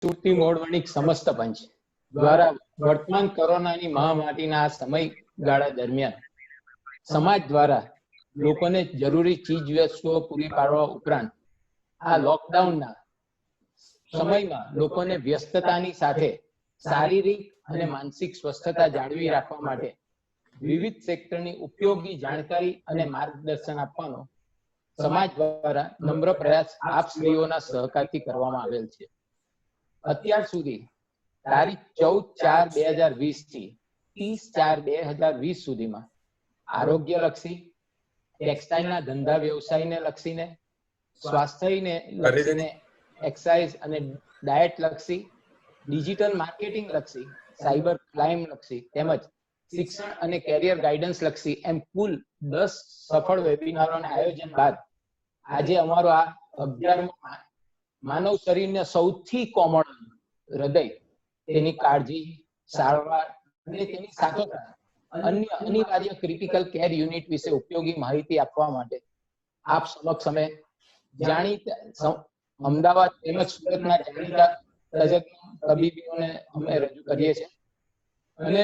સુરતી મોડવણિક સમસ્ત પંચ દ્વારા વર્તમાન કોરોનાની મહામારીના આ સમયગાળા દરમિયાન સમાજ દ્વારા લોકોને જરૂરી ચીજ વસ્તુઓ પૂરી પાડવા ઉપરાંત આ લોકડાઉનના સમયમાં લોકોને વ્યસ્તતાની સાથે શારીરિક અને માનસિક સ્વસ્થતા જાળવી રાખવા માટે વિવિધ સેક્ટરની ઉપયોગી જાણકારી અને માર્ગદર્શન આપવાનો સમાજ દ્વારા નમ્ર પ્રયાસ આપ શ્રીઓના સહકારથી કરવામાં આવેલ છે. અત્યાર સુધી તારીખ 14/4/2020 થી 30/4/2020 સુધીમાં આરોગ્યલક્ષી, ટેક્સટાઇલના ધંધા વ્યવસાયને લક્ષીને, સ્વાસ્થ્યને લક્ષીને, એક્સાઇઝ અને ડાયટ લક્ષી, ડિજિટલ માર્કેટિંગ લક્ષી, સાયબર ક્રાઇમ લક્ષી તેમજ શિક્ષણ અને કેરિયર ગાઈડન્સ લક્ષી એમ કુલ 10 સફળ વેબિનારોના આયોજન બાદ આજે અમારો આ 11મો માનવ શરીરને સૌથી કોમળ હૃદય, તેની કાળજી, સારવાર અને તેની સાથોસાથ અન્ય અનિવાર્ય ક્રિટિકલ કેર યુનિટ વિશે ઉપયોગી માહિતી આપવા માટે આપ સમક્ષ અમે જાણીતા અમદાવાદ તેમજ સુરતના જાણીતા તબીબીઓને અમે રજૂ કરીએ છીએ અને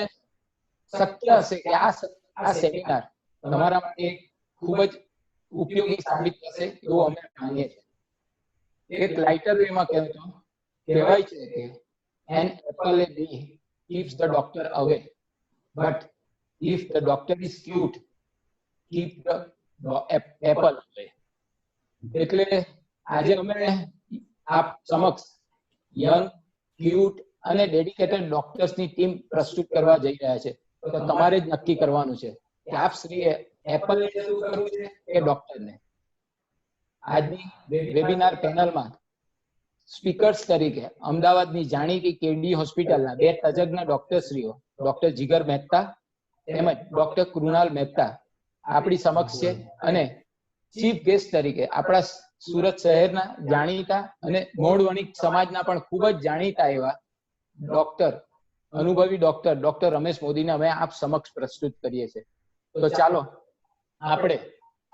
શક્ય હશે કે આ સેમિનાર તમારા માટે ખૂબ જ ઉપયોગી સાબિત થશે એવું અમે માનીએ છીએ. એક લાઇટર વેમાં કહેવાય છે કે an apple a day keeps the doctor away, but if the doctor is cute, keep the apple away. એટલે આજે અમે આપ સમક્ષ યંગ, ક્યુટ અને ડેડિકેટેડ ડોક્ટર્સની ટીમ પ્રસ્તુત કરવા જઈ રહ્યા છે. તો તમારે જ નક્કી કરવાનું છે કે આપ શ્રીએ એપલને શરૂ કરવું છે કે ડોક્ટરને. આજની વેબિનાર પેનલમાં સ્પીકર્સ તરીકે અમદાવાદની જાણીતી કેડી હોસ્પિટલના 2 તજજ્ઞ ડોક્ટરશ્રીઓ ડોક્ટર જીગર મહેતા તેમજ ડોક્ટર કૃણાલ મહેતા આપણી સમક્ષ છે અને ચીફ ગેસ્ટ તરીકે આપણા સુરત શહેરના જાણીતા અને મોડવણિક સમાજના પણ ખૂબ જ જાણીતા એવા અનુભવી ડોક્ટર રમેશ મોદીને અમે આપ સમક્ષ પ્રસ્તુત કરીએ છીએ. તો ચાલો આપણે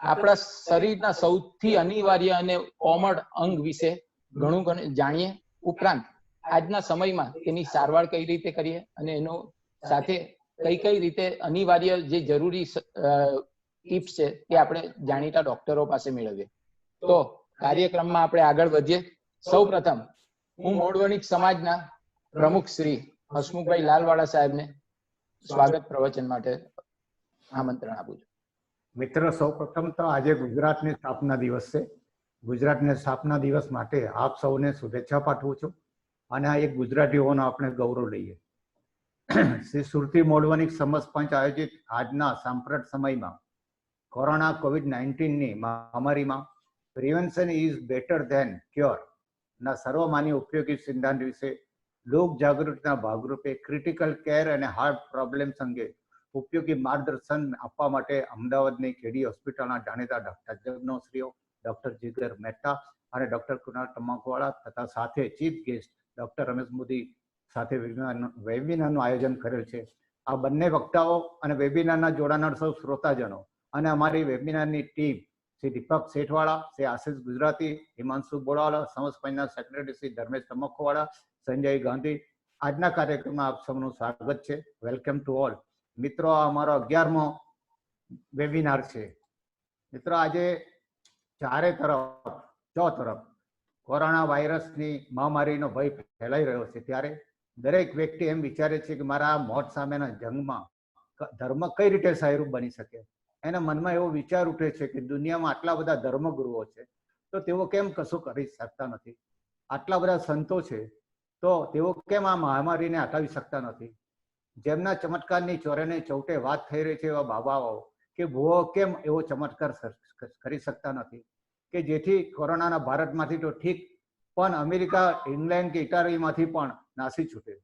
આપણા શરીરના સૌથી અનિવાર્ય અને કોમળ અંગ વિશે ઘણું જાણીએ, ઉપરાંત આજના સમયમાં તેની સારવાર કઈ રીતે કરીએ અને એનો સાથે કઈ રીતે અનિવાર્ય જે જરૂરી ટિપ્સ છે તે આપણે જાણીતા ડોક્ટરો પાસે મેળવીએ. તો કાર્યક્રમમાં આપણે આગળ વધીએ. સૌ પ્રથમ હું મોડવણિક સમાજના પ્રમુખ શ્રી હસમુખભાઈ લાલવાડા સાહેબને સ્વાગત પ્રવચન માટે આમંત્રણ આપું છું. મિત્રો, સૌ પ્રથમ તો આજે ગુજરાતની સ્થાપના દિવસ છે. ગુજરાતની સ્થાપના દિવસ માટે આપ સૌને શુભેચ્છા પાઠવું છું અને આ એક ગુજરાતી હોવાનો આપણે ગૌરવ લઈએ. શ્રી સુરતી મોડવણિક સમસ્ત પંચ આયોજિત આજના સાંપ્રત સમયમાં કોરોના COVID-19ની મહામારીમાં prevention is better than cure ના સર્વમાન્ય ઉપયોગી સિદ્ધાંત વિશે લોક જાગૃતિના ભાગરૂપે ક્રિટિકલ કેર અને હાર્ટ પ્રોબ્લેમ્સ અંગે ઉપયોગી માર્ગદર્શન આપવા માટે અમદાવાદની કેડી હોસ્પિટલના જાણીતા તજજ્ઞશ્રીઓ ડોક્ટર જીગર મહેતા અને ડોક્ટર કૃણાલ તમાકવાળા તથા સાથે chief guest doctor Ramesh Modi સાથે વેબિનારનું આયોજન કરેલ છે. આ બંને વક્તાઓ અને વેબિનારના જોડાનાર સૌ શ્રોતાજનો અને અમારી વેબિનારની ટીમ શ્રી દીપક શેઠવાળા, શ્રી આશિષ ગુજરાતી, હિમાંશુ બોડાવાલા, સમસ્ત પંચના સેક્રેટરી શ્રી ધર્મેશ તમખવાળા, સંજય ગાંધી, આજના કાર્યક્રમમાં આપ સૌનું સ્વાગત છે. Welcome to all. મિત્રો, આ અમારો 11મો વેબિનાર છે. મિત્રો, આજે ચારે તરફ કોરોના વાયરસની મહામારીનો ભય ફેલાઈ રહ્યો છે, ત્યારે દરેક વ્યક્તિ એમ વિચારે છે કે મારા મોત સામેના જંગમાં ધર્મ કઈ રીતે સહાયરૂપ બની શકે. એના મનમાં એવો વિચાર ઉઠે છે કે દુનિયામાં આટલા બધા ધર્મગુરુઓ છે તો તેઓ કેમ કશું કરી શકતા નથી, આટલા બધા સંતો છે તો તેઓ કેમ આ મહામારીને હટાવી શકતા નથી, જેમના ચમત્કારની ચોરેને ચૌટે વાત થઈ રહી છે એવા બાબાઓ કે ભુવો કેમ એવો ચમત્કાર કરી શકતા નથી કે જેથી કોરોનાના ભારતમાંથી તો ઠીક પણ અમેરિકા, ઇંગ્લેન્ડ કે ઇટાલીમાંથી પણ નાસી છૂટે.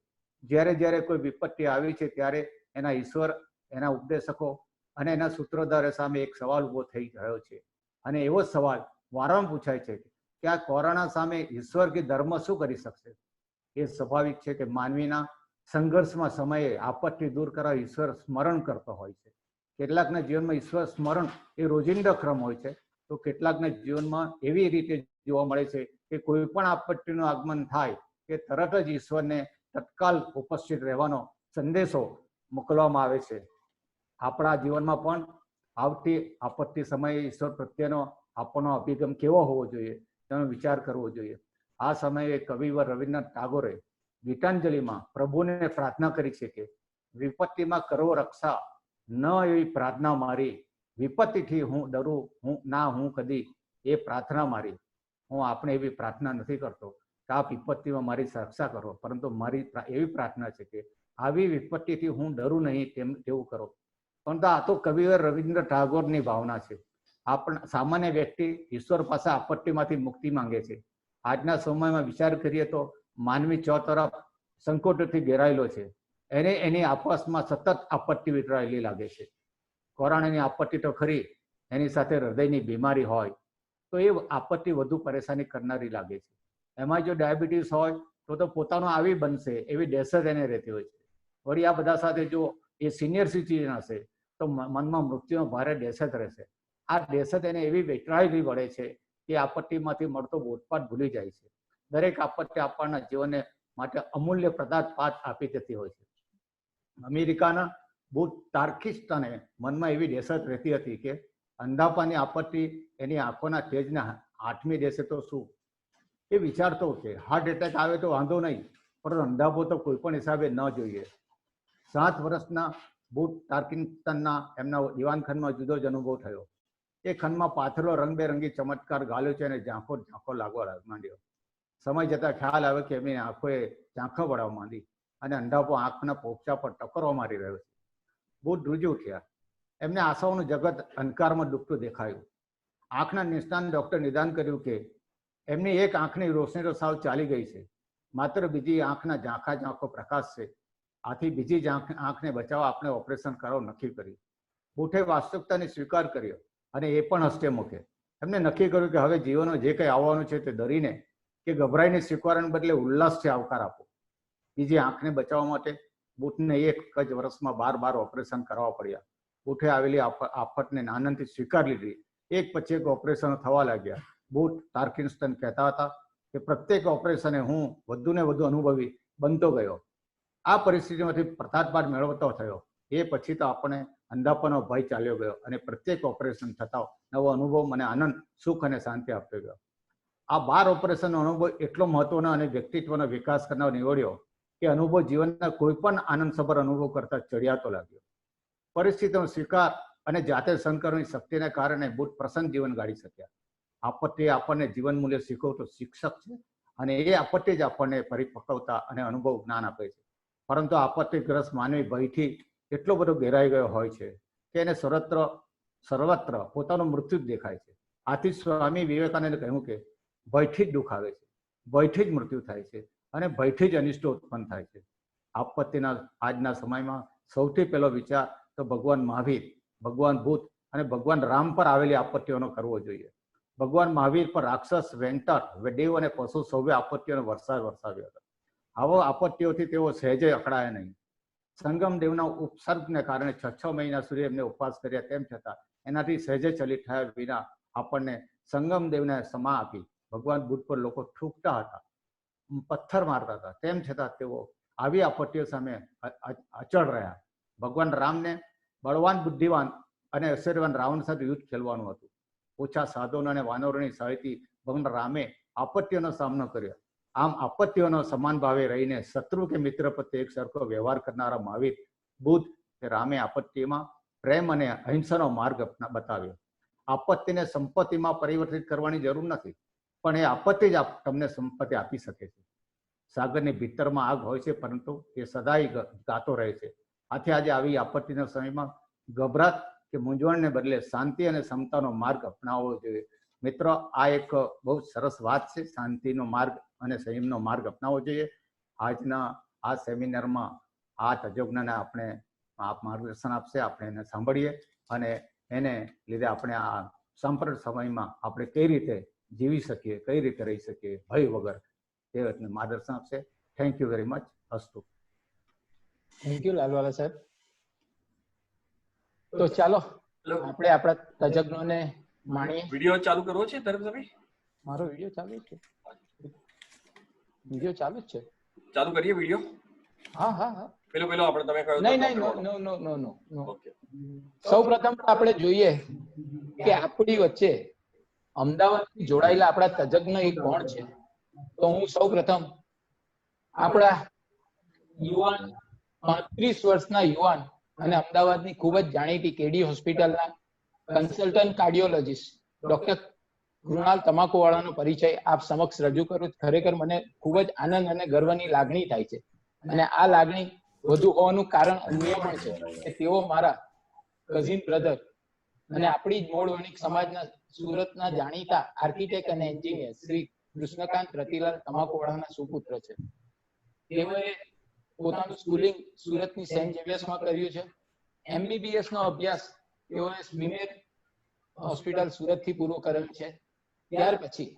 જ્યારે કોઈ વિપત્તિ આવી છે ત્યારે એના ઈશ્વર, એના ઉપદેશકો અને એના સૂત્રધારો સામે એક સવાલ ઉભો થઈ રહ્યો છે અને એવો સવાલ વારંવાર પૂછાય છે કે આ કોરોના સામે ઈશ્વર કે ધર્મ શું કરી શકશે. એ સ્વાભાવિક છે કે માનવીના સંઘર્ષમાં સમયે આપત્તિ દૂર કરવા ઈશ્વર સ્મરણ કરતો હોય છે. કેટલાકના જીવનમાં ઈશ્વર સ્મરણ એ રોજિંદો ક્રમ હોય છે, તો કેટલાકના જીવનમાં એવી રીતે જોવા મળે છે કે કોઈ પણ આપત્તિનું આગમન થાય કે તરત જ ઈશ્વરને તત્કાલ ઉપસ્થિત રહેવાનો સંદેશો મોકલવામાં આવે છે. આપણા જીવનમાં પણ આવતી આપત્તિ સમયે ઈશ્વર પ્રત્યેનો આપણો અભિગમ કેવો હોવો જોઈએ તેનો વિચાર કરવો જોઈએ. આ સમયે કવિવર રવિન્દ્રનાથ ટાગોરે ગીતાંજલિમાં પ્રભુને પ્રાર્થના કરી છે કે વિપત્તિમાં કરો રક્ષા, ન એવી પ્રાર્થના મારી, વિપત્તિથી હું ડરું હું કદી, એ પ્રાર્થના મારી. હું આપણે એવી પ્રાર્થના નથી કરતો કે આ વિપત્તિમાં મારી રક્ષા કરો, પરંતુ મારી એવી પ્રાર્થના છે કે આવી વિપત્તિથી હું ડરું નહીં તેવું કરો. પરંતુ આ તો કવિવર રવિન્દ્ર ટાગોરની ભાવના છે. આપણા સામાન્ય વ્યક્તિ ઈશ્વર પાસે આપત્તિમાંથી મુક્તિ માંગે છે. આજના સમયમાં વિચાર કરીએ તો માનવી ચોતરફ સંકટોથી ઘેરાયેલો છે. એની આપસમાં સતત આપત્તિ વિતરાયેલી લાગે છે. કોરોનાની આપત્તિ તો ખરી, એની સાથે હૃદયની બીમારી હોય તો એ આપત્તિ વધુ પરેશાની કરનારી લાગે છે. એમાં જો ડાયાબિટીસ હોય તો પોતાનું આવી બનશે એવી દહેશત એને રહેતી હોય છે. વળી આ બધા સાથે જો એ સિનિયર સિટીઝન હશે તો મનમાં મૃત્યુનો ભારે દહેશત રહેશે. આ દહેશત એને એવી વેચરાયેલી પડે છે કે આપત્તિમાંથી મળતો બોધપાઠ ભૂલી જાય છે. દરેક આપત્તિ આપણના જીવનને માટે અમૂલ્ય પાઠ આપી જતી હોય છે. અમેરિકાના બહુ તાર્કિષ્ટને મનમાં એવી દહેશત રહેતી હતી કે અંધાપાની આપત્તિ એની આંખોના તેજને આઠમી દેશે તો શું. એ વિચારતો કે હાર્ટ એટેક આવે તો વાંધો નહીં, પરંતુ અંધાપો તો કોઈ પણ હિસાબે ન જોઈએ. 7 વર્ષના બુટ તાર્કિન્સનના એમના દિવાનખંડમાં જુદો જ અનુભવ થયો. એ ખંડમાં પાથરો રંગબેરંગી ચમત્કાર ગાલ્યો છે અને ઝાંખો લાગવા માંડ્યો. સમય જતા ખ્યાલ આવ્યો કે એમની આંખોએ ઝાંખો પડવા માંડી અને અંધાપો આંખના પોપચા પર ટકરો મારી રહ્યો છે. બહુ ધ્રુજી ઉઠ્યા. એમને આશાઓનું જગત અંધકારમાં ડૂબતું દેખાયું. આંખના નિષ્ણાત ડોક્ટર નિદાન કર્યું કે એમની એક આંખની રોશની તો સાવ ચાલી ગઈ છે, માત્ર બીજી આંખના ઝાંખો પ્રકાશ છે. આથી બીજી જ આંખને બચાવવા આપણે ઓપરેશન કરવાનું નક્કી કર્યું. બુટે વાસ્તવિકતાને સ્વીકાર કર્યો અને એ પણ હસ્તે મૂકે. એમને નક્કી કર્યું કે હવે જીવનમાં જે કંઈ આવવાનું છે તે ડરીને કે ગભરાઈને સ્વીકારવાને બદલે ઉલ્લાસથી આવકાર આપો. બીજી આંખને બચાવવા માટે બુટને 1 જ વર્ષમાં 12 ઓપરેશન કરવા પડ્યા. બુટે આવેલી આફતને આનંદથી સ્વીકારી લીધી. એક પછી એક ઓપરેશનો થવા લાગ્યા. બુટ તાર્કિન્સન કહેતા હતા કે પ્રત્યેક ઓપરેશને હું વધુને વધુ અનુભવી બનતો ગયો. આ પરિસ્થિતિમાંથી પ્રતાપપાઠ મેળવતો થયો. એ પછી તો આપણે અંધાપાનો ભય ચાલ્યો ગયો અને પ્રત્યેક ઓપરેશન થતા નવો અનુભવ મને આનંદ, સુખ અને શાંતિ આપતો ગયો. આ 12 ઓપરેશનનો અનુભવ એટલો મહત્વનો અને વ્યક્તિત્વનો વિકાસ કરનાર નીવડ્યો કે અનુભવ જીવનના કોઈ પણ આનંદસભર અનુભવ કરતા ચડિયાતો લાગ્યો. પરિસ્થિતિનો સ્વીકાર અને જાતે સહન કરવાની શક્તિને કારણે બુટ પ્રસન્ન જીવન ગાળી શક્યા. આપત્તિ આપણને જીવન મૂલ્ય શીખવતો શિક્ષક છે અને એ આપત્તિ જ આપણને પરિપક્વતા અને અનુભવ જ્ઞાન આપે છે. પરંતુ આપત્તિગ્રસ્ત માનવી ભયથી એટલો બધો ઘેરાઈ ગયો હોય છે કે એને સર્વત્ર પોતાનું મૃત્યુ જ દેખાય છે. આથી સ્વામી વિવેકાનંદે કહ્યું કે ભયથી જ દુઃખ આવે છે, ભયથી જ મૃત્યુ થાય છે અને ભયથી જ અનિષ્ટો ઉત્પન્ન થાય છે. આપત્તિના આજના સમયમાં સૌથી પહેલો વિચાર તો ભગવાન મહાવીર, ભગવાન બુદ્ધ અને ભગવાન રામ પર આવેલી આપત્તિઓનો કરવો જોઈએ. ભગવાન મહાવીર પર રાક્ષસ, વેંટર, દેવ અને પશુ સૌએ આપત્તિઓનો વરસાદ વરસાવ્યો હતો. આવો આપત્તિઓથી તેઓ સહેજે અકળાયા નહીં. સંગમ દેવના ઉપસર્ગને કારણે 6 મહિના સુધી એમને ઉપવાસ કર્યા, તેમ છતાં એનાથી સહેજે ચલિત થયા વિના આપણને સંગમ દેવને સમા આપી. ભગવાન બુદ્ધ પર લોકો થૂકતા હતા, પથ્થર મારતા હતા, તેમ છતાં તેઓ આવી આપત્તિઓ સામે અચળ રહ્યા. ભગવાન રામને બળવાન, બુદ્ધિવાન અને ઐશ્વર્યવાન રાવણ સાથે યુદ્ધ ખેલવાનું હતું. ઓછા સાધનો અને વાનરોની સહાયથી ભગવાન રામે આપત્તિઓનો સામનો કર્યો. આમ આપત્તિઓનો સમાન ભાવે રહીને શત્રુ કે મિત્ર પ્રત્યે એક સરખો વ્યવહાર કરનારા મહાવીર બુદ્ધ કે રામે આપત્તિમાં પ્રેમ અને અહિંસાનો માર્ગ બતાવ્યો. આપત્તિને સંપત્તિમાં પરિવર્તિત કરવાની જરૂર નથી, પણ એ આપત્તિ જ તમને સંપત્તિ આપી શકે છે. સાગરની ભીતરમાં આગ હોય છે, પરંતુ એ સદાય ગાતો રહે છે. આથી આજે આવી આપત્તિના સમયમાં ગભરાટ કે મૂંઝવણને બદલે શાંતિ અને ક્ષમતાનો માર્ગ અપનાવવો જોઈએ. મિત્રો, આ એક બહુ સરસ વાત છે. શાંતિનો માર્ગ અને સંયમનો માર્ગ અપનાવવો જોઈએ. આજના આ સેમિનારમાં આ તજજ્ઞને આપણે માર્ગદર્શન આપશે, આપણે એને સાંભળીએ અને એને લીધે આપણે આ સાંપ્રત સમયમાં આપણે કઈ રીતે જીવી શકીએ, કઈ રીતે રહી શકીએ ભય વગર, તે માર્ગદર્શન આપશે. Thank you very much. અસ્તુ. થેન્ક યુ લાલવાલા સાહેબ. તો ચાલો આપણે આપણા તજજ્ઞોને માણીએ. વિડિયો ચાલુ કરવો છે તરફ તમે? મારો વિડિયો ચાલુ છે. વિડિયો ચાલુ જ છે. ચાલુ કરીએ વિડિયો? હા હા હા. પેલો આપણે તમે કહ્યું નહીં નહીં નો નો નો નો નો. સૌપ્રથમ આપણે જોઈએ કે આપણી વચ્ચે અમદાવાદથી જોડાયેલા આપણા તજજ્ઞ એ કોણ છે. તો હું સૌપ્રથમ આપણા યુવાન 35 વર્ષના યુવાન અને અમદાવાદની ખૂબ જ જાણીતી કેડી હોસ્પિટલના કન્સલ્ટન્ટ કાર્ડિયોલોજિસ્ટ ડોક્ટર કૃણાલ તમાકુવાળાનો પરિચય આપ સમક્ષ રજૂ કરું. ખરેખર મને ખૂબ જ આનંદ અને ગર્વની લાગણી થાય છે અને આ લાગણી વધુ હોવાનું કારણ અન્ય પણ છે કે તેઓ મારા કઝિન બ્રધર અને આપણી જ મૂળ વણિક સમાજના સુરતના જાણીતા આર્કિટેક્ટ અને એન્જિનિયર શ્રી કૃષ્ણકાંત રતિલાલ તમાકુવાળાના સુપુત્ર છે. તેઓએ પોતાનું સ્કૂલિંગ સુરતની સેન્ટ ઝેવિયર્સમાં કર્યું છે. MBBS નો અભ્યાસ તેઓએ સ્મીમેર હોસ્પિટલ સુરતથી પૂરો કરેલ છે. ત્યાર પછી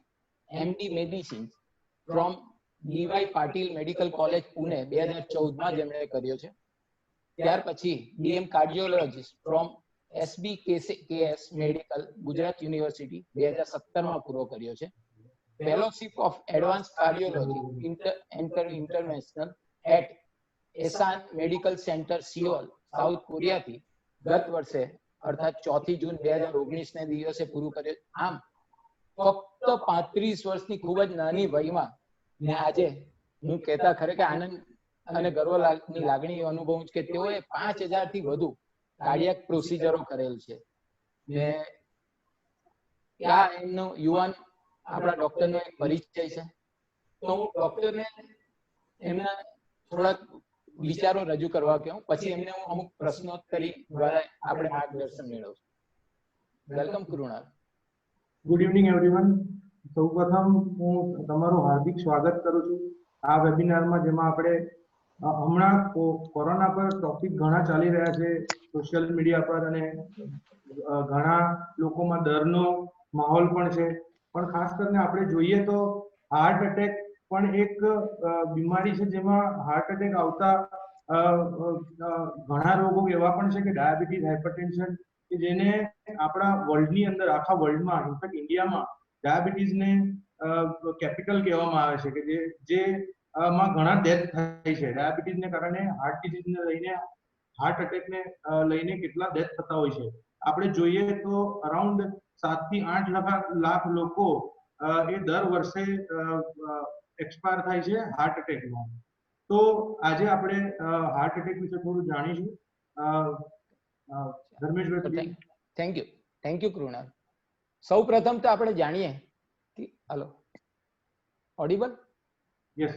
MD medicine from DY Patil medical college Pune 2014માં જેમણે કર્યો છે. ત્યાર પછી DM cardiologist from SBKS medical Gujarat university 2017માં પૂરો કર્યો છે. Fellowship of advance cardiology international at Asan medical center Seoul South કોરિયાથી ગત વર્ષે અર્થાત 4 જૂન 2019 ને દિવસે પૂરું કર્યું. આમ ફક્ત 35 વર્ષની ખૂબ જ નાની વયમાં ને આજે હું કહેતા ખરેખર આનંદ અને ગર્વની લાગણી અનુભવું છું કે તેઓએ 5000 થી વધુ કાર્ડિયાક પ્રોસિજરો કરેલ છે. ને ત્યાં એમનો યુવાન આપણા ડોક્ટરનો એક પરિચય છે. તો હું ડોક્ટરને એમના થોડાક વિચારો રજૂ કરવા કહું, પછી એમને હું અમુક પ્રશ્નોત્તરી દ્વારા આપણે માર્ગદર્શન મેળવશું. Welcome Krunal. Good evening everyone. સૌપ્રથમ હું તમારું હાર્દિક સ્વાગત કરું છું આ વેબિનારમાં, જેમાં આપણે હમણાં કોરોના પર ટોપિક ઘણા ચાલી રહ્યા છે સોશિયલ મીડિયા પર અને ઘણા લોકોમાં ડરનો માહોલ પણ છે. પણ ખાસ કરીને આપણે જોઈએ તો હાર્ટ એટેક પણ એક બીમારી છે જેમાં હાર્ટ એટેક આવતા ઘણા રોગો એવા પણ છે કે ડાયાબિટીસ, હાઇપરટેન્શન, કે જેને આપણા વર્લ્ડની અંદર, આખા વર્લ્ડમાં, ઇનફેક્ટ ઇન્ડિયામાં ડાયાબિટીસને કેપિટલ કહેવામાં આવે છે, કે જે માં ઘણા ડેથ થાય છે. ડાયાબિટીસને કારણે હાર્ટ ડિઝીઝને લઈને, હાર્ટ એટેકને લઈને કેટલા ડેથ થતા હોય છે. આપણે જોઈએ તો અરાઉન્ડ 7 થી 8 લાખ લોકો એ દર વર્ષે એક્સપાયર થાય છે હાર્ટ એટેકમાં. તો આજે આપણે હાર્ટ એટેક વિશે થોડું જાણીશું. Dharmeshbhai, thank you Krunal. સૌ પ્રથમ તો આપણે જાણીએ કે હલો ઓડિબલ? યસ.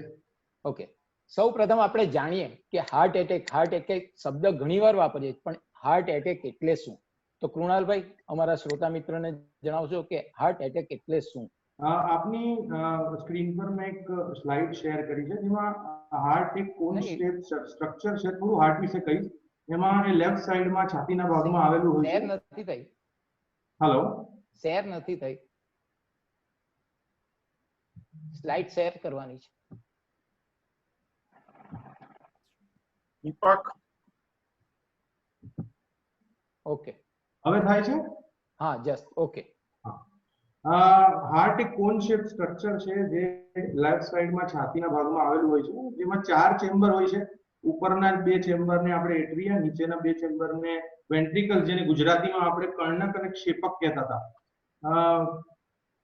ઓકે. સૌ પ્રથમ આપણે જાણીએ કે હાર્ટ એટેક શબ્દ ઘણીવાર વાપરીએ, પણ હાર્ટ એટેક એટલે શું? તો કૃણાલભાઈ અમારા શ્રોતા મિત્રોને જણાવશો કે હાર્ટ એટેક એટલે શું? આપની સ્ક્રીન પર મેં એક સ્લાઇડ શેર કરી છે જેમાં હાર્ટ એક કોન શેપ સ્ટ્રક્ચર છે. થોડું હાર્ટ વિશે કહીશ. એમાં એ લેફ્ટ સાઈડમાં છાતીના ભાગમાં આવેલું હોય છે. શેર નથી થઈ. હેલો, શેર નથી થઈ. સ્લાઇડ શેર કરવાની છે. દીપક, ઓકે, હવે થાય છે? હા, જસ્ટ ઓકે. હાર્ટ એક કોન શેપ સ્ટ્રક્ચર છે જે લેફ્ટ સાઈડમાં છાતીના ભાગમાં આવેલું હોય છે, જેમાં 4 ચેમ્બર હોય છે. ઉપરના 2 ચેમ્બરને આપણે એટ્રિયા, નીચેના 2 ચેમ્બરને વેન્ટ્રિકલ, જેને ગુજરાતીમાં આપણે કર્ણક અને ક્ષેપક કહેતા હતા.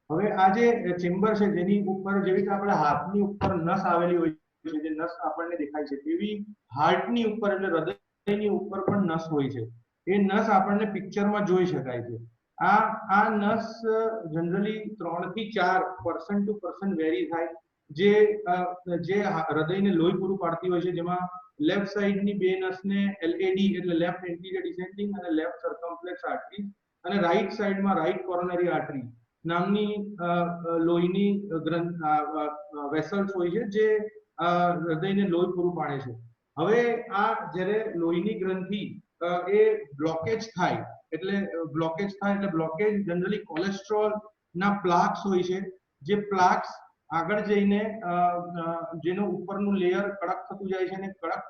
હવે આ જે ચેમ્બર છે જેની ઉપર, જેવી રીતે આપણે હાથની ઉપર નસ આવેલી હોય છે, જે નસ આપણને દેખાય છે, તેવી હાર્ટની ઉપર એટલે હૃદયની ઉપર પણ નસ હોય છે. એ નસ આપણને પિક્ચરમાં જોઈ શકાય છે. આ નસ જનરલી 3 થી 4% ટુ પર્સન્ટ વેરી થાય, જે હૃદયને લોહી પૂરું પાડતી હોય છે. જેમાં લેફ્ટ સાઈડની 2 નસને LAD એટલે લેફ્ટ એન્ટિરિયર ડિસેન્ડિંગ અને લેફ્ટ સર્કમ્ફ્લેક્સ આર્ટરી, અને રાઈટ સાઈડમાં રાઈટ કોરોનરી આર્ટરી નામની લોહીની વેસલ્સ હોય છે, જે હૃદયને લોહી પૂરું પાડે છે. હવે આ જ્યારે લોહીની ગ્રંથિ એ બ્લોકેજ થાય એટલે બ્લોકેજ જનરલી કોલેસ્ટ્રોલ ના પ્લાક્સ હોય છે. જે પ્લાક્સ આગળ જઈને જેનો ઉપરનું લેયર કડક થતું જાય છે, અને કડક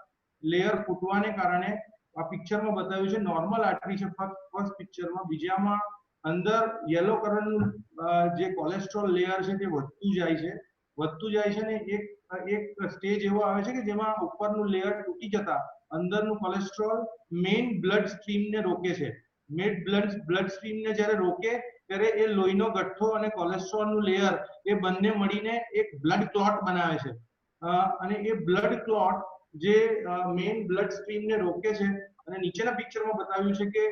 લેયર ફૂટવાને કારણે આ પિક્ચરમાં બતાવ્યું છે નોર્મલ આર્ટરી છે ફર્સ્ટ પિક્ચરમાં. બીજામાં અંદર યલો કલરનું જે કોલેસ્ટ્રોલ લેયર છે તે વધતું જાય છે. વધતું જાય છે ને એક સ્ટેજ એવો આવે છે કે જેમાં ઉપરનું લેયર તૂટી જતા અંદરનું કોલેસ્ટ્રોલ મેઇન બ્લડ સ્ટ્રીમને રોકે છે. મેઇન બ્લડ સ્ટ્રીમને જ્યારે રોકે ત્યારે એ લોહીનો ગઠ્ઠો અને કોલેસ્ટ્રોલનું લેયર એ બંને મળીને એક બ્લડ ક્લોટ બનાવે છે. અને એ બ્લડ ક્લોટ જે મેઇન બ્લડ સ્ટ્રીમને રોકે છે અને નીચેના પિક્ચરમાં બતાવ્યું છે કે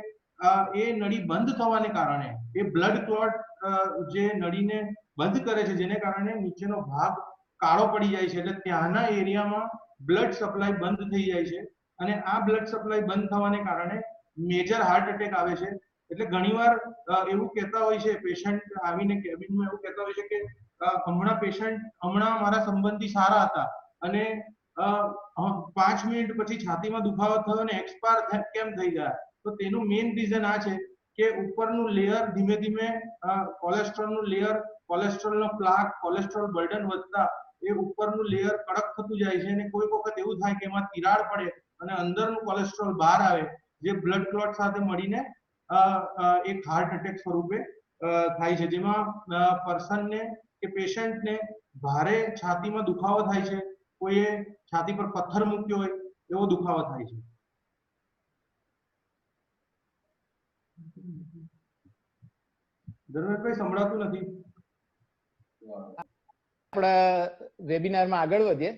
એ નળી બંધ થવાને કારણે એ બ્લડ ક્લોટ જે નળીને બંધ કરે છે જેને કારણે નીચેનો ભાગ કાળો પડી જાય છે, એટલે ત્યાંના એરિયામાં બ્લડ સપ્લાય બંધ થઈ જાય છે અને આ બ્લડ સપ્લાય બંધ થવાને કારણે મેજર હાર્ટ એટેક આવે છે. એટલે ઘણીવાર એવું કહેતા હોય છે પેશન્ટ આવીને કેબિનમાં એવું કહેતા હોય છે કે હમણાં મારા સંબંધી સારા હતા અને 5 મિનિટ પછી છાતીમાં દુખાવો થયો અને એક્સપાયર કેમ થઈ ગયા? તો તેનું મેઇન રીઝન આ છે કે ઉપરનું લેયર ધીમે ધીમે કોલેસ્ટ્રોલનું લેયર, કોલેસ્ટ્રોલનો પ્લાક, કોલેસ્ટ્રોલ બર્ડન વધતા એ ઉપરનું લેયર કડક થતું જાય છે અને કોઈ વખત એવું થાય કે એમાં તિરાડ પડે અને અંદરનું કોલેસ્ટ્રોલ બહાર આવે જે બ્લડ ક્લોટ સાથે મળીને એક હાર્ટ એટેક સ્વરૂપે થાય છે, જેમાં પર્સનને કે પેશન્ટને ભારે છાતીમાં દુખાવો થાય છે, કોઈએ છાતી પર પથ્થર મૂક્યો હોય એવો દુખાવો થાય છે. ધર્મેશભાઈ સંભળાતું નથી. આપણા વેબિનારમાં આગળ વધીએ.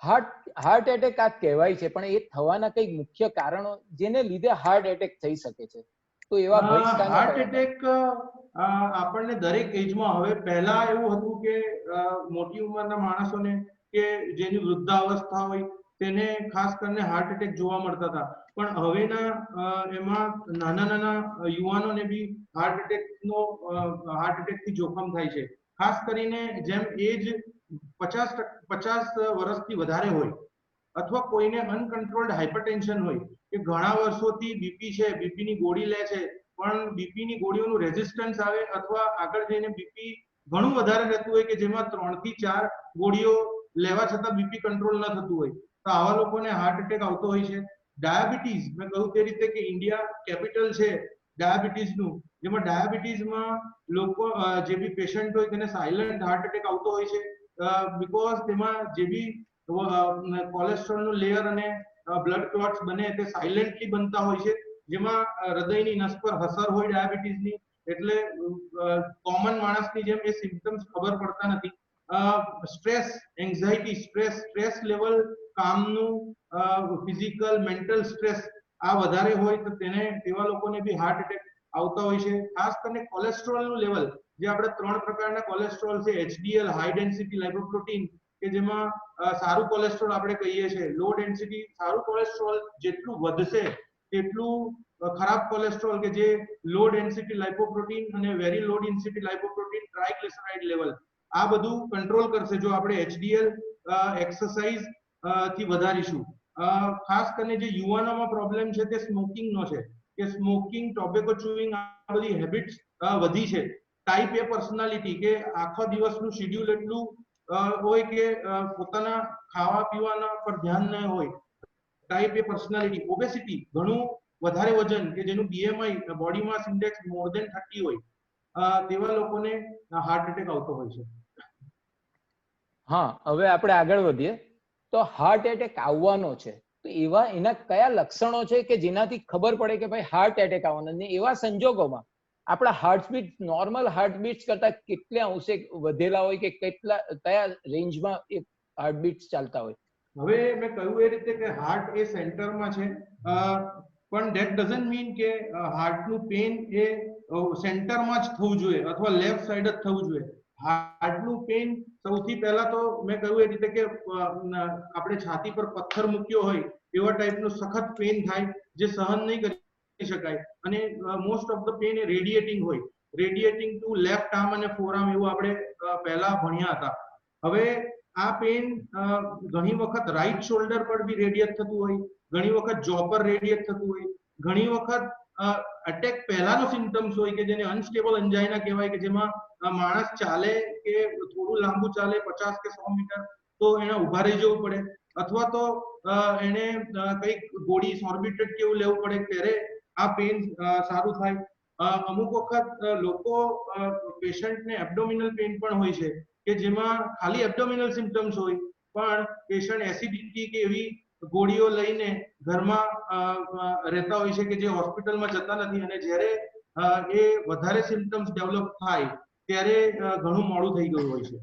હાર્ટ એટેક આ કહેવાય છે, પણ એ થવાના કઈક મુખ્ય કારણો જેને લીધે હાર્ટ એટેક થઈ શકે છે, તો એવા હાર્ટ એટેક આપણને દરેક એજમાં, હવે પહેલા એવું હતું કે મોટી ઉંમરના માણસોને કે જેની વૃદ્ધાવસ્થા હોય તેને ખાસ કરીને હાર્ટ એટેક જોવા મળતા હતા, પણ હવેના એમાં નાના નાના યુવાનોને બી હાર્ટ એટેકથી જોખમ થાય છે. ખાસ કરીને જેમ એજ 50 વર્ષથી વધારે હોય અથવા કોઈને અનકન્ટ્રોલ્ડ હાઇપરટેન્શન હોય કે ઘણા વર્ષોથી બીપી છે, બીપીની ગોળી લે છે, પણ બીપીની ગોળીઓનું રેઝિસ્ટન્સ આવે અથવા આગળ જઈને બીપી ઘણું વધારે રહેતું હોય કે જેમાં 3 થી 4 ગોળીઓ લેવા છતાં બીપી કંટ્રોલ ન થતું હોય, તો આવા લોકોને હાર્ટ એટેક આવતો હોય છે. ડાયાબિટીસ, મેં કહ્યું તે રીતે કે ઇન્ડિયા કેપિટલ છે ડાયાબિટીસનું, જેમાં ડાયાબિટીસમાં લોકો જે બી પેશન્ટ હોય તેને સાયલન્ટ હાર્ટ એટેક આવતો હોય છે બીકોઝ તેમાં જે બી કોલેસ્ટ્રોલનું લેયર અને બ્લડ ક્લોટ્સ બને તે સાયલેન્ટલી બનતા હોય છે, જેમાં હૃદયની નસ પર અસર હોય ડાયાબિટીસની, એટલે કોમન માણસની જેમ એ સિમ્પટમ્સ ખબર પડતા નથી. સ્ટ્રેસ, એન્ઝાઇટી, સ્ટ્રેસ લેવલ, કામનું ફિઝિકલ મેન્ટલ સ્ટ્રેસ આ વધારે હોય તો તેવા લોકોને બી હાર્ટ એટેક આવતા હોય છે. ખાસ કરીને કોલેસ્ટ્રોલનું લેવલ, જે આપણે 3 પ્રકારના કોલેસ્ટ્રોલ છે, HDL હાઈ ડેન્સિટી લાઇપોપ્રોટીન કે જેમાં સારું કોલેસ્ટ્રોલ આપણે કહીએ છીએ, લો ડેન્સિટી સારું કોલેસ્ટ્રોલ જેટલું વધશે તેટલું ખરાબ કોલેસ્ટ્રોલ કે જે લો ડેન્સિટી લાઇપોપ્રોટીન અને વેરી લો ડેન્સિટી લાઇપોપ્રોટીન ટ્રાઇગ્લિસરાઇડ લેવલ આ બધું કંટ્રોલ કરશે જો આપણે HDL એક્સરસાઇઝ થી વધારીશું. ખાસ કરીને જે યુવાનોમાં પ્રોબ્લેમ છે તે સ્મોકિંગનો છે કે સ્મોકિંગ, ટોબેકો ચુઇંગ આ બધી હેબિટ્સ વધી છે. ટાઈપ એ પર્સનાલિટી કે આખો દિવસનું શેડ્યુલ એટલું હોય કે પોતાના ખાવા પીવાના પર ધ્યાન ન હોય. ટાઈપ એ પર્સનાલિટી, ઓબેસિટી, ઘણું વધારે વજન કે જેનું BMI body mass index more than 30 હોય, તેવા લોકોને હાર્ટ એટેક આવતો હોય છે. હા, હવે આપણે આગળ વધીએ. તો હાર્ટ એટેક આવવાનો છે તો એના કયા લક્ષણો છે કે જેનાથી ખબર પડે કે ભાઈ હાર્ટ એટેક આવવાનો, ને એવા સંજોગોમાં આપણા હાર્ટબીટ નોર્મલ હાર્ટબીટ્સ કરતા કેટલા અંશે વધેલા હોય કે કયા રેન્જમાં એ હાર્ટબીટ્સ ચાલતા હોય? હવે મેં કહ્યું એ રીતે કે હાર્ટ એ સેન્ટરમાં છે, પણ ધેટ ડઝન્ટ મીન કે હાર્ટનું પેન એ સેન્ટરમાં જ થવું જોઈએ અથવા લેફ્ટ સાઈડ જ થવું જોઈએ. હાર્ટનું પેન સૌથી પહેલા તો મેં કહ્યું એ રીતે કે આપણે છાતી પર પથ્થર મૂક્યો હોય એવા ટાઈપનું સખત પેન થાય જે સહન નહીં કરી શકાય, અને મોસ્ટ ઓફ ધ પેન એ રેડિએટિંગ હોય, રેડિએટિંગ ટુ લેફ્ટ આર્મ અને ફોરઆર્મ એવું આપણે પહેલા ભણ્યા હતા. હવે આ પેન ઘણી વખત રાઈટ શોલ્ડર પર બી રેડિયેટ થતું હોય, ઘણી વખત જો પર રેડિયેટ થતું હોય, ઘણી વખત અટેક પહેલાનો સિમ્પટમ્સ હોય કે જેને અનસ્ટેબલ એન્જાઇના કહેવાય કે જેમાં માણસ ચાલે કે થોડું લાંબુ ચાલે 50 કે 100 મીટર તો એને ઉભા રહી જવું પડે, અથવા તો એને કંઈક ગોળી સોર્બિટ્રેટ કેવું લેવું પડે ત્યારે આ પેન સારું થાય. અમુક વખત લોકો પેશન્ટને એબ્ડોમિનલ પેન પણ હોય છે કે જેમાં ખાલી એબ્ડોમિનલ સિમ્પટમ્સ હોય પણ પેશન્ટ એસિડિટી કે એવી ગોળીઓ લઈને ઘરમાં રહેતા હોય છે કે જે હોસ્પિટલમાં જતા નથી, અને જ્યારે એ વધારે સિમ્પટમ્સ ડેવલપ થાય ત્યારે ઘણું મોડું થઈ ગયું હોય છે.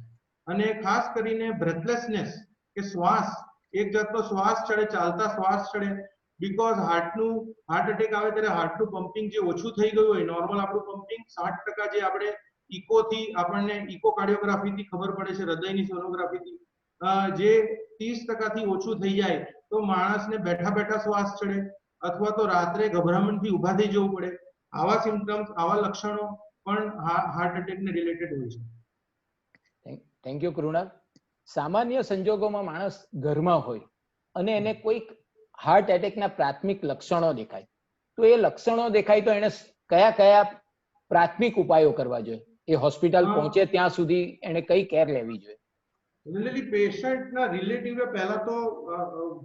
અને ખાસ કરીને બ્રેથલેસનેસ કે શ્વાસ, એક જાતનો શ્વાસ ચડે, ચાલતા શ્વાસ ચડે, બીકોઝ હાર્ટ એટેક આવે ત્યારે હાર્ટનું પમ્પિંગ જે ઓછું થઈ ગયું હોય, નોર્મલ આપણું પમ્પિંગ 60% જે આપણે ઇકોથી આપણને ઇકોકાર્ડિયોગ્રાફીથી ખબર પડે છે, હૃદયની સોનોગ્રાફીથી જે 30% થી ઓછું થઈ જાય તો માણસને બેઠા બેઠા શ્વાસ ચડે અથવા તો રાત્રે ગભરામણથી ઊભા થઈ જવું પડે. આવા સિમ્પટમ્સ, આવા લક્ષણો પણ હાર્ટ એટેકને રિલેટેડ હોય છે. Thank you Krunal. સામાન્ય સંજોગોમાં માણસ ઘરમાં હોય અને એને કોઈક હાર્ટ એટેકના પ્રાથમિક લક્ષણો દેખાય, તો એ લક્ષણો દેખાય તો એને કયા કયા પ્રાથમિક ઉપાયો કરવા જોઈએ? એ હોસ્પિટલ પહોંચે ત્યાં સુધી એને કઈ કેર લેવી જોઈએ? જનરલી પેશન્ટના રિલેટિવે પહેલા તો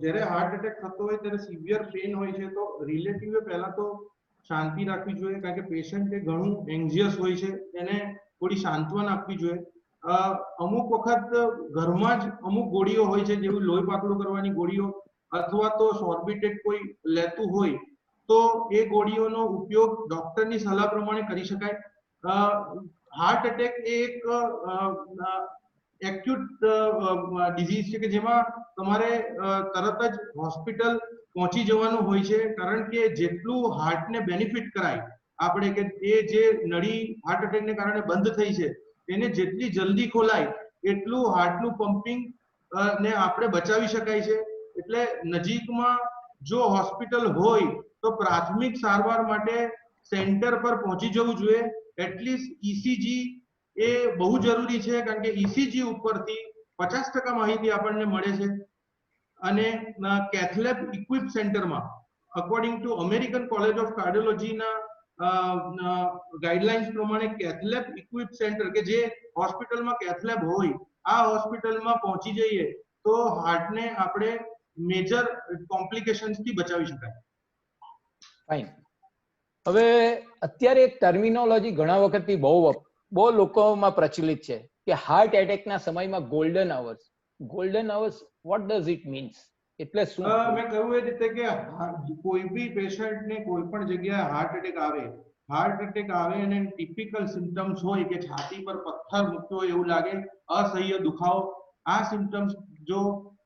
જ્યારે હાર્ટ એટેક થતો હોય ત્યારે સિવિયર પેન હોય છે, તો રિલેટિવે પહેલા તો શાંતિ રાખવી જોઈએ, કારણ કે પેશન્ટ એ ઘણું એન્ઝિયસ હોય છે, એને થોડી સાંત્વન આપવી જોઈએ. અમુક વખત ઘરમાં જ અમુક ગોળીઓ હોય છે, જેવું લોહી પાતળું કરવાની ગોળીઓ અથવા તો સોર્બિટેટ કોઈ લેતું હોય તો એ ગોળીઓનો ઉપયોગ ડોક્ટરની સલાહ પ્રમાણે કરી શકાય. હાર્ટ એટેક એ એક એક્યુટ ડિઝીઝ છે કે જેમાં તમારે તરત જ હોસ્પિટલ પહોંચી જવાનું હોય છે, કારણ કે જેટલું હાર્ટને બેનિફિટ કરાય આપણે, કે એ જે નળી હાર્ટ એટેકને કારણે બંધ થઈ છે એને જેટલી જલ્દી ખોલાય એટલું હાર્ટનું પમ્પિંગ ને આપણે બચાવી શકાય છે. એટલે નજીકમાં જો હોસ્પિટલ હોય તો પ્રાથમિક સારવાર માટે સેન્ટર પર પહોંચી જવું જોઈએ. એટલીસ્ટ ઈસીજી એ બહુ જરૂરી છે, કારણ કે ઈસીજી ઉપરથી 50% માહિતી આપણને મળે છે. અને કેથલેબ ઇક્વિપ સેન્ટરમાં according to American college of કાર્ડિયોલોજીના ગાઈડલાઇન્સ પ્રમાણે કેથલેબ ઇક્વિપ સેન્ટર કે જે હોસ્પિટલમાં કેથલેબ હોય, આ હોસ્પિટલમાં પહોંચી જઈએ તો હાર્ટને આપણે મેજર કોમ્પ્લિકેશન્સથી બચાવી શકાય. ફાઇન. હવે અત્યારે એક ટર્મિનોલોજી ઘણા વખતથી બહુ લોકોમાં પ્રચલિત છે કે હાર્ટ એટેકના સમયમાં golden hours. Golden hours, what does it means? એટલે શું? મેં કહ્યું એ રીતે કે કોઈ બી પેશન્ટને કોઈ પણ જગ્યાએ હાર્ટ એટેક આવે અને ટિપિકલ સિમ્પટમ્સ હોય કે છાતી પર પથ્થર મૂક્યો હોય એવું લાગે, અસહ્ય દુખાવો, આ સિમ્પટમ્સ જો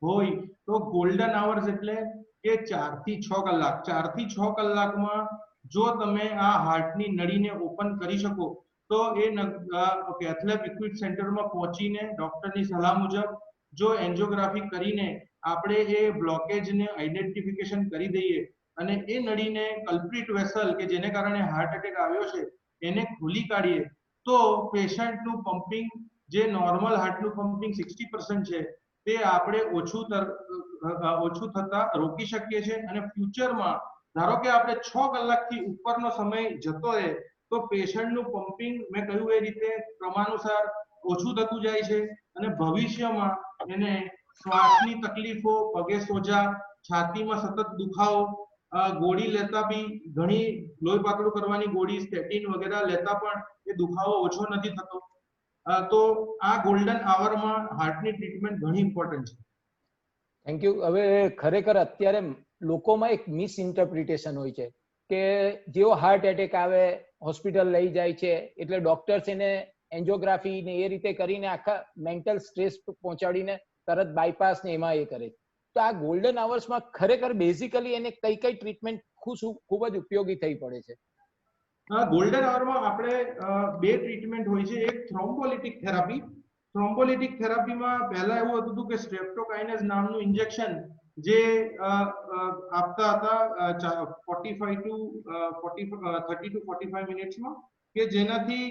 હોય તો ગોલ્ડન અવર્સ એટલે કે 4 થી 6 કલાક. 4 થી 6 કલાકમાં જો તમે આ હાર્ટની નળીને ઓપન કરી શકો તો એ કેથલેબ ઇક્વિપ સેન્ટરમાં પહોંચીને ડોક્ટરની સલાહ મુજબ જો એન્જિયોગ્રાફી કરીને આપણે એ બ્લોકેજને આઈડેન્ટિફિકેશન કરી દઈએ અને એ નળીને કલ્પ્રિટ વેસલ કે જેને કારણે હાર્ટ એટેક આવ્યો છે એને ખોલી કાઢીએ તો પેશન્ટનું પમ્પિંગ, જે નોર્મલ હાર્ટનું પમ્પિંગ 60% છે તે આપણે ઓછું થતા રોકી શકીએ છીએ. અને ફ્યુચરમાં ધારો કે આપણે 6 કલાકથી ઉપરનો સમય જતો રહે તો પેશન્ટનું પમ્પિંગ મેં કહ્યું એ રીતે ક્રમાનુસાર ઓછું થતું જાય છે અને ભવિષ્યમાં એને શ્વાસની તકલીફો, પગે સોજા, છાતીમાં સતત દુખાવો, ગોળી લેતા બી ઘણી લોહી પાતળું કરવાની ગોળી, સ્ટેટિન વગેરે લેતા પણ એ દુખાવો ઓછો નથી થતો. તો આ ગોલ્ડન આવરમાં હાર્ટની ટ્રીટમેન્ટ ઘણી ઇમ્પોર્ટન્ટ છે. Thank you. હવે ખરેખર અત્યારે લોકોમાં એક મિસઇન્ટરપ્રિટેશન હોય છે કે જેવો હાર્ટ એટેક આવે હોસ્પિટલ લઈ જાય છે એટલે ડોક્ટર્સ એને એન્જિયોગ્રાફી ને એ રીતે કરીને આખા મેન્ટલ સ્ટ્રેસ પહોંચાડીને તરત બાયપાસ ને એમાં એ કરે. તો આ ગોલ્ડન અવર્સમાં ખરેખર બેઝિકલી એને કઈ ટ્રીટમેન્ટ ખૂબ જ ઉપયોગી થઈ પડે છે? ગોલ્ડન આવરમાં આપણે બે ટ્રીટમેન્ટ હોય છે. એક થ્રોમ્બોલિટિક થેરાપી. થ્રોમ્બોલિટિક થેરાપીમાં પહેલા એવું હતું કે સ્ટ્રેપ્ટોકાઇનેઝ નામનું ઇન્જેક્શન જે આપતા હતા 30 to 45 મિનિટ્સમાં, કે જેનાથી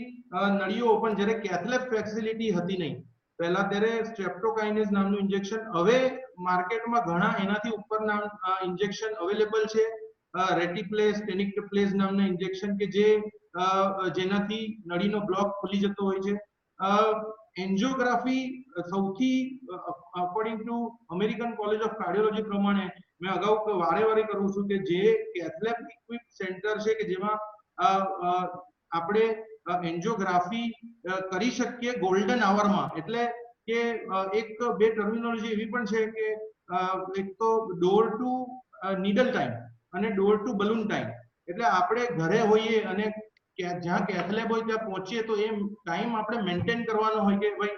નળીઓ ઓપન, જ્યારે કેથલેબ ફેસિલિટી હતી નહીં પહેલા ત્યારે સ્ટ્રેપ્ટોકાઇનેઝ નામનું ઇન્જેક્શન. હવે માર્કેટમાં ઘણા એનાથી ઉપરના ઇન્જેક્શન અવેલેબલ છે. રેટિપ્લેસ, ટેનિક્ટપ્લેસ નામના ઇન્જેક્શન કે જેનાથી નળીનો બ્લોક ખુલી જતો હોય છે. એન્જિયોગ્રાફી સૌથી according to American college of cardiology પ્રમાણે મેં અગાઉ વારે કરું છું કે જે કેથલેબ ઇક્વિપ સેન્ટર છે કે જેમાં આપણે એન્જિયોગ્રાફી કરી શકીએ ગોલ્ડન આવરમાં. એટલે કે એક બે ટર્મિનોલોજી એવી પણ છે કે એક તો ડોર ટુ નીડલ ટાઈમ અને ડોર ટુ બલૂન ટાઈમ. એટલે આપણે ઘરે હોઈએ અને જ્યાં કેથ લેબ હોય ત્યાં પહોંચીએ તો એ ટાઈમ આપણે મેન્ટેન કરવાનો હોય કે ભાઈ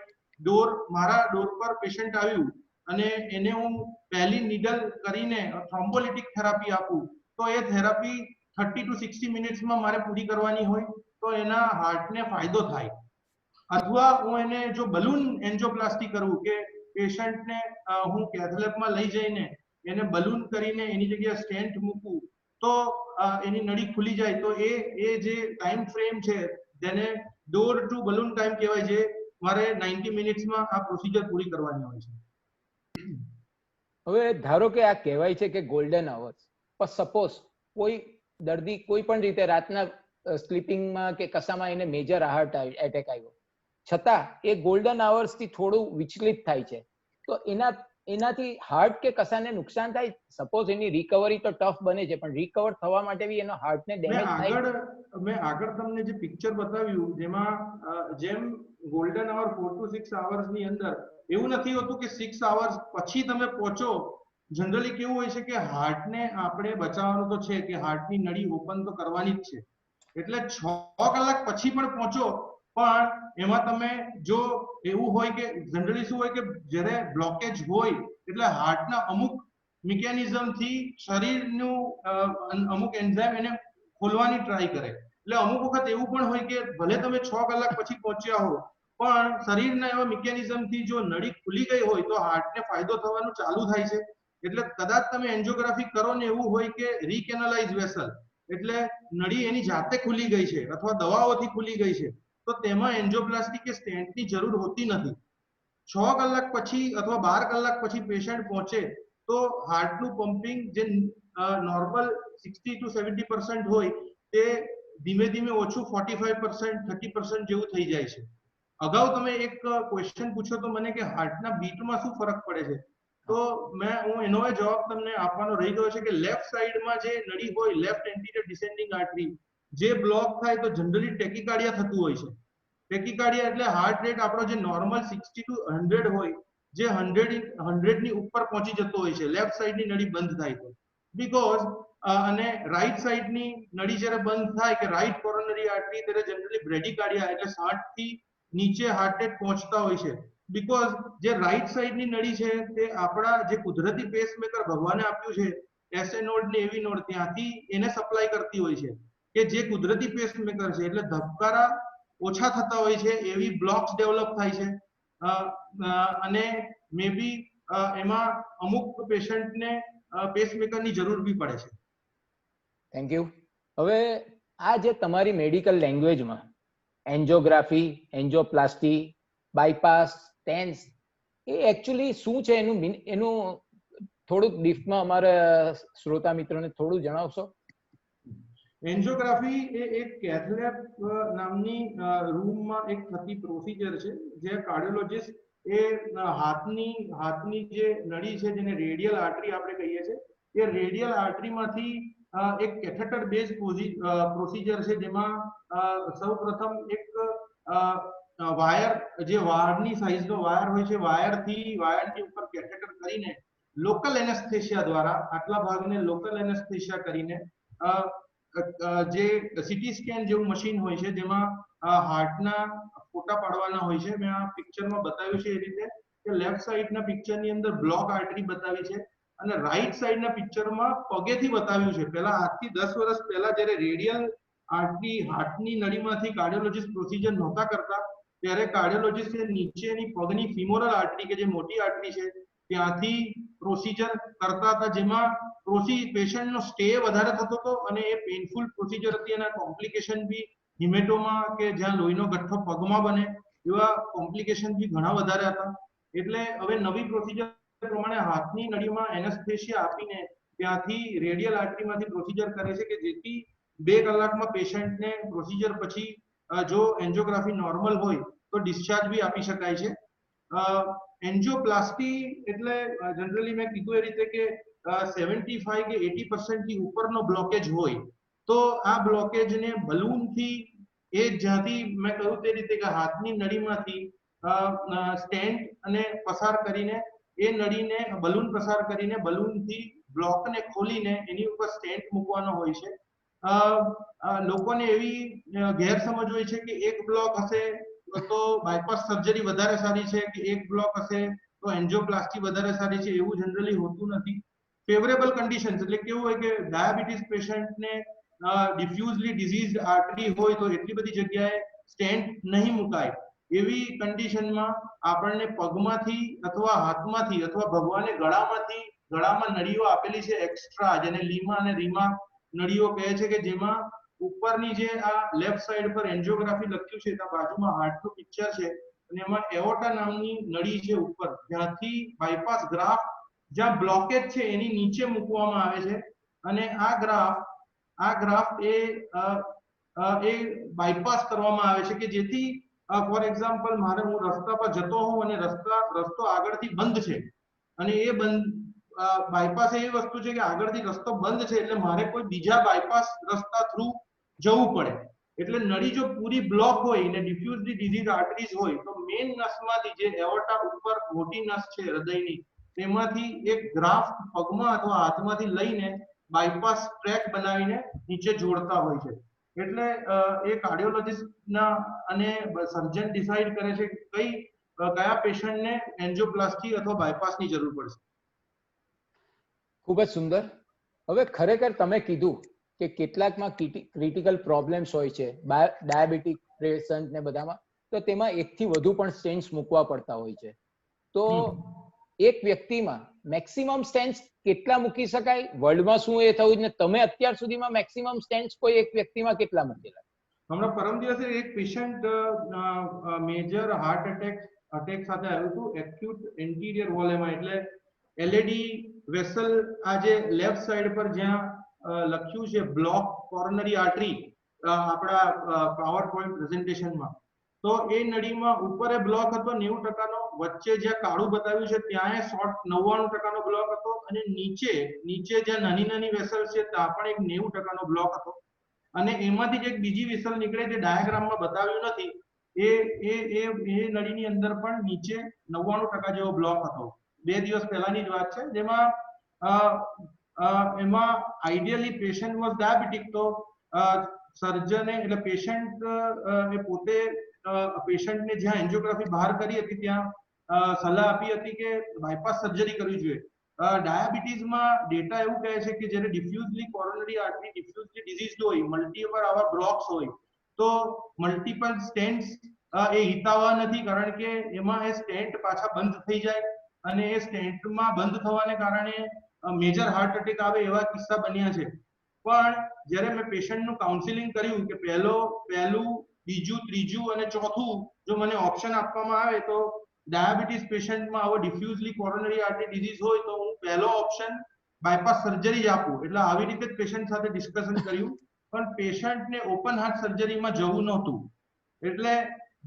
મારા ડોર પર પેશન્ટ આવ્યું અને એને હું પહેલી નીડલ કરીને થ્રોમ્બોલિટિક થેરાપી આપું તો એ થેરાપી 30 to 60 મિનિટ્સમાં મારે પૂરી કરવાની હોય તો એના હાર્ટને ફાયદો થાય. અથવા હું એને જો બલૂન એન્જિયોપ્લાસ્ટી કરું કે પેશન્ટને હું કેથ લેબમાં લઈ જઈને એને બલૂન કરીને એની જગ્યાએ સ્ટેન્ટ મૂકું તો એની નળી ખુલી જાય તો એ જે ટાઈમ ફ્રેમ છે જેને ડોર ટુ બલૂન ટાઈમ કહેવાય છે, મારે 90 મિનિટ્સમાં આ પ્રોસિજર પૂરી કરવાની હોય છે. હવે ધારો કે આ કહેવાય છે કે ગોલ્ડન અવર્સ, પણ સપોઝ કોઈ દર્દી કોઈ પણ રીતે રાતના સ્લીપિંગમાં કે કશામાં એને મેજર હાર્ટ એટેક આવ્યો છતાં એ ગોલ્ડન અવર્સ થી થોડું વિચલિત થાય છે, તો એનાથી હાર્ટ કે કશાને નુકસાન થાય? સપોઝ એની રિકવરી તો ટફ બને છે, પણ રિકવર થવા માટે બી એનો હાર્ટને ડેમેજ થાય. મેં આગળ તમને જે પિક્ચર બતાવ્યું જેમાં જેમ ગોલ્ડન અવર 4 to 6 અવર્સ ની અંદર એવું નથી હોતું કે 6 અવર્સ પછી તમે પહોંચો. જનરલી કેવું હોય છે કે હાર્ટને આપણે બચાવવાનું તો છે કે હાર્ટની નળી ઓપન તો કરવાની જ છે, એટલે 6 કલાક પછી પણ પહોંચો. પણ એમાં તમે જો એવું હોય કે જનરલી શું હોય કે જ્યારે બ્લોકેજ હોય એટલે હાર્ટના અમુક મિકેનિઝમ થી શરીરનું અમુક એન્ઝાઇમ એને ખોલવાની ટ્રાય કરે. એટલે અમુક વખત એવું પણ હોય કે ભલે તમે 6 કલાક પછી પહોંચ્યા હો પણ શરીરના એવા મિકેનિઝમ થી જો નળી ખુલી ગઈ હોય તો હાર્ટને ફાયદો થવાનું ચાલુ થાય છે. એટલે કદાચ તમે એન્જિયોગ્રાફી કરો ને એવું હોય કે રીકેનાલાઇઝ વેસલ એટલે નળી એની જાતે ખુલી ગઈ છે અથવા દવાઓથી ખુલી ગઈ છે તો તેમાં એન્જિયોપ્લાસ્ટી કે સ્ટેન્ટની જરૂર હોતી નથી. 6 કલાક પછી અથવા 12 કલાક પછી પેશન્ટ પહોંચે તો હાર્ટનું પમ્પિંગ જે નોર્મલ 60 to 70% હોય તે ધીમે ધીમે ઓછું 45% 30% જેવું થઈ જાય છે. અગાઉ તમે એક ક્વેશ્ચન પૂછ્યો તો મને કે હાર્ટના બીટમાં શું ફરક પડે છે, તો હું એનો જવાબ તમને આપવાનો રહી ગયો છે કે લેફ્ટ સાઈડમાં જે નળી હોય લેફ્ટ એન્ટિરિયર ડિસેન્ડિંગ આર્ટરી જે બ્લોક થાય તો જનરલી ટેકિકાર્ડિયા થતું હોય છે. ટેકિકાર્ડિયા એટલે હાર્ટ રેટ આપણો જે નોર્મલ 60 to 100 હોય જે 100 ની ઉપર પહોંચી જતો હોય છે લેફ્ટ સાઈડની નળી બંધ થાય તો. બીકોઝ અને રાઈટ સાઈડની નળી જ્યારે બંધ થાય કે રાઈટ કોરોનરી આર્ટરી ત્યારે જનરલી બ્રેડિકાર્ડિયા એટલે 60 થી નીચે હાર્ટ રેટ પહોંચતા હોય છે. બીકોઝ જે રાઈટ સાઈડની નળી છે તે આપણા જે કુદરતી પેસમેકર ભગવાને આપ્યું છે એસએ નોડ ને એવી નોડ ત્યાંથી એને સપ્લાય કરતી હોય છે કે જે કુદરતી પેસમેકર છે એટલે ધબકારા ઓછા થતા હોય છે એવી બ્લોક્સ ડેવલપ થાય છે. અને મે બી એમાં અમુક પેશન્ટને પેસમેકરની જરૂર બી પડે છે. Thank you. હવે આ જે તમારી મેડિકલ લેંગ્વેજમાં એન્જિયોગ્રાફી, એન્જિયોપ્લાસ્ટી, બાયપાસ, સ્ટેન્ટ્સ એ એકચ્યુઅલી શું છે એનું થોડુંક ડીપમાં અમારા શ્રોતા મિત્રોને થોડું જણાવશો? એન્જિયોગ્રાફી એ એક કેથ લેબ નામની રૂમમાં એક થતી પ્રોસિજર છે જે કાર્ડિયોલોજિસ્ટ એ હાથની જે નળી છે જેને રેડિયલ આર્ટરી આપણે કહીએ છીએ એ રેડિયલ આર્ટરીમાંથી એક કેથેટર બેઝ પ્રોસિજર છે જેમાં સૌપ્રથમ એક વાયર જે વાયરની સાઈઝનો વાયર હોય છે વાયરની ઉપર કેથેટર કરીને લોકલ એનેસ્થેશિયા દ્વારા આટલા ભાગને લોકલ એનેસ્થેશિયા કરીને જે સીટી સ્કેન જેવું મશીન હોય છે જેમાં હાર્ટના ફોટા પાડવાના હોય છે. મેં આ પિક્ચરમાં બતાવ્યું છે એ રીતે કે લેફ્ટ સાઈડના પિક્ચરની અંદર બ્લોક આર્ટરી બતાવી છે અને રાઈટ સાઈડના પિક્ચરમાં પગેથી બતાવ્યું છે. પહેલા આજથી 10 વર્ષ પહેલા જ્યારે રેડિયલ આર્ટરી હાર્ટની નળીમાંથી કાર્ડિયોલોજિસ્ટ પ્રોસિજર નહોતા કરતા ત્યારે કાર્ડિયોલોજિસ્ટ નીચેની પગની ફિમોરલ આર્ટરી કે જે મોટી આર્ટરી છે ત્યાંથી પ્રોસિજર કરતા હતા જેમાં પેશન્ટનો સ્ટે વધારે થતો હતો અને એ પેઇનફુલ પ્રોસિજર હતી અને કોમ્પ્લિકેશન બી હિમેટોમા કે જ્યાં લોહીનો ગઠ્ઠો પગમાં બને એવા કોમ્પ્લિકેશન બી ઘણા વધારે હતા. એટલે હવે નવી પ્રોસિજર પ્રમાણે હાથની નળીમાં એનેસ્થેશિયા આપીને ત્યાંથી રેડિયલ આર્ટરીમાંથી પ્રોસિજર કરે છે કે જેથી 2 કલાકમાં પેશન્ટને પ્રોસિજર પછી જો એન્જિયોગ્રાફી નોર્મલ હોય તો ડિસ્ચાર્જ બી આપી શકાય છે. એન્જિયોપ્લાસ્ટી એટલે જનરલી મેં કીધું એ રીતે કે 75 કે 80% થી ઉપરનો બ્લોકેજ હોય તો આ બ્લોકેજને બલૂનથી એ જ્યાંથી મેં કહ્યું તે રીતે કે હાથની નળીમાંથી સ્ટેન્ટ અને પસાર કરીને એ નળીને બલૂન પસાર કરીને બલૂનથી બ્લોકને ખોલીને એની ઉપર સ્ટેન્ટ મૂકવાનો હોય છે. લોકોને એવી ગેરસમજ હોય છે કે એક બ્લોક હશે તો બાયપાસ સર્જરી વધારે સારી છે કે એક બ્લોક હશે તો એન્જિયોપ્લાસ્ટી વધારે સારી છે. એવું જનરલી હોતું નથી. ફેવરેબલ કન્ડિશન્સ એટલે કેવું હોય કે ડાયાબિટીસ પેશન્ટને ડિફ્યુઝલી ડિઝીઝ આર્ટરી હોય તો એટલી બધી જગ્યાએ સ્ટેન્ટ નહીં મુકાય. એવી કન્ડિશનમાં આપણને પગમાંથી અથવા હાથમાંથી અથવા ભગવાને ગળામાં નળીઓ આપેલી છે એક્સ્ટ્રા, જેને લીમા અને રીમા નળીઓ કહે છે, કે જેમાં ઉપરની જે આ લેફ્ટ સાઈડ પર એન્જિયોગ્રાફી લખ્યું છે ત્યાં બાજુમાં હાર્ટનું પિક્ચર છે અને એમાં એઓર્ટા નામની નળી છે ઉપર, જ્યાંથી બાયપાસ ગ્રાફ જ્યાં બ્લોકેજ છે એની નીચે મૂકવામાં આવે છે. અને આ ગ્રાફ એ બાયપાસ કરવામાં આવે છે કે જેથી ફોર એક્ઝામ્પલ હું રસ્તા પર જતો હોઉં અને રસ્તો આગળથી બંધ છે અને એ બાયપાસ એવી વસ્તુ છે કે આગળથી રસ્તો બંધ છે એટલે મારે કોઈ બીજા બાયપાસ રસ્તા થ્રુ જવું પડે. એટલે નળી જો પૂરી બ્લોક હોય ને ડિફ્યુઝલી ડિઝીઝ આર્ટરીઝ હોય તો મેઇન નસમાંથી જે એઓર્ટા ઉપર મોટી નસ છે હૃદયની તેમાંથી એક ગ્રાફ પગમાં અથવા હાથમાંથી લઈને બાયપાસ ટ્રેક બનાવીને નીચે જોડતા હોય છે. એટલે એ કાર્ડિયોલોજિસ્ટના અને સર્જન ડિસાઈડ કરે છે કે કયા પેશન્ટને એન્જિયોપ્લાસ્ટી અથવા બાયપાસની જરૂર પડશે. ખૂબ જ સુંદર. હવે ખરેખર તમે કીધું કે કેટલાકમાં ક્રિટિકલ પ્રોબ્લેમ્સ હોય છે, ડાયાબિટીક પેશન્ટ ને બધામાં, તો તેમાં એકથી વધુ પણ સ્ટેન્ટ્સ મૂકવા પડતા હોય છે. તો એક વ્યક્તિમાં મેક્સિમમ સ્ટેન્ટ્સ કેટલા મૂકી શકાય? વર્લ્ડમાં શું એ થયું ને તમે અત્યાર સુધીમાં મેક્સિમમ સ્ટેન્ટ્સ કોઈ એક વ્યક્તિમાં કેટલા મૂકેલા? હમણાં પરમ દિવસે એક પેશન્ટ મેજર હાર્ટ અટેક સાથે આવ્યું હતું, એક્યુટ એન્ટિરિયર વોલ એમાં, એટલે એલએડી વેસલ આ જે લેફ્ટ સાઈડ પર જ્યાં લખ્યું છે બ્લોક કોરોનરી આર્ટરી આપણા પાવર પોઈન્ટ પ્રેઝન્ટેશનમાં, તો એ નળીમાં ઉપર બ્લોક હતો 90%નો, વચ્ચે જ્યાં કાળું બતાવ્યું છે ત્યાં 99%નો બ્લોક હતો અને નીચે જ્યાં નાની વેસલ છે ત્યાં પણ એક 90%નો બ્લોક હતો. અને એમાંથી એક બીજી વેસલ નીકળે જે ડાયાગ્રામમાં બતાવ્યું નથી, એ નળીની અંદર પણ નીચે 99% જેવો બ્લોક હતો. 2 દિવસ પહેલાની જ વાત છે, જેમાં એમાં આઈડિયલી પેશન્ટ વોઝ ડાયાબિટીક, તો સર્જને એટલે પેશન્ટ એ પોતે પેશન્ટને જ્યાં એન્જિયોગ્રાફી બહાર કરી હતી ત્યાં સલાહ આપી હતી કે બાયપાસ સર્જરી કરવી જોઈએ. ડાયાબિટીસમાં ડેટા એવું કહે છે કે જ્યારે ડિફ્યુઝલી કોરોનરી આર્ટરી ડિફ્યુઝલી ડિઝીઝ હોય, મલ્ટીપલ આવા બ્લોક્સ હોય, તો મલ્ટીપલ સ્ટેન્ટ્સ એ હિતાવહ નથી, કારણ કે એમાં એ સ્ટેન્ટ પાછા બંધ થઈ જાય અને એ સ્ટેન્ટમાં બંધ થવાને કારણે મેજર હાર્ટ એટેક આવે એવા કિસ્સા બન્યા છે. પણ જ્યારે મેં પેશન્ટનું કાઉન્સિલિંગ કર્યું કે પહેલું, બીજું, ત્રીજું અને ચોથું જો મને ઓપ્શન આપવામાં આવે તો ડાયાબિટીસ પેશન્ટમાં આવો ડિફ્યુઝલી કોરોનરી આર્ટરી ડિઝીઝ હોય તો હું પહેલો ઓપ્શન બાયપાસ સર્જરી જ આપું. એટલે આવી રીતે જ પેશન્ટ સાથે ડિસ્કશન કર્યું, પણ પેશન્ટને ઓપન હાર્ટ સર્જરીમાં જવું નહોતું. એટલે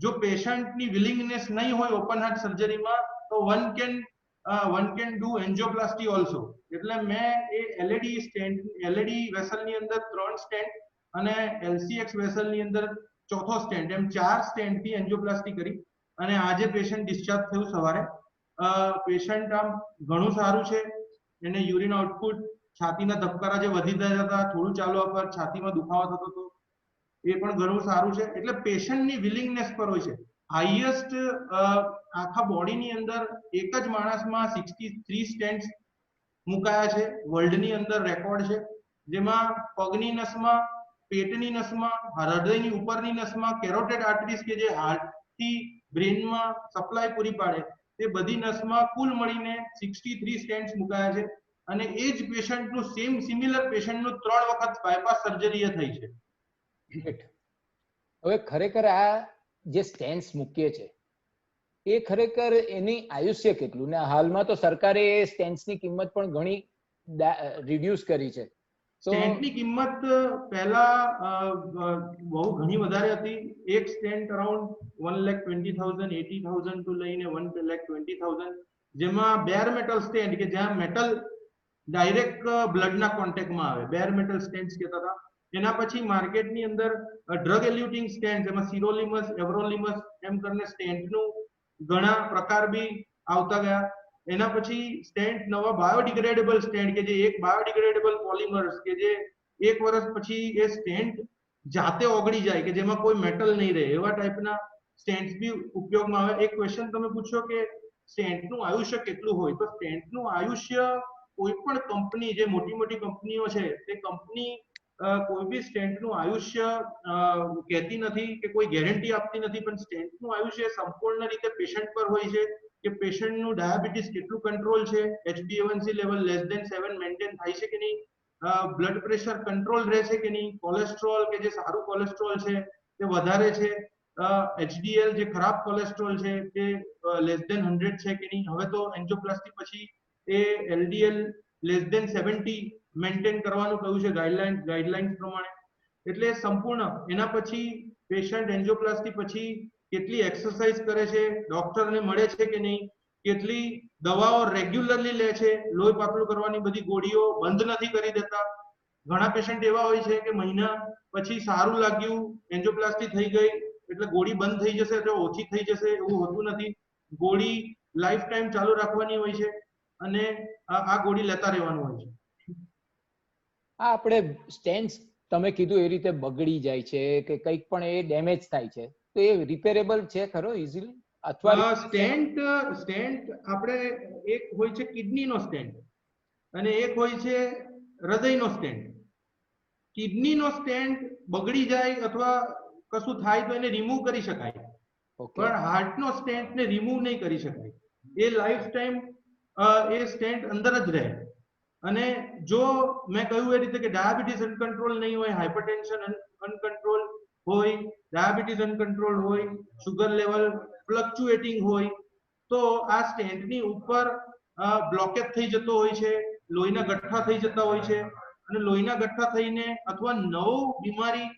જો પેશન્ટની વિલિંગનેસ નહીં હોય ઓપન હાર્ટ સર્જરીમાં તો one can do angioplasty also. એટલે મેં એ એલએડી વેસલની અંદર 3 સ્ટેન્ટ અને એલસીએક્સ વેસલની અંદર ચોથો સ્ટેન્ટ, એમ 4 સ્ટેન્ટથી એન્જિયોપ્લાસ્ટી કરી અને આજે પેશન્ટ ડિસ્ચાર્જ થયું સવારે. પેશન્ટ આમ ઘણું સારું છે, એને યુરિન આઉટપુટ, છાતીના ધબકારા જે વધી ગયા હતા, થોડું ચાલવા પર છાતીમાં દુખાવો થતો હતો, એ પણ ઘણું સારું છે. એટલે પેશન્ટની વિલિંગનેસ પર હોય છે. હાઈએસ્ટ આખા બોડીની અંદર એક જ માણસમાં 63 સ્ટેન્ટ્સ મુકાયા છે, વર્લ્ડની અંદર રેકોર્ડ છે, જેમાં પગની નસમાં, પેટની નસમાં, હૃદયની ઉપરની નસમાં, કેરોટેડ આર્ટરીઝ કે જે હાર્ટથી બ્રેનમાં સપ્લાય પૂરી પાડે, તે બધી નસમાં કુલ મળીને 63 સ્ટેન્ટ્સ મુકાયા છે. અને એ જ પેશન્ટનું સિમિલર પેશન્ટનું 3 વખત બાયપાસ સર્જરી થઈ છે. હવે ખરેખર આ જે સ્ટેન્ટ્સ મૂકીએ છે એ ખરેખર એની આયુષ્ય કેટલું? ને હાલમાં તો સરકારે એ સ્ટેન્ટ્સની કિંમત પણ ઘણી રિડ્યુસ કરી છે. સ્ટેન્ટની કિંમત પહેલા બહુ ઘણી વધારે હતી. એક સ્ટેન્ટ અરાઉન્ડ 1,20,000, 80,000 to લઈને 1,20,000, જેમાં બેર મેટલ સ્ટેન્ટ કે જ્યાં મેટલ ડાયરેક્ટ બ્લડના કોન્ટેક્ટમાં આવે, બેર મેટલ સ્ટેન્ટ્સ કહેતા હતા, એના પછી માર્કેટની અંદર ડ્રગ એલ્યુટિંગ સ્ટેન્ટ, જેમાં સિરોલિમસ, એવરોલિમસ એમ કરીને સ્ટેન્ટનું ઘણા પ્રકાર બી આવતા ગયા. એના પછી સ્ટેન્ટ, નવા બાયોડિગ્રેડેબલ સ્ટેન્ટ કે જે એક બાયોડિગ્રેડેબલ પોલિમર્સ કે જે 1 વર્ષ પછી એ સ્ટેન્ટ જાતે ઓગળી જાય કે જેમાં કોઈ મેટલ નહીં રહે, એવા ટાઈપના સ્ટેન્ટ્સ બી ઉપયોગમાં આવે. એક ક્વેશ્ચન તમે પૂછો કે સ્ટેન્ટનું આયુષ્ય કેટલું હોય, તો સ્ટેન્ટનું આયુષ્ય કોઈ પણ કંપની, જે મોટી મોટી કંપનીઓ છે તે કંપની કોઈ બી સ્ટેન્ટનું આયુષ્ય કહેતી નથી કે કોઈ ગેરંટી આપતી નથી, પણ સ્ટેન્ટનું આયુષ્ય સંપૂર્ણ રીતે પેશન્ટ પર હોય છે કે પેશન્ટનું ડાયાબિટીસ કેટલું કંટ્રોલ છે, HbA1c લેવલ <7 મેન્ટેન થાય છે કે નહીં, બ્લડ પ્રેશર કંટ્રોલ રહે છે કે નહીં, કોલેસ્ટ્રોલ કે જે સારું કોલેસ્ટ્રોલ છે તે વધારે છે, HDL જે ખરાબ કોલેસ્ટ્રોલ છે તે <100 છે કે નહીં. હવે તો એન્જિયોપ્લાસ્ટી પછી એ LDL <70 મેન્ટેન કરવાનું કહ્યું છે ગાઈડલાઇન્સ પ્રમાણે. એટલે સંપૂર્ણ એના પછી પેશન્ટ એન્જિયોપ્લાસ્ટી પછી કેટલી એક્સરસાઇઝ કરે છે, ડોક્ટરને મળે છે કે નહીં, કેટલી દવાઓ રેગ્યુલરલી લે છે, લોહી પાતળું કરવાની બધી ગોળીઓ બંધ નથી કરી દેતા. ઘણા પેશન્ટ એવા હોય છે કે મહિના પછી સારું લાગ્યું, એન્જિયોપ્લાસ્ટી થઈ ગઈ એટલે ગોળી બંધ થઈ જશે એટલે ઓછી થઈ જશે, એવું હોતું નથી. ગોળી લાઈફ ટાઈમ ચાલુ રાખવાની હોય છે અને આ ગોળી લેતા રહેવાનું હોય છે. આ આપણે સ્ટેન્ટ્સ તમે કીધું એ રીતે બગડી જાય છે કે કંઈક પણ એ ડેમેજ થાય છે, તો એ રિપેરેબલ છે ખરો ઇઝીલી? અથવા સ્ટેન્ટ આપણે એક હોય છે કિડનીનો સ્ટેન્ટ અને એક હોય છે હૃદયનો સ્ટેન્ટ. કિડનીનો સ્ટેન્ટ બગડી જાય અથવા કશું થાય તો એને રિમૂવ કરી શકાય, પણ હાર્ટનો સ્ટેન્ટને રિમૂવ નહીં કરી શકાય. એ લાઈફ ટાઈમ એ સ્ટેન્ટ અંદર જ રહે. અને જો મેં કહ્યું એ રીતે કે ડાયાબિટીસ અનકન્ટ્રોલ નહીં હોય, હાઇપરટેન્શન અનકન્ટ્રોલ હોય, ડાયાબિટીસ અનકન્ટ્રોલ હોય, શુગર લેવલ ફ્લક્ચ્યુએટિંગ હોય, તો આ સ્ટેન્ટની ઉપર બ્લોકેજ થઈ જતો હોય છે, લોહીના ગઠ્ઠા થઈ જતા હોય છે અને લોહીના ગઠ્ઠા થઈને અથવા નવું બીમારી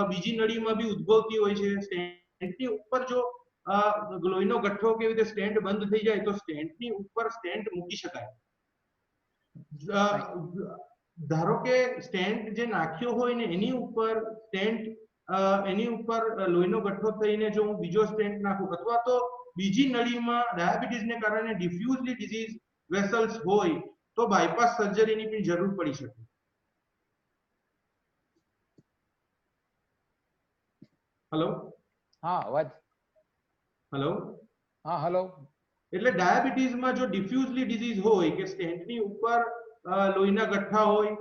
બીજી નળીમાં બી ઉદ્ભવતી હોય છે. સ્ટેન્ટની ઉપર જો લોહીનો ગઠ્ઠો કેવી રીતે સ્ટેન્ટ બંધ થઈ જાય તો સ્ટેન્ટની ઉપર સ્ટેન્ટ મૂકી શકાય. ધારો કે સ્ટેન્ટ જે નાખ્યો હોય ને એની ઉપર એની ઉપર લોહીનો ગઠ્ઠો થઈને જો હું બીજો સ્ટેન્ટ નાખું અથવા તો બીજી નળીમાં ડાયાબિટીસને કારણે ડિફ્યુઝલી ડિઝીઝ વેસલ્સ હોય તો બાયપાસ સર્જરીની પણ જરૂર પડી શકે. હેલો, હા અવાજ, હેલો, હા હેલો. એટલે ડાયાબિટીસમાં જો ડિફ્યુઝલી ડિઝીઝ હોય કે સ્ટેન્ટની ઉપર લોહીના ગઠ્ઠા હોય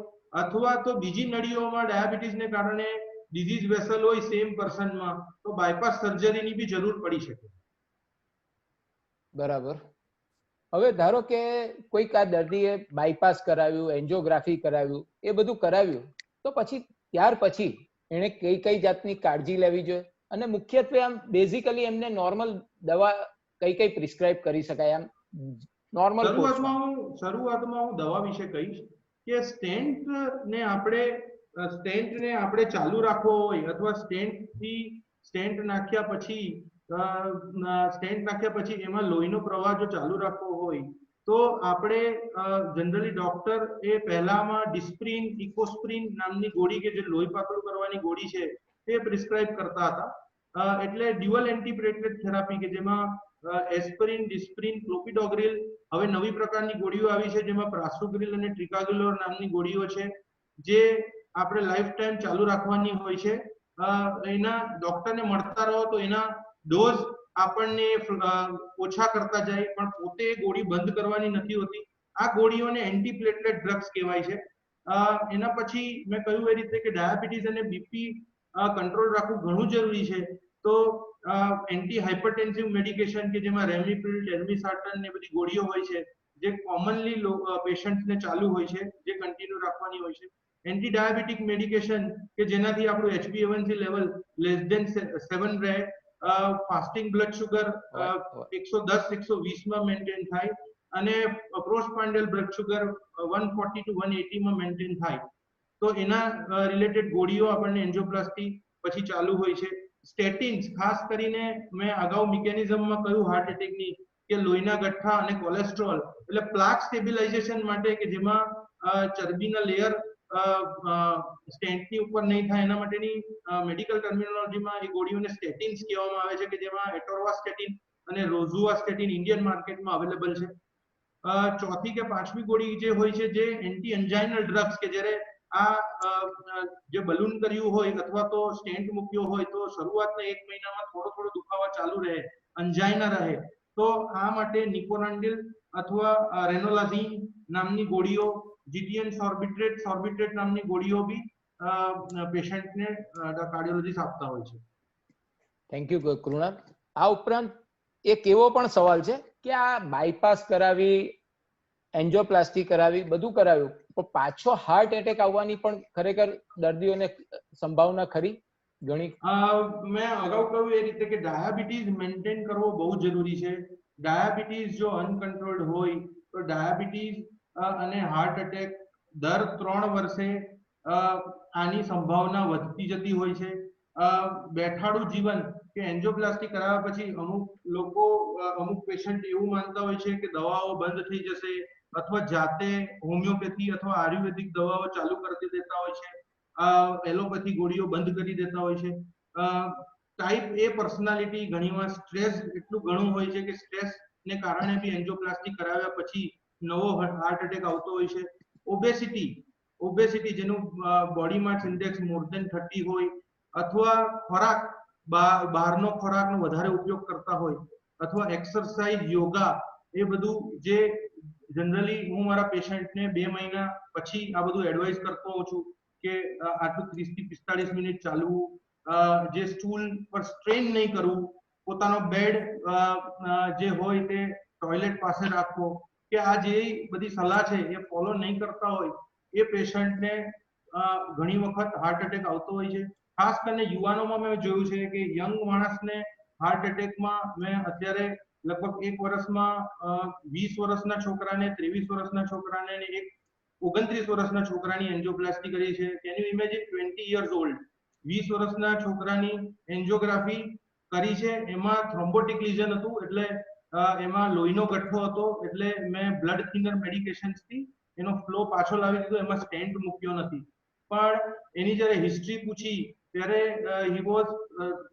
અથવા તો બીજી નળીઓમાં ડાયાબિટીસને કારણે ડિઝીઝ વેસલ હોય સેમ પર્સનમાં, તો બાયપાસ સર્જરીની બી જરૂર પડી શકે. બરાબર. હવે ધારો કે કોઈક આ દર્દીએ બાયપાસ કરાવ્યું, એન્જિયોગ્રાફી કરાવ્યું, એ બધું કરાવ્યું, તો પછી ત્યાર પછી એને કઈ કઈ જાતની કાળજી લેવી જોઈએ અને મુખ્યત્વે આમ બેઝિકલી એમને નોર્મલ દવા કઈ કઈ પ્રિસ્ક્રાઇબ કરી શકાય? આમ નોર્મલ શરૂઆતમાં હું દવા વિશે કહીશ કે સ્ટેન્ટને આપણે ચાલુ રાખવો હોય અથવા સ્ટેન્ટ નાખ્યા પછી એમાં લોહીનો પ્રવાહ જો ચાલુ રાખવો હોય તો આપણે જનરલી ડોક્ટર એ પહેલામાં ડિસ્પ્રિન, ઇકોસ્પ્રિન નામની ગોળી કે જે લોહી પાતળું કરવાની ગોળી છે તે પ્રિસ્ક્રાઇબ કરતા હતા. એટલે ડ્યુઅલ એન્ટીપ્લેટલેટ થેરાપી કે જેમાં એસ્પિરિન, ડિસ્પ્રિન, ક્લોપિડોગ્રિલ, હવે નવી પ્રકારની ગોળીઓ આવી છે જેમાં પ્રાસુગ્રિલ અને ટ્રિકાગ્યુલોર નામની ગોળીઓ છે જે આપણે લાઈફ ટાઈમ ચાલુ રાખવાની હોય છે. એના ડોક્ટરને મળતા રહો તો એના ડોઝ આપણને ઓછા કરતા જાય, પણ પોતે એ ગોળી બંધ કરવાની નથી હોતી. આ ગોળીઓને એન્ટીપ્લેટલેટ ડ્રગ્સ કહેવાય છે. એના પછી મેં કહ્યું એ રીતે કે ડાયાબિટીસ અને બીપી કંટ્રોલ રાખવું ઘણું જરૂરી છે, તો એન્ટી હાઇપરટેન્સિવ મેડિકેશન કે જેમાં રેમિપ્રિલ, ટેલ્મિસાર્ટન ને બધી ગોળીઓ હોય છે જે કોમનલી પેશન્ટને ચાલુ હોય છે, જે કન્ટિન્યુ રાખવાની હોય છે. એન્ટી ડાયાબિટીક મેડિકેશન કે જેનાથી આપણું HbA1c લેવલ <7 રહે, ફાસ્ટિંગ બ્લડ શુગર 110-120 માં મેન્ટેન થાય અને પોસ્ટપાન્ડિયલ બ્લડ શુગર 140 to 180 માં મેન્ટેન થાય, તો એના રિલેટેડ ગોળીઓ આપણને એન્જિયોપ્લાસ્ટી પછી ચાલુ હોય છે. સ્ટેટિન્સ ખાસ કરીને મેં અગાઉ મિકેનિઝમમાં કહ્યું હાર્ટ એટેકની કે લોહીના ગઠ્ઠા અને કોલેસ્ટ્રોલ એટલે પ્લાક સ્ટેબિલાઇઝેશન માટે કે જેમાં ચરબીના લેયર સ્ટેન્ટની ઉપર નહીં થાય એના માટેની મેડિકલ ટર્મિનોલોજીમાં એ ગોળીઓને સ્ટેટિન્સ કહેવામાં આવે છે, કે જેમાં એટોર્વાસ્ટેટિન અને રોઝુવાસ્ટેટિન ઇન્ડિયન માર્કેટમાં અવેલેબલ છે. ચોથી કે પાંચમી ગોળી જે હોય છે જે એન્ટી એન્જાઇનલ ડ્રગ્સ, કે જ્યારે આ જે બલૂન કર્યું હોય અથવા તો સ્ટેન્ટ મૂક્યો હોય તો શરૂઆતના 1 મહિનામાં થોડો દુખાવા ચાલુ રહે, અંજાઇના રહે, તો આ માટે નિકોરાન્ડિલ અથવા રેનોલાઝીન નામની ગોળીઓ, જીટીએન સોર્બિટ્રેટ નામની ગોળીઓ બી પેશન્ટને કાર્ડિયોલોજીસ્ટ આપતા હોય છે. Thank you Krunal. આ ઉપરાંત એક એવો પણ સવાલ છે કે આ બાયપાસ કરાવી, એન્જિયોપ્લાસ્ટી કરાવી, બધું કરાવ્યું, પણ પાછો હાર્ટ એટેક આવવાની પણ ખરેખર દર્દીઓને સંભાવના ખરી ઘણી? મેં અગાઉ કહ્યું એ રીતે કે ડાયાબિટીસ મેન્ટેન કરવો બહુ જરૂરી છે. ડાયાબિટીસ જો અનકન્ટ્રોલ્ડ હોય તો ડાયાબિટીસ અને હાર્ટ એટેક દર 3 વર્ષે આની સંભાવના વધતી જતી હોય છે. બેઠાડું જીવન કે એન્જિયોપ્લાસ્ટી કરાવ્યા પછી અમુક પેશન્ટ એવું માનતા હોય છે કે દવાઓ બંધ થઈ જશે, અથવા જાતે હોમિયોપેથી અથવા આયુર્વેદિક દવાઓ ચાલુ કરી દેતા હોય છે, એલોપેથી ગોળીઓ બંધ કરી દેતા હોય છે. ટાઈપ એ પર્સનાલિટી ઘણીવાર સ્ટ્રેસ એટલું ઘણું હોય છે કે સ્ટ્રેસ ને કારણે બી એન્જિયોપ્લાસ્ટી કરાવ્યા પછી નવો હાર્ટ એટેક આવતો હોય છે. ઓબેસિટી જેનું body mass index more than 30 હોય, અથવા ખોરાક બહારનો ખોરાકનો વધારે ઉપયોગ કરતા હોય, અથવા એક્સરસાઇઝ, યોગા, એ બધું જે જનરલી હું મારા પેશન્ટને 2 મહિના પછી આ બધું એડવાઇસ કરતો હોઉં છું કે આટલું 30 થી 45 મિનિટ ચાલવું, જે સ્ટૂલ પર સ્ટ્રેન નહીં કરવું, પોતાનો બેડ જે હોય તે ટોયલેટ પાસે રાખવો, કે આ જે બધી સલાહ છે એ ફોલો નહીં કરતા હોય એ પેશન્ટને ઘણી વખત હાર્ટ એટેક આવતો હોય છે. ખાસ કરીને યુવાનોમાં મેં જોયું છે કે યંગ માણસને હાર્ટ એટેકમાં મેં અત્યારે લગભગ 1 વર્ષમાં 20 વર્ષના છોકરાને, 23 વર્ષના છોકરાને અને 29 વર્ષના છોકરાની એન્જિયોપ્લાસ્ટી કરી છે. Can you imagine 20 years old 20 વર્ષના છોકરાની એન્જિયોગ્રાફી કરી છે. એમાં થ્રોમ્બોટિક લીઝન હતું, એટલે એમાં લોહીનો ગઠ્ઠો હતો, એટલે મેં બ્લડ થિનર મેડિકેશન્સથી એનો ફ્લો પાછો લાવી દીધો, એમાં સ્ટેન્ટ મૂક્યો નથી. પણ એની જ્યારે હિસ્ટ્રી પૂછી ત્યારે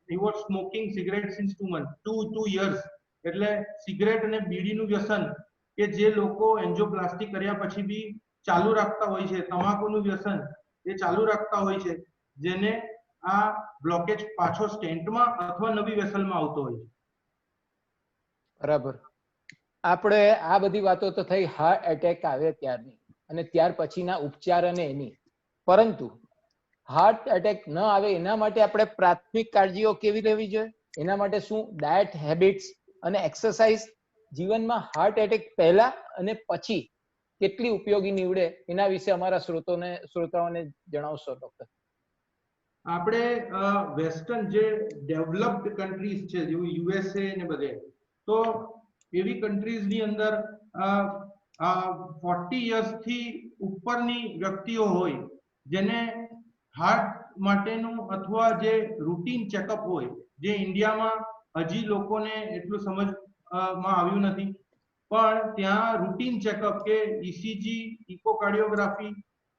he was smoking cigarettes since 2 years, એટલે સિગરેટ અને બીડીનું વ્યસન કે જે લોકો એન્જિયોપ્લાસ્ટી કર્યા પછી બી ચાલુ રાખતા હોય છે, તમાકુનું વ્યસન એ ચાલુ રાખતા હોય છે, જેને આ બ્લોકેજ પાછો સ્ટેન્ટમાં અથવા નવી વેસલમાં આવતો હોય છે. બરાબર. આપણે આ બધી વાતો તો થઈ હાર્ટ એટેક આવે ત્યારની અને ત્યાર પછીના ઉપચાર અને એની, પરંતુ હાર્ટ એટેક ન આવે એના માટે આપણે પ્રાથમિક કાળજીઓ કેવી લેવી જોઈએ? એના માટે શું ડાયટ હેબિટ્સ અને એક્સરસાઇઝ જીવનમાં હાર્ટ એટેક પહેલા અને પછી કેટલી ઉપયોગી નીવડે એના વિશે અમારા શ્રોતાઓને જણાવશો ડોક્ટર? આપણે વેસ્ટર્ન જે ડેવલપ્ડ કન્ટ્રીઝ છે જેવું યુએસએ ને બધે, તો એવી કન્ટ્રીઝની અંદર 40 યર્સથી ઉપરની વ્યક્તિઓ હોય જેને હાર્ટ માટેનું અથવા જે રૂટીન ચેકઅપ હોય, જે ઇન્ડિયામાં હજી લોકોને એટલું સમજમાં આવ્યું નથી, પણ ત્યાં રૂટીન ચેકઅપ કે ઇસીજી, ઇકોકાર્ડિયોગ્રાફી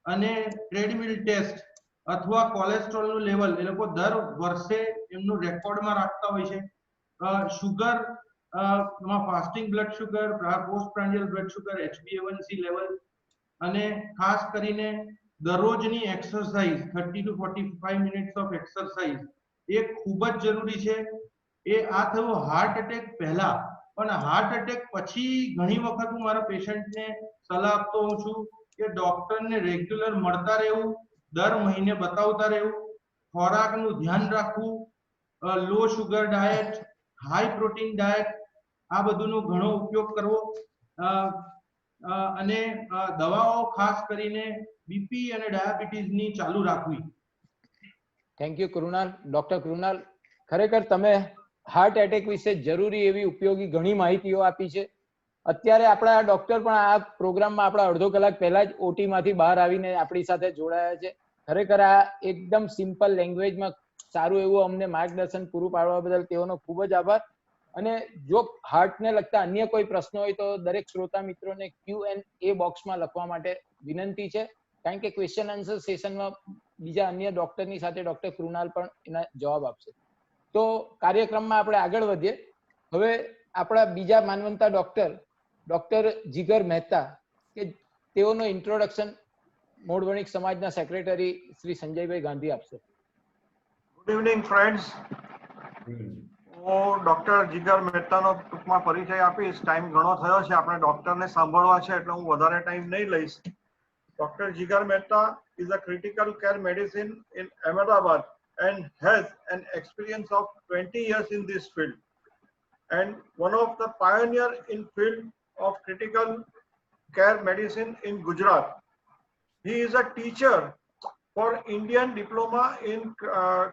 અને ટ્રેડમિલ ટેસ્ટ અથવા કોલેસ્ટ્રોલનું લેવલ એ લોકો દર વર્ષે એમનું રેકોર્ડમાં રાખતા હોય છે. શુગર માં fasting blood sugar, post prandial blood sugar, HbA1c level, અને ખાસ કરીને દરરોજની exercise 30 to 45 minutes of exercise એ ખૂબ જ જરૂરી છે. એ આ થયું હાર્ટ એટેક પહેલા, પણ હાર્ટ એટેક પછી ઘણી વખત હું મારા પેશન્ટને સલાહ આપતો હોઉં છું કે ડોક્ટરને રેગ્યુલર મળતા રહેવું, દર મહિને બતાવતા રહેવું, ખોરાકનું ધ્યાન રાખવું, low sugar diet, high protein diet, આ બધુંનો ઘણો ઉપયોગ કરવો, અને દવાઓ ખાસ કરીને બીપી અને ડાયાબિટીસની ચાલુ રાખવી. Thank you Krunal. Doctor Krunal, ખરેખર તમે હાર્ટ એટેક વિશે જરૂરી એવી ઉપયોગી ઘણી માહિતીઓ આપી છે. અત્યારે આપણા ડોક્ટર પણ આ પ્રોગ્રામમાં આપણા અડધો કલાક પહેલા જ ઓટી માંથી બહાર આવીને આપણી સાથે જોડાયા છે. ખરેખર આ એકદમ સિમ્પલ લેંગ્વેજમાં સારું એવું અમને માર્ગદર્શન પૂરું પાડવા બદલ તેઓનો ખૂબ જ આભાર. અને જો હાર્ટને લગતા અન્ય કોઈ પ્રશ્નો હોય તો દરેક શ્રોતા મિત્રોને Q&A બોક્સમાં લખવા માટે વિનંતી છે. કારણ કે ક્વેશ્ચન આન્સર સેશનમાં બીજા અન્ય ડોક્ટરની સાથે ડોક્ટર કૃણાલ પણ એના જવાબ આપશે. તો કાર્યક્રમમાં આપણે આગળ વધીએ. હવે આપણા બીજા માનવંતા ડોક્ટર જીગર મહેતા કે તેઓનો ઇન્ટ્રોડક્શન મોઢવણિક સમાજના સેક્રેટરી શ્રી સંજયભાઈ ગાંધી આપશે. Good evening friends. હું ડોક્ટર જીગર મહેતાનો ટૂંકમાં પરિચય આપીશ. ટાઈમ ઘણો થયો છે, આપણે ડોક્ટરને સાંભળવા છે એટલે હું વધારે ટાઈમ નહીં લઈશ. Doctor Jigar Mehta is a critical care medicine in Ahmedabad and has an experience of 20 years in this field and one of the pioneer in field of critical care medicine in Gujarat. He is a teacher for Indian diploma in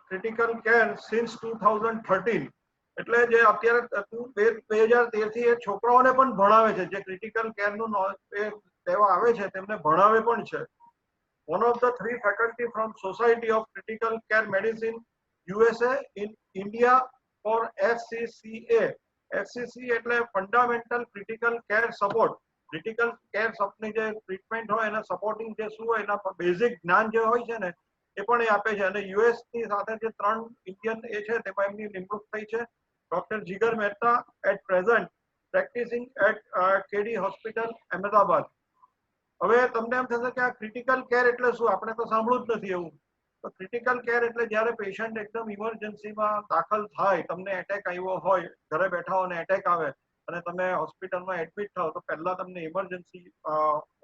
critical care since 2013. એટલે જે અત્યારે 2013 થી એ છોકરાઓને પણ ભણાવે છે, જે critical કેરનું લેવા આવે છે તેમને ભણાવે પણ છે. One of the 3 faculty from Society of Critical Care Medicine USA in India for FCCA. FCC એટલે fundamental critical care support. Critical care સપની જે ટ્રીટમેન્ટ હોય એના સપોર્ટિંગ જે શું હોય એના બેઝિક જ્ઞાન જે હોય છે ને એ પણ એ આપે છે. અને યુએસ ની સાથે જે 3 ઇન્ડિયન એ છે તેમાં એમની નિમણૂક થઈ છે. Doctor Jigar Mehta at present practising at KD hospital Ahmedabad. હવે તમને એમ થશે કે આ ક્રિટિકલ કેર એટલે શું, આપણે તો સાંભળ્યું જ નથી એવું. તો ક્રિટિકલ કેર એટલે જ્યારે પેશન્ટ એકદમ ઇમરજન્સીમાં દાખલ થાય, તમને એટેક આવ્યો હોય, ઘરે બેઠા હો અને એટેક આવે અને તમે હોસ્પિટલમાં એડમિટ થાવ તો પહેલા તમને ઇમરજન્સી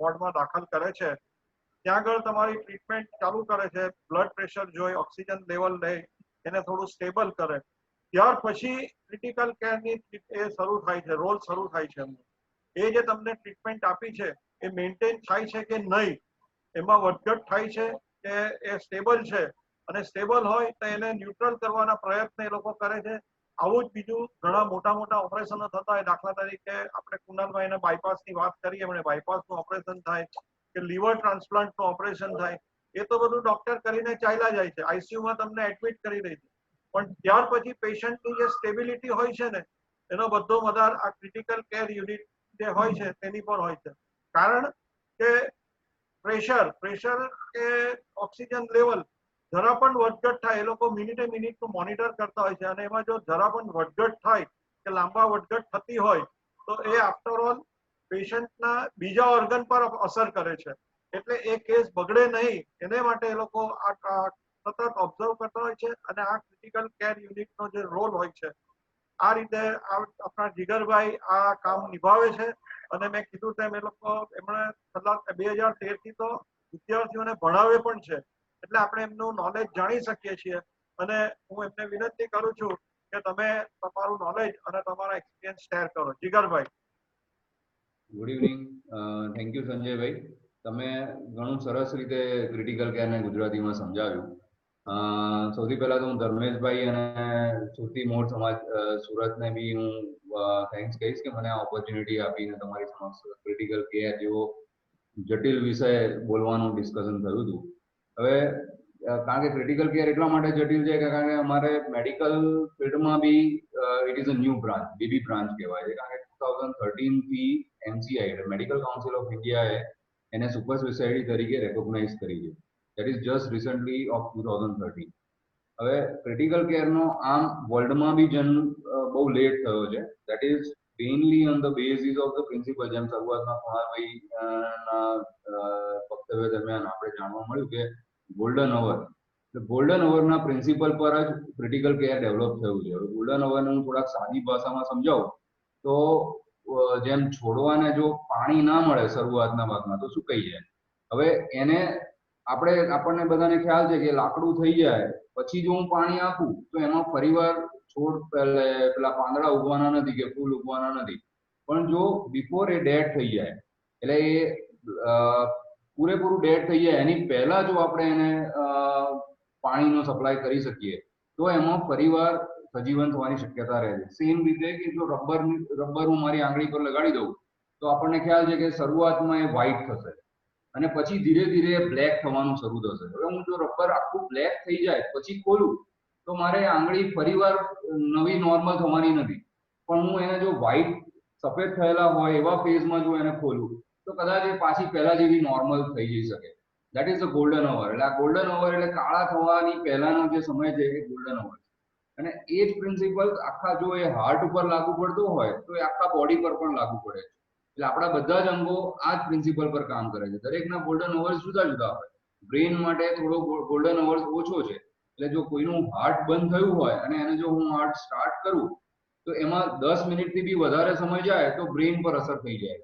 વોર્ડમાં દાખલ કરે છે. ત્યાં આગળ તમારી ટ્રીટમેન્ટ ચાલુ કરે છે, બ્લડ પ્રેશર જોઈ, ઓક્સિજન લેવલ લે, એને થોડું સ્ટેબલ કરે. ત્યાર પછી ક્રિટિકલ કેરની એ શરૂ થાય છે, રોલ શરૂ થાય છે. એ જે તમને ટ્રીટમેન્ટ આપી છે એ મેન્ટેન થાય છે કે નહીં, એમાં વધઘટ થાય છે કે એ સ્ટેબલ છે, અને સ્ટેબલ હોય તો એને ન્યુટ્રલ કરવાના પ્રયત્ન એ લોકો કરે છે. આવું જ બીજું ઘણા મોટા મોટા ઓપરેશનો થતા હોય. દાખલા તરીકે આપણે કુનાલભાઈને બાયપાસની વાત કરીએ, એમણે બાયપાસનું ઓપરેશન થાય કે લીવર ટ્રાન્સપ્લાન્ટનું ઓપરેશન થાય, એ તો બધું ડોક્ટર કરીને ચાલ્યા જાય છે, આઈસીયુમાં તમને એડમિટ કરી દે છે. પણ ત્યાર પછી પેશન્ટની જે સ્ટેબિલિટી હોય છે ને એનો બધો મદાર આ ક્રિટિકલ કેર યુનિટ જે હોય છે તેની પર હોય છે. કારણ કે પ્રેશર કે ઓક્સિજન લેવલ જરા પણ વધઘટ થાય, એ લોકો મિનિટે મિનિટનું મોનિટર કરતા હોય છે. અને એમાં જો જરા પણ વધઘટ થાય કે લાંબા વધઘટ થતી હોય તો એ આફ્ટર ઓલ પેશન્ટના બીજા ઓર્ગન પર અસર કરે છે. એટલે એ કેસ બગડે નહીં એને માટે એ લોકો આ સતત ઓબ્ઝર્વ કરતા હોય છે. અને આ ક્રિટિકલ કેર યુનિટનો જે રોલ હોય છે આ રીતે આપણા જીગરભાઈ આ કામ નિભાવે છે. અને મેં કીધું તેમ એ લોકો એમણે 2013 થી તો વિદ્યાર્થીઓને ભણાવે પણ છે, એટલે આપણે એમનું નોલેજ જાણી શકીએ છીએ. અને હું એમને વિનંતી કરું છું કે તમે તમારું નોલેજ અને તમારા એક્સપિરિયન્સ શેર કરો. જીગરભાઈ. Good evening. થેન્ક યુ સંજયભાઈ. તમે ઘણું સરસ રીતે ક્રિટિકલ કેરને ગુજરાતીમાં સમજાવ્યું. સૌથી પહેલા તો હું ધર્મેશભાઈ અને સુરતી મોડ સમાજ સુરતને બી હું થેન્ક્સ કહીશ કે મને આ ઓપોર્ચ્યુનિટી આપીને તમારી સમક્ષ ક્રિટિકલ કેર જેવો જટિલ વિષય બોલવાનું ડિસ્કશન થયું હતું. હવે કારણ કે ક્રિટિકલ કેર એટલા માટે જટિલ છે કે કારણ કે અમારે મેડિકલ ફિલ્ડમાં બી it is a new branch, baby branch કહેવાય છે. કારણ કે 2013 થી MCI એટલે મેડિકલ કાઉન્સિલ ઓફ ઇન્ડિયાએ એને સુપર સ્પેશિયાલિટી તરીકે રેકોગ્નાઇઝ કરી છે. That is just recently of 2013. હવે ક્રિટિકલ કેરનો આમ વર્લ્ડમાં બી જન્મ બહુ લેટ થયો છે. That is mainly on the basis of the principal, જેમ શરૂઆતમાં કુણાલભાઈના વક્તવ્ય દરમિયાન આપણે જાણવા મળ્યું કે ગોલ્ડન અવર, ગોલ્ડન અવરના પ્રિન્સિપલ પર જ ક્રિટિકલ કેર ડેવલપ થયું છે. ગોલ્ડન અવરને હું થોડાક સાદી ભાષામાં સમજાવું તો જેમ છોડવાને જો પાણી ના મળે શરૂઆતના ભાગમાં તો સુકાઈ જાય. હવે એને આપણને બધાને ખ્યાલ છે કે લાકડું થઈ જાય પછી જો હું પાણી આપું તો એમાં ફરીવાર છોડ પેલા પાંદડા ઉગવાના નથી કે ફૂલ ઉગવાના નથી. પણ જો બિફોર એ ડેડ થઈ જાય એટલે એ પૂરેપૂરું ડેડ થઈ જાય એની પહેલા જો આપણે એને પાણીનો સપ્લાય કરી શકીએ તો એમાં ફરીવાર સજીવન થવાની શક્યતા રહે છે. સેમ રીતે કે જો રબર હું મારી આંગળી પર લગાડી દઉં તો આપણને ખ્યાલ છે કે શરૂઆતમાં એ વ્હાઈટ થશે અને પછી ધીરે ધીરે બ્લેક થવાનું શરૂ થશે. હવે હું જો રબર આખું બ્લેક થઈ જાય પછી ખોલું તો મારે આંગળી ફરીવાર નવી નોર્મલ થવાની નથી. પણ હું એને જો વ્હાઈટ સફેદ થયેલા હોય એવા ફેઝમાં જો એને ખોલું તો કદાચ એ પાછી પહેલા જેવી નોર્મલ થઈ જઈ શકે. દેટ ઇઝ ધ ગોલ્ડન અવર. એટલે આ ગોલ્ડન અવર એટલે કાળા થવાની પહેલાનો જે સમય છે એ ગોલ્ડન અવર. અને એ જ પ્રિન્સિપલ આખા જો એ હાર્ટ ઉપર લાગુ પડતો હોય તો એ આખા બોડી પર પણ લાગુ પડે છે. એટલે આપણા બધા જ અંગો આ જ પ્રિન્સિપલ પર કામ કરે છે. દરેકના ગોલ્ડન અવર્સ જુદા જુદા હોય. બ્રેઇન માટે થોડો ગોલ્ડન અવર્સ ઓછો છે. એટલે જો કોઈનું હાર્ટ બંધ થયું હોય અને એને જો હું હાર્ટ સ્ટાર્ટ કરું તો એમાં 10 મિનિટથી બી વધારે સમય જાય તો બ્રેઇન પર અસર થઈ જાય.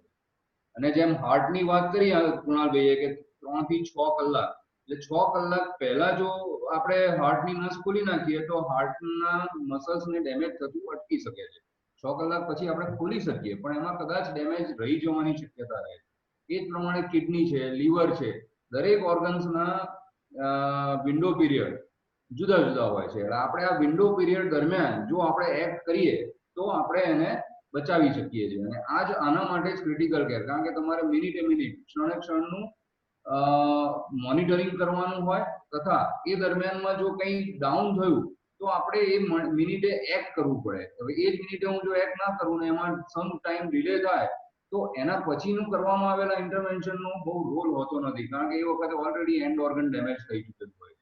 અને જેમ હાર્ટની વાત કરી કૃણાલભાઈએ કે 3 થી 6 કલાક, એટલે 6 કલાક પહેલા જો આપણે હાર્ટની નસ ખોલી નાખીએ તો હાર્ટના મસલ્સને ડેમેજ થતું અટકી શકે છે. 6 કલાક પછી આપણે ખોલી શકીએ પણ એમાં કદાચ ડેમેજ રહી જવાની શક્યતા રહે. એ જ પ્રમાણે કિડની છે, લીવર છે, દરેક ઓર્ગન્સના વિન્ડો પીરિયડ જુદા જુદા હોય છે. એટલે આપણે આ વિન્ડો પીરિયડ દરમિયાન જો આપણે એક્ટ કરીએ તો આપણે એને બચાવી શકીએ છીએ. અને આ જ આના માટે જ ક્રિટિકલ કેર, કારણ કે તમારે મિનિટે મિનિટ, ક્ષણે ક્ષણનું મોનિટરિંગ કરવાનું હોય તથા એ દરમિયાનમાં જો કંઈ ડાઉન થયું તો આપણે એ મિનિટે એક્ટ કરવું પડે. હવે એ જ મિનિટે હું જો એક્ટ ના કરું ને એમાં સમ ટાઈમ ડિલે થાય તો એના પછીનું કરવામાં આવેલા ઇન્ટરવેન્શનનો બહુ રોલ હોતો નથી, કારણ કે એ વખતે ઓલરેડી એન્ડ ઓર્ગન ડેમેજ થઈ ચૂકેલું હોય.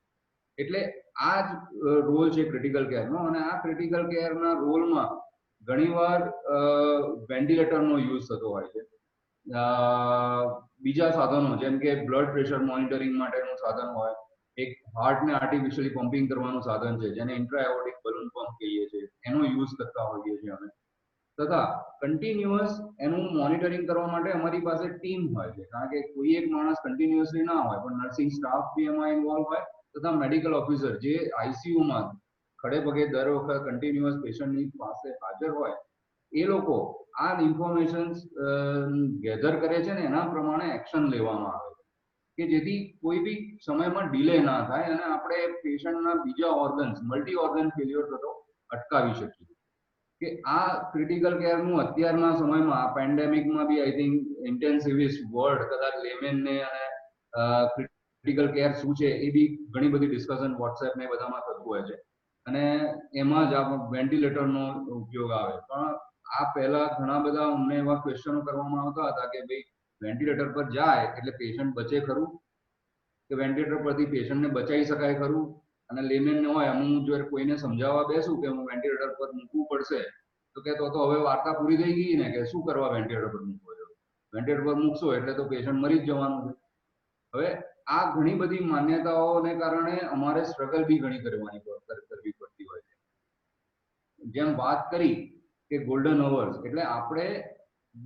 એટલે આ જ રોલ છે ક્રિટિકલ કેરનો. અને આ ક્રિટિકલ કેરના રોલમાં ઘણીવાર વેન્ટિલેટરનો યુઝ થતો હોય છે. બીજા સાધનો જેમ કે બ્લડ પ્રેશર મોનિટરિંગ માટેનું સાધન હોય, એક હાર્ટને આર્ટિફિશિયલી પમ્પિંગ કરવાનું સાધન છે જેને ઇન્ટ્રાએઓર્ટિક બલૂન પંપ કહીએ છીએ, એનો યુઝ કરતા હોઈએ છીએ અમે. તથા કન્ટિન્યુઅસ એનું મોનિટરિંગ કરવા માટે અમારી પાસે ટીમ હોય છે, કારણ કે કોઈ એક માણસ કન્ટિન્યુઅસલી ના હોય પણ નર્સિંગ સ્ટાફ બી એમાં ઇન્વોલ્વ હોય તથા મેડિકલ ઓફિસર જે આઈસીયુમાં ખડે પગે દર વખત કન્ટિન્યુઅસ પેશન્ટની પાસે હાજર હોય, એ લોકો આ ઇન્ફોર્મેશન ગેધર કરે છે ને એના પ્રમાણે એક્શન લેવામાં આવે છે કે જેથી કોઈ બી સમયમાં ડિલે ના થાય અને આપણે પેશન્ટના બીજા ઓર્ગન્સ, મલ્ટી ઓર્ગન ફેલ્યોર થતો અટકાવી શકીએ. કે આ ક્રિટિકલ કેરનું અત્યારના સમયમાં આ પેન્ડેમિકમાં બી આઈ થિંક ઇન્ટેન્સિવિસ્ટ વર્ડ કદાચ લેમેનને અને ક્રિટિકલ કેર શું છે એ બી ઘણી બધી ડિસ્કશન વોટ્સએપ ને બધામાં થતું હોય છે. અને એમાં જ આ વેન્ટિલેટરનો ઉપયોગ આવે. પણ આ પહેલા ઘણા બધા અમને એવા ક્વેશ્ચનો કરવામાં આવતા હતા કે ભાઈ વેન્ટિલેટર પર જાય એટલે પેશન્ટ બચે ખરું, કે વેન્ટિલેટર પરથી પેશન્ટને બચાવી શકાય ખરું. અને લેમેન હોય હું જો કોઈને સમજાવવા બેસું કે હું વેન્ટિલેટર પર મૂકવું પડશે તો કે તો હવે વાર્તા પૂરી થઈ ગઈ ને, કે શું કરવા વેન્ટિલેટર પર મૂકવો છો, વેન્ટિલેટર પર મૂકશો એટલે તો પેશન્ટ મરી જ જવાનું છે. હવે આ ઘણી બધી માન્યતાઓને કારણે અમારે સ્ટ્રગલ બી ઘણી કરવી પડતી હોય છે. જેમ વાત કરી કે ગોલ્ડન અવર્સ એટલે આપણે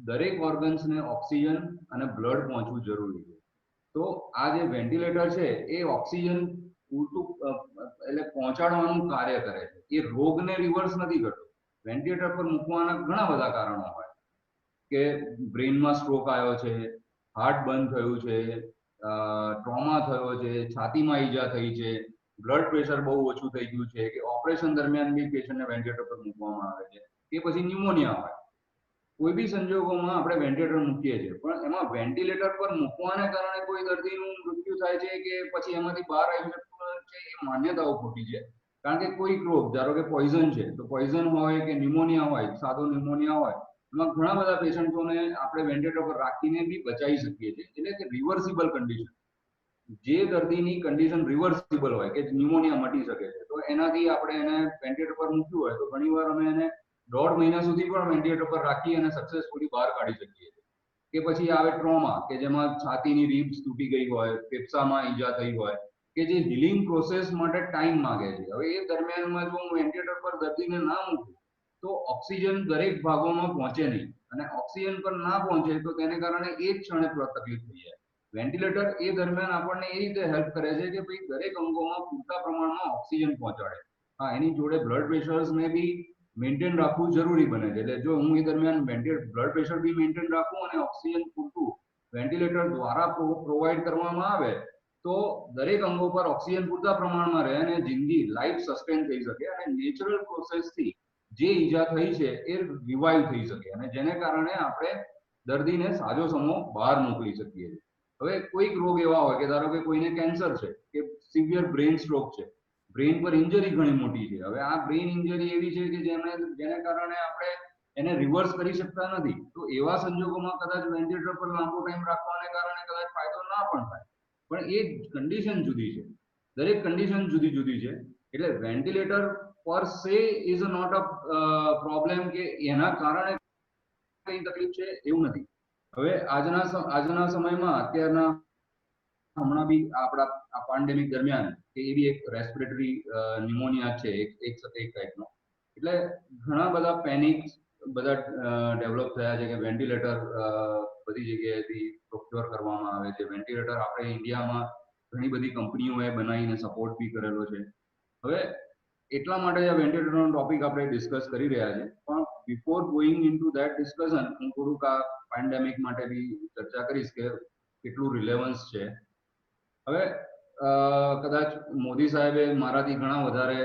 દરેક ઓર્ગન્સને ઓક્સિજન અને બ્લડ પહોંચવું જરૂરી છે. તો આ જે વેન્ટિલેટર છે એ ઓક્સિજન પૂરતું એટલે પહોંચાડવાનું કાર્ય કરે છે. એ રોગને રિવર્સ નથી કરતો. વેન્ટિલેટર પર મૂકવાના ઘણા બધા કારણો હોય કે બ્રેઇનમાં સ્ટ્રોક આવ્યો છે, હાર્ટ બંધ થયું છે, ટ્રોમા થયો છે, છાતીમાં ઈજા થઈ છે, બ્લડ પ્રેશર બહુ ઓછું થઈ ગયું છે, કે ઓપરેશન દરમિયાન બી પેશન્ટને વેન્ટિલેટર પર મૂકવામાં આવે છે, કે પછી ન્યુમોનિયા હોય. કોઈ બી સંજોગોમાં આપણે વેન્ટિલેટર મૂકીએ છીએ પણ એમાં વેન્ટિલેટર પર મૂકવાને કારણે કોઈ દર્દીનું મૃત્યુ થાય છે કે પછી એમાંથી બહાર આવી શકતું છે એ માન્યતાઓ ખોટી છે. કારણ કે કોઈ રોગ, ધારો કે પોઈઝન છે તો પોઈઝન હોય કે ન્યુમોનિયા હોય, સાદો ન્યુમોનિયા હોય, એમાં ઘણા બધા પેશન્ટોને આપણે વેન્ટિલેટર પર રાખીને બી બચાવી શકીએ છીએ. એટલે કે રિવર્સિબલ કન્ડિશન, જે દર્દીની કન્ડિશન રિવર્સિબલ હોય કે ન્યુમોનિયા મટી શકે છે તો એનાથી આપણે એને વેન્ટિલેટર પર મૂક્યું હોય તો ઘણીવાર અમે એને 1.5 મહિના સુધી પણ વેન્ટિલેટર પર રાખી અને સક્સેસફુલી બહાર કાઢી શકીએ છીએ. કે પછી આવે ટ્રોમા કે જેમાં છાતીની રીબ્સ તૂટી ગઈ હોય, ફેફસામાં ઈજા થઈ હોય, કે જે હિલિંગ પ્રોસેસ માટે ટાઈમ માંગે છે. હવે એ દરમિયાનમાં જો હું વેન્ટિલેટર પર દર્દીને ના મૂકું તો ઓક્સિજન દરેક ભાગોમાં પહોંચે નહીં અને ઓક્સિજન પર ના પહોંચે તો તેને કારણે એ જ ક્ષણે તકલીફ થઈ જાય. વેન્ટિલેટર એ દરમિયાન આપણને એ રીતે હેલ્પ કરે છે કે ભાઈ દરેક અંગોમાં પૂરતા પ્રમાણમાં ઓક્સિજન પહોંચાડે. હા, એની જોડે બ્લડ પ્રેશર્સને બી મેન્ટેન રાખવું જરૂરી બને છે. એટલે જો હું એ દરમિયાન બ્લડ પ્રેશર બી મેન્ટેન રાખું અને ઓક્સિજન પૂરતું વેન્ટિલેટર દ્વારા પ્રોવાઈડ કરવામાં આવે તો દરેક અંગો પર ઓક્સિજન પૂરતા પ્રમાણમાં રહે અને જિંદગી લાઈફ સસ્ટેન થઈ શકે અને નેચરલ પ્રોસેસથી જે ઈજા થઈ છે એ રિવાઇવ થઈ શકે અને જેને કારણે આપણે દર્દીને સાજો સમો બહાર મોકલી શકીએ છીએ. હવે કોઈક રોગ એવા હોય કે ધારો કે કોઈને કેન્સર છે કે સિવિયર બ્રેઇન સ્ટ્રોક છે, બ્રેઇન પર ઇન્જરી ઘણી મોટી છે. હવે આ બ્રેઇન ઇન્જરી એવી છે કે જેને કારણે આપણે એને રિવર્સ કરી શકતા નથી. તો એવા સંજોગોમાં કદાચ વેન્ટિલેટર પર લાંબો ટાઈમ રાખવાને કારણે કદાચ ફાયદો ના પણ થાય. પણ એ કન્ડિશન જુદી છે, દરેક કન્ડિશન જુદી જુદી છે. એટલે વેન્ટિલેટર પર સે ઇઝ નોટ અ પ્રોબ્લેમ કે એના કારણે કઈ તકલીફ છે એવું નથી. હવે આજના સમયમાં અત્યારના હમણાં બી આપણા આ પેન્ડેમિક દરમિયાન કે એ બી એક રેસ્પિરેટરી ન્યુમોનિયા છે એક ટાઈપનો. એટલે ઘણા બધા પેનિક બધા ડેવલપ થયા છે કે વેન્ટિલેટર બધી જગ્યાએથી પ્રોક્યોર કરવામાં આવે છે. વેન્ટિલેટર આપણે ઇન્ડિયામાં ઘણી બધી કંપનીઓએ બનાવીને સપોર્ટ બી કરેલો છે. હવે એટલા માટે આ વેન્ટિલેટરનો ટોપિક આપણે ડિસ્કસ કરી રહ્યા છે. પણ before going into that discussion હું થોડુંક આ પેન્ડેમિક માટે બી ચર્ચા કરીશ કે કેટલું રિલેવન્સ છે. હવે કદાચ મોદી સાહેબે મારાથી ઘણા વધારે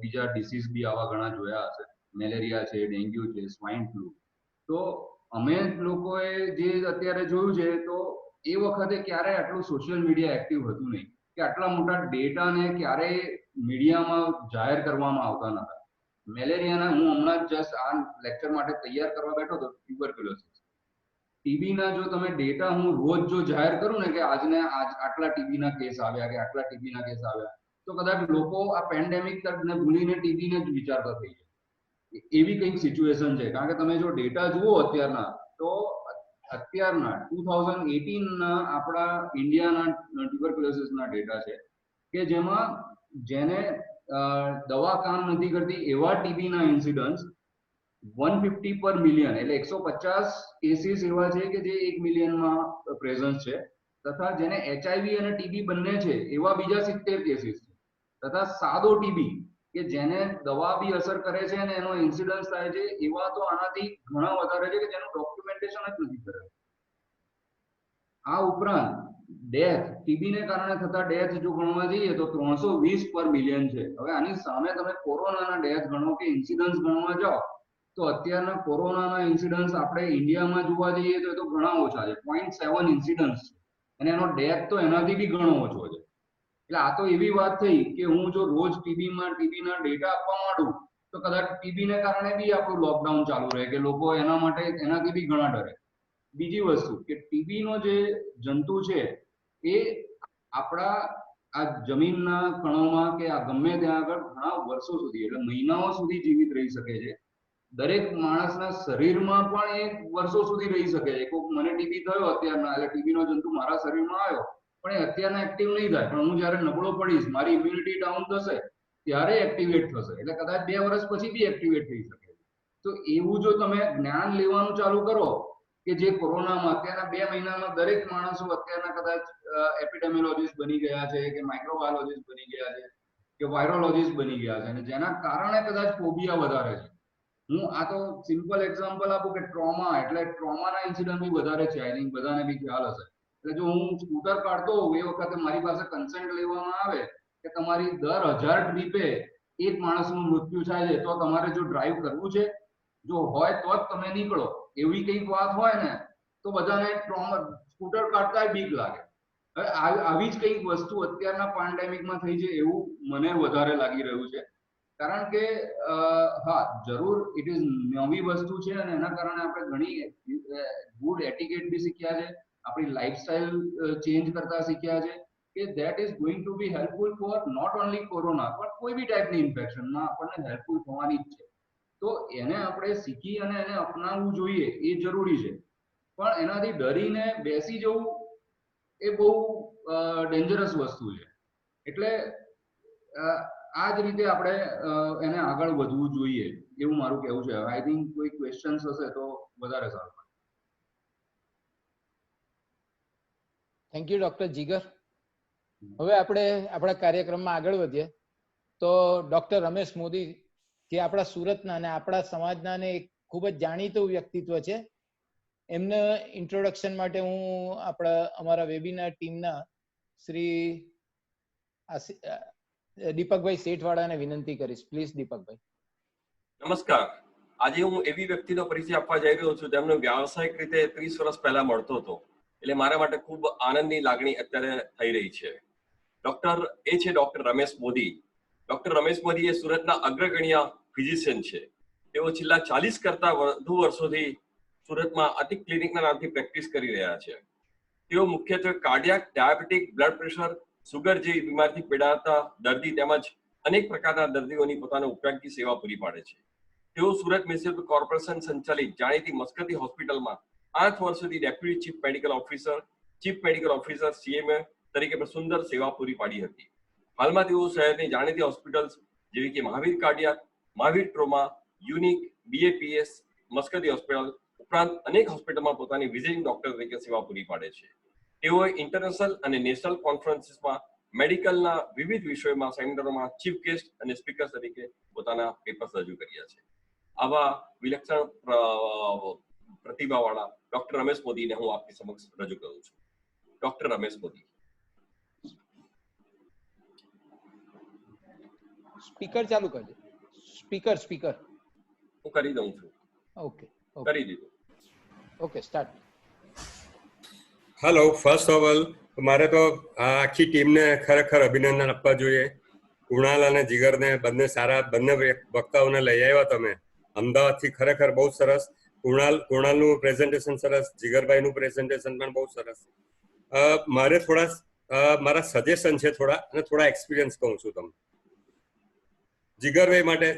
બીજા ડિસીઝ બી આવા ઘણા જોયા હશે. મેલેરિયા છે, ડેન્ગ્યુ છે, સ્વાઇન ફ્લૂ. તો અમે લોકોએ જે અત્યારે જોયું છે તો એ વખતે ક્યારેય આટલું સોશિયલ મીડિયા એક્ટિવ હતું નહીં કે આટલા મોટા ડેટાને ક્યારેય મીડિયામાં જાહેર કરવામાં આવતા નતા. મેલેરિયાના હું હમણાં જસ્ટ આ લેક્ચર માટે તૈયાર કરવા બેઠો તો ટ્યુબરક્યુલોસિસ, ટીબીના જો તમે ડેટા હું રોજ જો જાહેર કરું ને કે આજને આટલા ટીબીના કેસ આવ્યા કે આટલા ટીબીના કેસ આવ્યા, તો કદાચ લોકો આ પેન્ડેમિક ને ભૂલીને ટીબીને જ વિચારતા થઈ જાય. એવી કંઈક સિચ્યુએશન છે. કારણ કે તમે જો ડેટા જુઓ અત્યારના, તો અત્યારના 2018ના આપણા ઇન્ડિયાના ટ્યુબરક્યુલોસિસના ડેટા છે કે જેમાં જેને દવા કામ નથી કરતી એવા ટીબીના ઇન્સિડન્સ 150 પર મિલિયન, એટલે 150 કેસીસ એવા છે કે જે 1 મિલિયનમાં પ્રેઝન્સ છે. તથા જેને HIV અને ટીબી બંને છે એવા બીજા 70 કેસીસ છે. તથા સાદો ટીબી કે જેને દવા બી અસર કરે છે અને એનો ઇન્સિડન્સ થાય છે એવા તો આનાથી ઘણા વધારે છે કે જેનું ડોક્યુમેન્ટેશન જ નથી કરેલું. આ ઉપરાંત ડેથ, ટીબીને કારણે થતા ડેથ જો ગણવા જઈએ તો 320 પર મિલિયન છે. હવે આની સામે તમે કોરોનાના ડેથ ગણો કે ઇન્સિડન્સ ગણવા જાઓ તો અત્યારના કોરોનાના ઇન્સિડન્સ આપણે ઇન્ડિયામાં જોવા જઈએ તો એ તો ઘણા ઓછા છે, 0.7 ઇન્સિડન્સ છે. અને એનો ડેથ તો એનાથી બી ઘણો ઓછો છે. એટલે આ તો એવી વાત થઈ કે હું જો રોજ ટીબીના ડેટા આપવા માંડું તો કદાચ ટીબીને કારણે બી આપણું લોકડાઉન ચાલુ રહે કે લોકો એના માટે એનાથી બી ઘણા ડરે. બીજી વસ્તુ કે ટીબીનો જે જંતુ છે એ આપણા આ જમીનના કણોમાં કે આ ગમે ત્યાં આગળ ઘણા વર્ષો સુધી, એટલે મહિનાઓ સુધી જીવિત રહી શકે છે. દરેક માણસના શરીરમાં પણ એ વર્ષો સુધી રહી શકે છે. કોઈક મને ટીબી થયો અત્યારના, એટલે ટીબીનો જંતુ મારા શરીરમાં આવ્યો પણ એ અત્યારના એક્ટિવ નહીં થાય, પણ હું જ્યારે નબળો પડીશ, મારી ઇમ્યુનિટી ડાઉન થશે ત્યારે એક્ટિવેટ થશે. એટલે કદાચ 2 વર્ષ પછી બી એક્ટિવેટ થઈ શકે. તો એવું જો તમે જ્ઞાન લેવાનું ચાલુ કરો કે જે કોરોનામાં અત્યારના 2 મહિનામાં દરેક માણસો અત્યારના કદાચ એપિડેમિયોલોજીસ્ટ બની ગયા છે કે માઇક્રોબાયોલોજીસ્ટ બની ગયા છે કે વાયરોલોજીસ્ટ બની ગયા છે, અને જેના કારણે કદાચ ફોબિયા વધારે છે. હું આ તો સિમ્પલ એક્ઝામ્પલ આપું કે ટ્રોમાના ઇન્સિડન્ટ બી વધારે છે. આઈ થિંક બધાને બી ખ્યાલ હશે. એટલે જો હું સ્કૂટર કાઢતો હોઉં એ વખતે મારી પાસે કન્સેન્ટ લેવામાં આવે કે તમારી દર 1000 ટ્રીપે એક માણસનું મૃત્યુ થાય છે, તો તમારે જો ડ્રાઈવ કરવું છે, જો હોય તો જ તમે નીકળો. એવી કંઈક વાત હોય ને તો બધાને સ્કૂટર કાઢતા બીક લાગે. હવે આવી જ કંઈક વસ્તુ અત્યારના પેન્ડેમિકમાં થઈ છે એવું મને વધારે લાગી રહ્યું છે. કારણ કે હા, જરૂર ઇટ ઇઝ નવી વસ્તુ છે અને એના કારણે આપણે ઘણી ગુડ એટિકેટ બી શીખ્યા છે, આપણી લાઈફસ્ટાઈલ ચેન્જ કરતા શીખ્યા છે કે that is going to be helpful for not only corona પણ કોઈ બી ટાઈપની ઇન્ફેક્શનમાં આપણને હેલ્પફુલ થવાની જ છે. તો એને આપણે શીખી અને એને અપનાવવું જોઈએ, એ જરૂરી છે. પણ એનાથી ડરીને બેસી જવું એ બહુ ડેન્જરસ વસ્તુ છે. એટલે આ જ રીતે આપણે એને આગળ વધવું જોઈએ એવું મારું કહેવું છે. આઈ થિંક કોઈ ક્વેશ્ચન્સ હશે તો વધારે સારું. થેન્ક યુ ડોક્ટર જીગર. હવે આપણે આપણા કાર્યક્રમમાં આગળ વધીએ તો ડોક્ટર રમેશ મોદી જે આપણા સુરતના અને આપણા સમાજના ને એક ખૂબ જ જાણીતું વ્યક્તિત્વ છે, એમના ઇન્ટ્રોડક્શન માટે હું અમારા વેબિનાર ટીમના શ્રી દીપકભાઈ શેઠવાળાને વિનંતી કરીશ. પ્લીઝ દીપકભાઈ. નમસ્કાર. આજે હું એવી વ્યક્તિનો પરિચય આપવા જઈ રહ્યો છું જેમનો વ્યાવસાયિક રીતે 30 વર્ષ પહેલા મળતો હતો. એટલે મારા માટે ખૂબ આનંદની લાગણી અત્યારે થઈ રહી છે. એ છે ડોક્ટર રમેશ મોદી. ડોક્ટર રમેશ મોદી એ સુરતના અગ્રગણ્ય ફિઝિશિયન છે. તેઓ છેલ્લા 40 કરતા વધુ વર્ષોથી સુરતમાં અતિક ક્લિનિકના નામથી પ્રેક્ટિસ કરી રહ્યા છે. તેઓ મુખ્યત્વે cardiac, diabetic, blood pressure, sugar જેવી બીમારીથી પીડાતા દર્દી તેમજ અનેક પ્રકારના દર્દીઓની પોતાના ઉપયોગી સેવા પૂરી પાડે છે. તેઓ સુરત મ્યુનિસિપલ કોર્પોરેશન સંચાલિત જાણીતી મસ્કતી હોસ્પિટલમાં 8 વર્ષ સુધી deputy chief medical officer CMA તરીકે પણ સુંદર સેવા પૂરી પાડી હતી. હાલમાં તેઓ શહેરની જાણીતી હોસ્પિટલ્સ જેવી કે Mahavir cardiac, Mahavir trauma, unique, BAPS, Muskati hospital ઉપરાંત અનેક હોસ્પિટલમાં પોતાની વિઝિટિંગ ડોક્ટર તરીકે સેવા પૂરી પાડે છે. તેઓએ ઇન્ટરનેશનલ અને નેશનલ કોન્ફરન્સીસમાં મેડિકલના વિવિધ વિષયોમાં સેમિનારોમાં ચીફ ગેસ્ટ અને સ્પીકર તરીકે પોતાના પેપર્સ રજૂ કર્યા છે. આવા વિલક્ષણ પ્રતિભાવાળા ડોક્ટર રમેશ મોદીને હું આપની સમક્ષ રજૂ કરું છું. ડોક્ટર રમેશ મોદી. સ્પીકર ચાલુ કરજો. સ્પીકર હું કરી દઉં છું. ઓકે કરી દીધું. Okay start. Hello, first of all મારે તો આ આખી ટીમને ખરેખર અભિનંદન આપવા જોઈએ. કુણાલ અને જીગરને બંને વક્તાઓને લઈ આવ્યા તમે અમદાવાદથી, ખરેખર બહુ સરસ. કુણાલનું પ્રેઝન્ટેશન સરસ, જીગરભાઈનું પ્રેઝન્ટેશન પણ બહુ સરસ. મારે મારા સજેશન છે થોડા, અને થોડા એક્સપિરિયન્સ કહું છું તમને. જીગરભાઈ માટે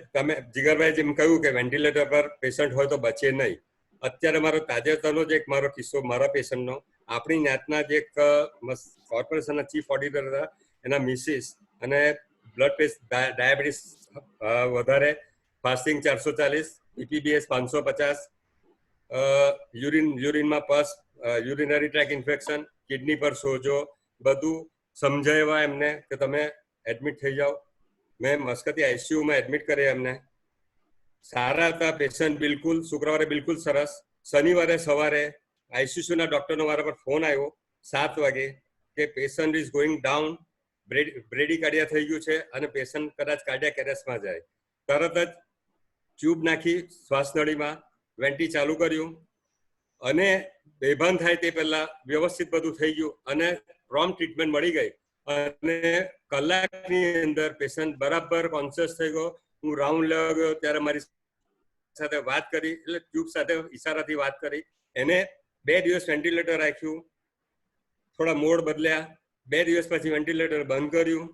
જીગરભાઈ જેમ કહ્યું કે વેન્ટિલેટર પર પેશન્ટ હોય તો બચે નહીં. અત્યારે મારો તાજેતરનો જ એક મારો કિસ્સો મારા પેશન્ટનો, આપણી જ્ઞાતના જ એક કોર્પોરેશનના ચીફ ઓડિટર હતા, એના મિસિસ, અને બ્લડ પ્રેશર, ડાયાબિટીસ વધારે, ફાસ્ટિંગ 440, EPBS 550, યુરિનમાં પસ, યુરિનરી ટ્રેક ઇન્ફેક્શન, કિડની પર સોજો, બધું સમજાવ્યા એમને કે તમે એડમિટ થઈ જાઓ. મેં મસ્કતી ICUમાં એડમિટ કર્યા એમને. સારા હતા પેશન્ટ બિલકુલ. શુક્રવારે બિલકુલ સરસ. શનિવારે સવારે ICUના ડોક્ટરનો મારા પર ફોન આવ્યો 7 વાગે કે પેશન્ટ ઇઝ ગોઈંગ ડાઉન, બ્રેડીકાર્ડિયા થઈ ગયું છે અને પેશન્ટ કદાચ કાર્ડિયાક એરેસ્ટમાં જાય. તરત જ ટ્યુબ નાખી શ્વાસનળીમાં, વેન્ટી ચાલુ કર્યું, અને બેભાન થાય તે પહેલા વ્યવસ્થિત બધું થઈ ગયું અને પ્રોમ્પ્ટ ટ્રીટમેન્ટ મળી ગઈ. અને કલાકની અંદર પેશન્ટ બરાબર કોન્શિયસ થઈ ગયો. હું રાઉન્ડ લેવા ગયો ત્યારે મારી સાથે વાત કરી, એટલે ટ્યુબ સાથે ઈશારાથી વાત કરી. એને 2 દિવસ વેન્ટિલેટર રાખ્યું, થોડા મોડ બદલ્યા, 2 દિવસ પછી વેન્ટિલેટર બંધ કર્યું,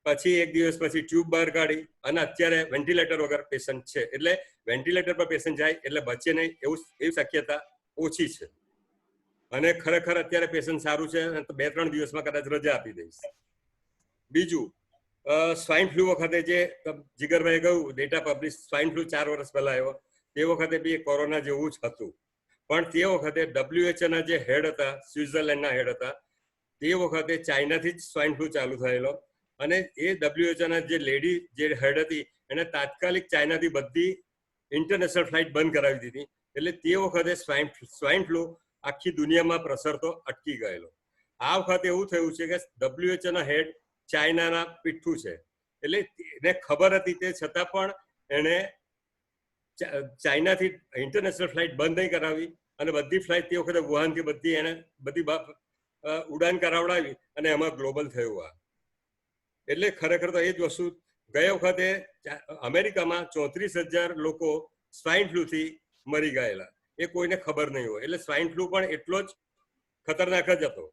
પછી 1 દિવસ પછી ટ્યુબ બહાર કાઢી, અને અત્યારે વેન્ટિલેટર વગર પેશન્ટ છે. એટલે વેન્ટિલેટર પર પેશન્ટ જાય એટલે બચે નહીં એવી શક્યતા ઓછી છે. અને ખરેખર અત્યારે પેશન્ટ સારું છે, 2-3 દિવસમાં કદાચ રજા આપી દઈશ. બીજું, સ્વાઇન ફ્લૂ વખતે જે જીગરભાઈ કહ્યું ડેટા પબ્લિશ, સ્વાઇન ફ્લૂ 4 વર્ષ પહેલા આવ્યો, તે વખતે બી કોરોના જેવું જ હતું. પણ તે વખતે WHO જે હેડ હતા, સ્વિટ્ઝરલેન્ડના હેડ હતા, તે વખતે ચાઇનાથી જ સ્વાઇન ફ્લૂ ચાલુ થયેલો. અને એ WHO જે લેડી જે હેડ હતી એને તાત્કાલિક ચાઇનાથી બધી ઇન્ટરનેશનલ ફ્લાઇટ બંધ કરાવી દીધી. એટલે તે વખતે સ્વાઇન ફ્લૂ આખી દુનિયામાં પ્રસરતો અટકી ગયેલો. આ વખતે એવું થયું છે કે WHO હેડ ચાઇનાના પીઠું છે, એટલે એને ખબર હતી તે છતાં પણ એને ચાઇનાથી ઇન્ટરનેશનલ ફ્લાઇટ બંધ નહીં કરાવી, અને બધી ફ્લાઇટ તે વખતે વુહાનથી બધી ઉડાન કરાવડાવી, અને એમાં ગ્લોબલ થયું. આ એટલે ખરેખર તો એ જ વસ્તુ. ગયા વખતે અમેરિકામાં 34,000 લોકો સ્વાઇન ફ્લૂથી મરી ગયેલા, એ કોઈને ખબર નહીં હોય. એટલે સ્વાઇન ફ્લૂ પણ એટલો જ ખતરનાક જ હતો.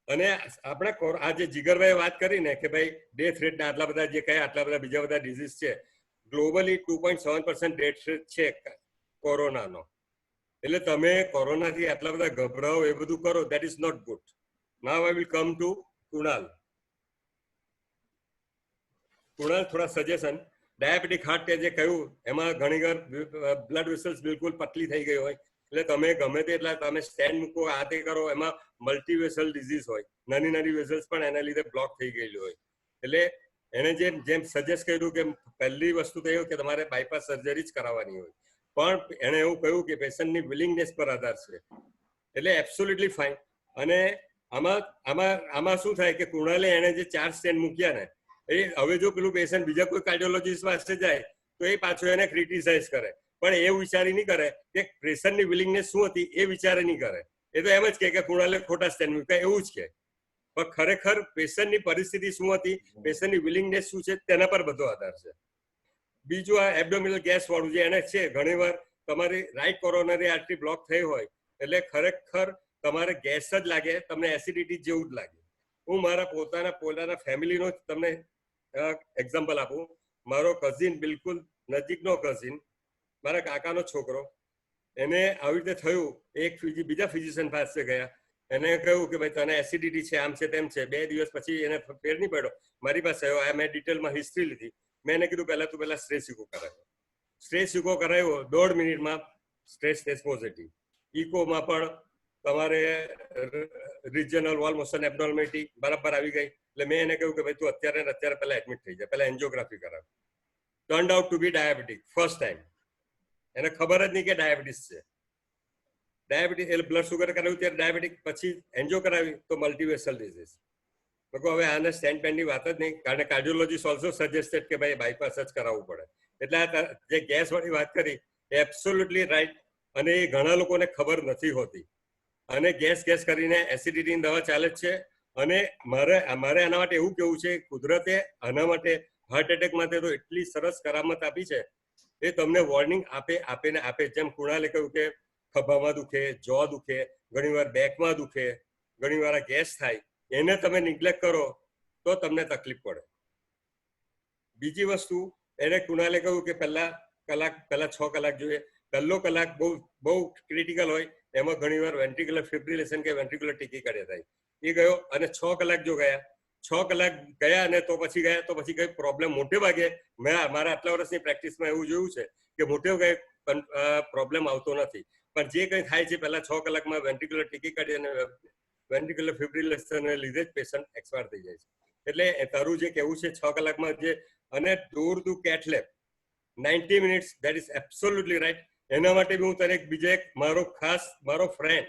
અને આપણે આ જે જીગરભાઈ વાત કરી ને કે ભાઈ ડેથ રેટના આટલા બધા જે કયા આટલા બધા બીજા બધા ડિઝીઝ છે, ગ્લોબલી 2.7% ડેથ રેટ છે કોરોનાનો. એટલે તમે કોરોનાથી આટલા બધા ગભરાઓ એ બધું કરો, that is not good. Now I will come to Kunal. થોડા સજેશન. ડાયાબિટીક હાર્ટ કે જે કહ્યું એમાં ઘણીવાર બ્લડ વેસલ્સ બિલકુલ પતલી થઈ ગઈ હોય, એટલે તમે ગમે તે એટલા તમે સ્ટેન્ડ મૂકો, આ તે કરો, એમાં મલ્ટીવેસલ ડિઝીઝ હોય, નાની વેસલ્સ પણ એના લીધે બ્લોક થઈ ગયેલી હોય. એટલે એને જેમ સજેસ્ટ કર્યું કે પહેલી વસ્તુ તો એવું કે તમારે બાયપાસ સર્જરી જ કરાવવાની હોય, પણ એને એવું કહ્યું કે પેશન્ટની વિલિંગનેસ પર આધાર છે. એટલે એબ્સોલ્યુટલી ફાઇન. અને આમાં શું થાય કે કુણાલે એને જે 4 સ્ટેન્ડ મૂક્યા ને, એ હવે જો પેલું પેશન્ટ બીજા કોઈ કાર્ડિયોલોજીસ્ટ પાસે જાય તો એ પાછો એને ક્રિટિસાઇઝ કરે, પણ એ વિચારી નહીં કરે કે પેશન્ટની વિલિંગનેસ શું હતી, એ વિચારે નહીં કરે. એ તો એમ જ કે કુણાલે ખોટા સ્ટેન્ડ મૂક્યા એવું જ કે. પણ ખરેખર પેશન્ટની પરિસ્થિતિ શું હતી, પેશન્ટની વિલિંગનેસ શું છે, તેના પર બધો આધાર છે. બીજું આ એબ્ડોમિનલ ગેસ વાળું જે એને છે, ઘણીવાર તમારી રાઈટ કોરોનરી આર્ટરી બ્લોક થઈ હોય એટલે ખરેખર તમારે ગેસ જ લાગે, તમને એસિડિટી જેવું જ લાગે. હું મારા પોતાના ફેમિલીનો તમને એક્ઝામ્પલ આપું. મારો કઝિન, બિલકુલ નજીકનો કઝિન, મારા કાકાનો છોકરો, એને આવી રીતે થયું. બીજા ફિઝિશિયન પાસે ગયા, એને કહ્યું કે ભાઈ તને એસિડિટી છે, આમ છે તેમ છે. 2 દિવસ પછી એને ફેર નહીં પડ્યો. મારી પાસે આવ્યો, મેં ડિટેલમાં હિસ્ટ્રી લીધી. મેં એને કીધું પહેલા સ્ટ્રેસ ઇકો કરાવ્યો. સ્ટ્રેસ ઇકો કરાવ્યો, 1.5 મિનિટમાં સ્ટ્રેસ ટેસ્ટ પોઝિટિવ. ઇકોમાં પણ તમારે રિજનલ વોલ મોશન એબનોર્માલિટી બરાબર આવી ગઈ. એટલે મેં એને કહ્યું કે ભાઈ તું અત્યારે પહેલા એડમિટ થઈ જાય, પહેલા એન્જિયોગ્રાફી કરાવ. ટર્ન્ડ આઉટ ટુ બી ડાયાબિટીક ફર્સ્ટ ટાઈમ. એને ખબર જ નહીં કે ડાયાબિટીસ છે. ડાયાબિટીસ એટલે બ્લડ સુગર કરાવ્યું ત્યારે ડાયાબિટીક, પછી એન્જિયો કરાવી તો મલ્ટીવેસલ ડિઝીઝ. હવે આને સ્ટેન્ટ પેનની વાત જ નહીં, કારણ કે કાર્ડિયોલોજીસ્ટ ઓલ્સો સજેસ્ટેડ કે ભાઈ બાયપાસ જ કરાવવું પડે. એટલે આ જે ગેસ વાળી વાત કરી એ એબ્સોલ્યુટલી રાઈટ. અને એ ઘણા લોકોને ખબર નથી હોતી, અને ગેસ કરીને એસિડિટીની દવા ચાલે જ છે. અને મારે આના માટે એવું કેવું છે, કુદરતે આના માટે હાર્ટ એટેક માટે તો એટલી સરસ કરામત આપી છે. એ તમને વોર્નિંગ આપે. જેમ કુણાલે કહ્યું કે ખભામાં દુખે, જો દુખે, ઘણીવાર બેકમાં દુખે, ઘણીવાર ગેસ થાય, એને તમે નિગ્લેક્ટ કરો તો તમને તકલીફ પડે. બીજી વસ્તુ, એને કુણાલે કહ્યું કે પહેલા 6 કલાક જોઈએ. પહેલો કલાક બહુ ક્રિટિકલ હોય, એમાં ઘણીવાર વેન્ટ્રિક્યુલર ફિબ્રિલેશન કે વેન્ટ્રિક્યુલર ટીકીકાર્ડિયા થાય. એ ગયો, અને 6 કલાક જો ગયા, 6 કલાક ગયા અને તો પછી કઈ પ્રોબ્લેમ મોટે ભાગે મેં મારા આટલા વર્ષની પ્રેક્ટિસમાં એવું જોયું છે કે મોટે ભાગે પ્રોબ્લેમ આવતો નથી. પણ જે કંઈ થાય છે પહેલા 6 કલાકમાં વેન્ટ્રિક્યુલર ટીકીકાર્ડિયા અને વેન્ટ્રિક્યુલર ફિબ્રિલેશનને લીધે જ પેશન્ટ એક્સપાયર થઈ જાય છે. એટલે તારું જે કહેવું છે 6 કલાકમાં જે, અને door to cath lab 90 minutes, that is absolutely right. એના માટે બી હું તને મારો friend,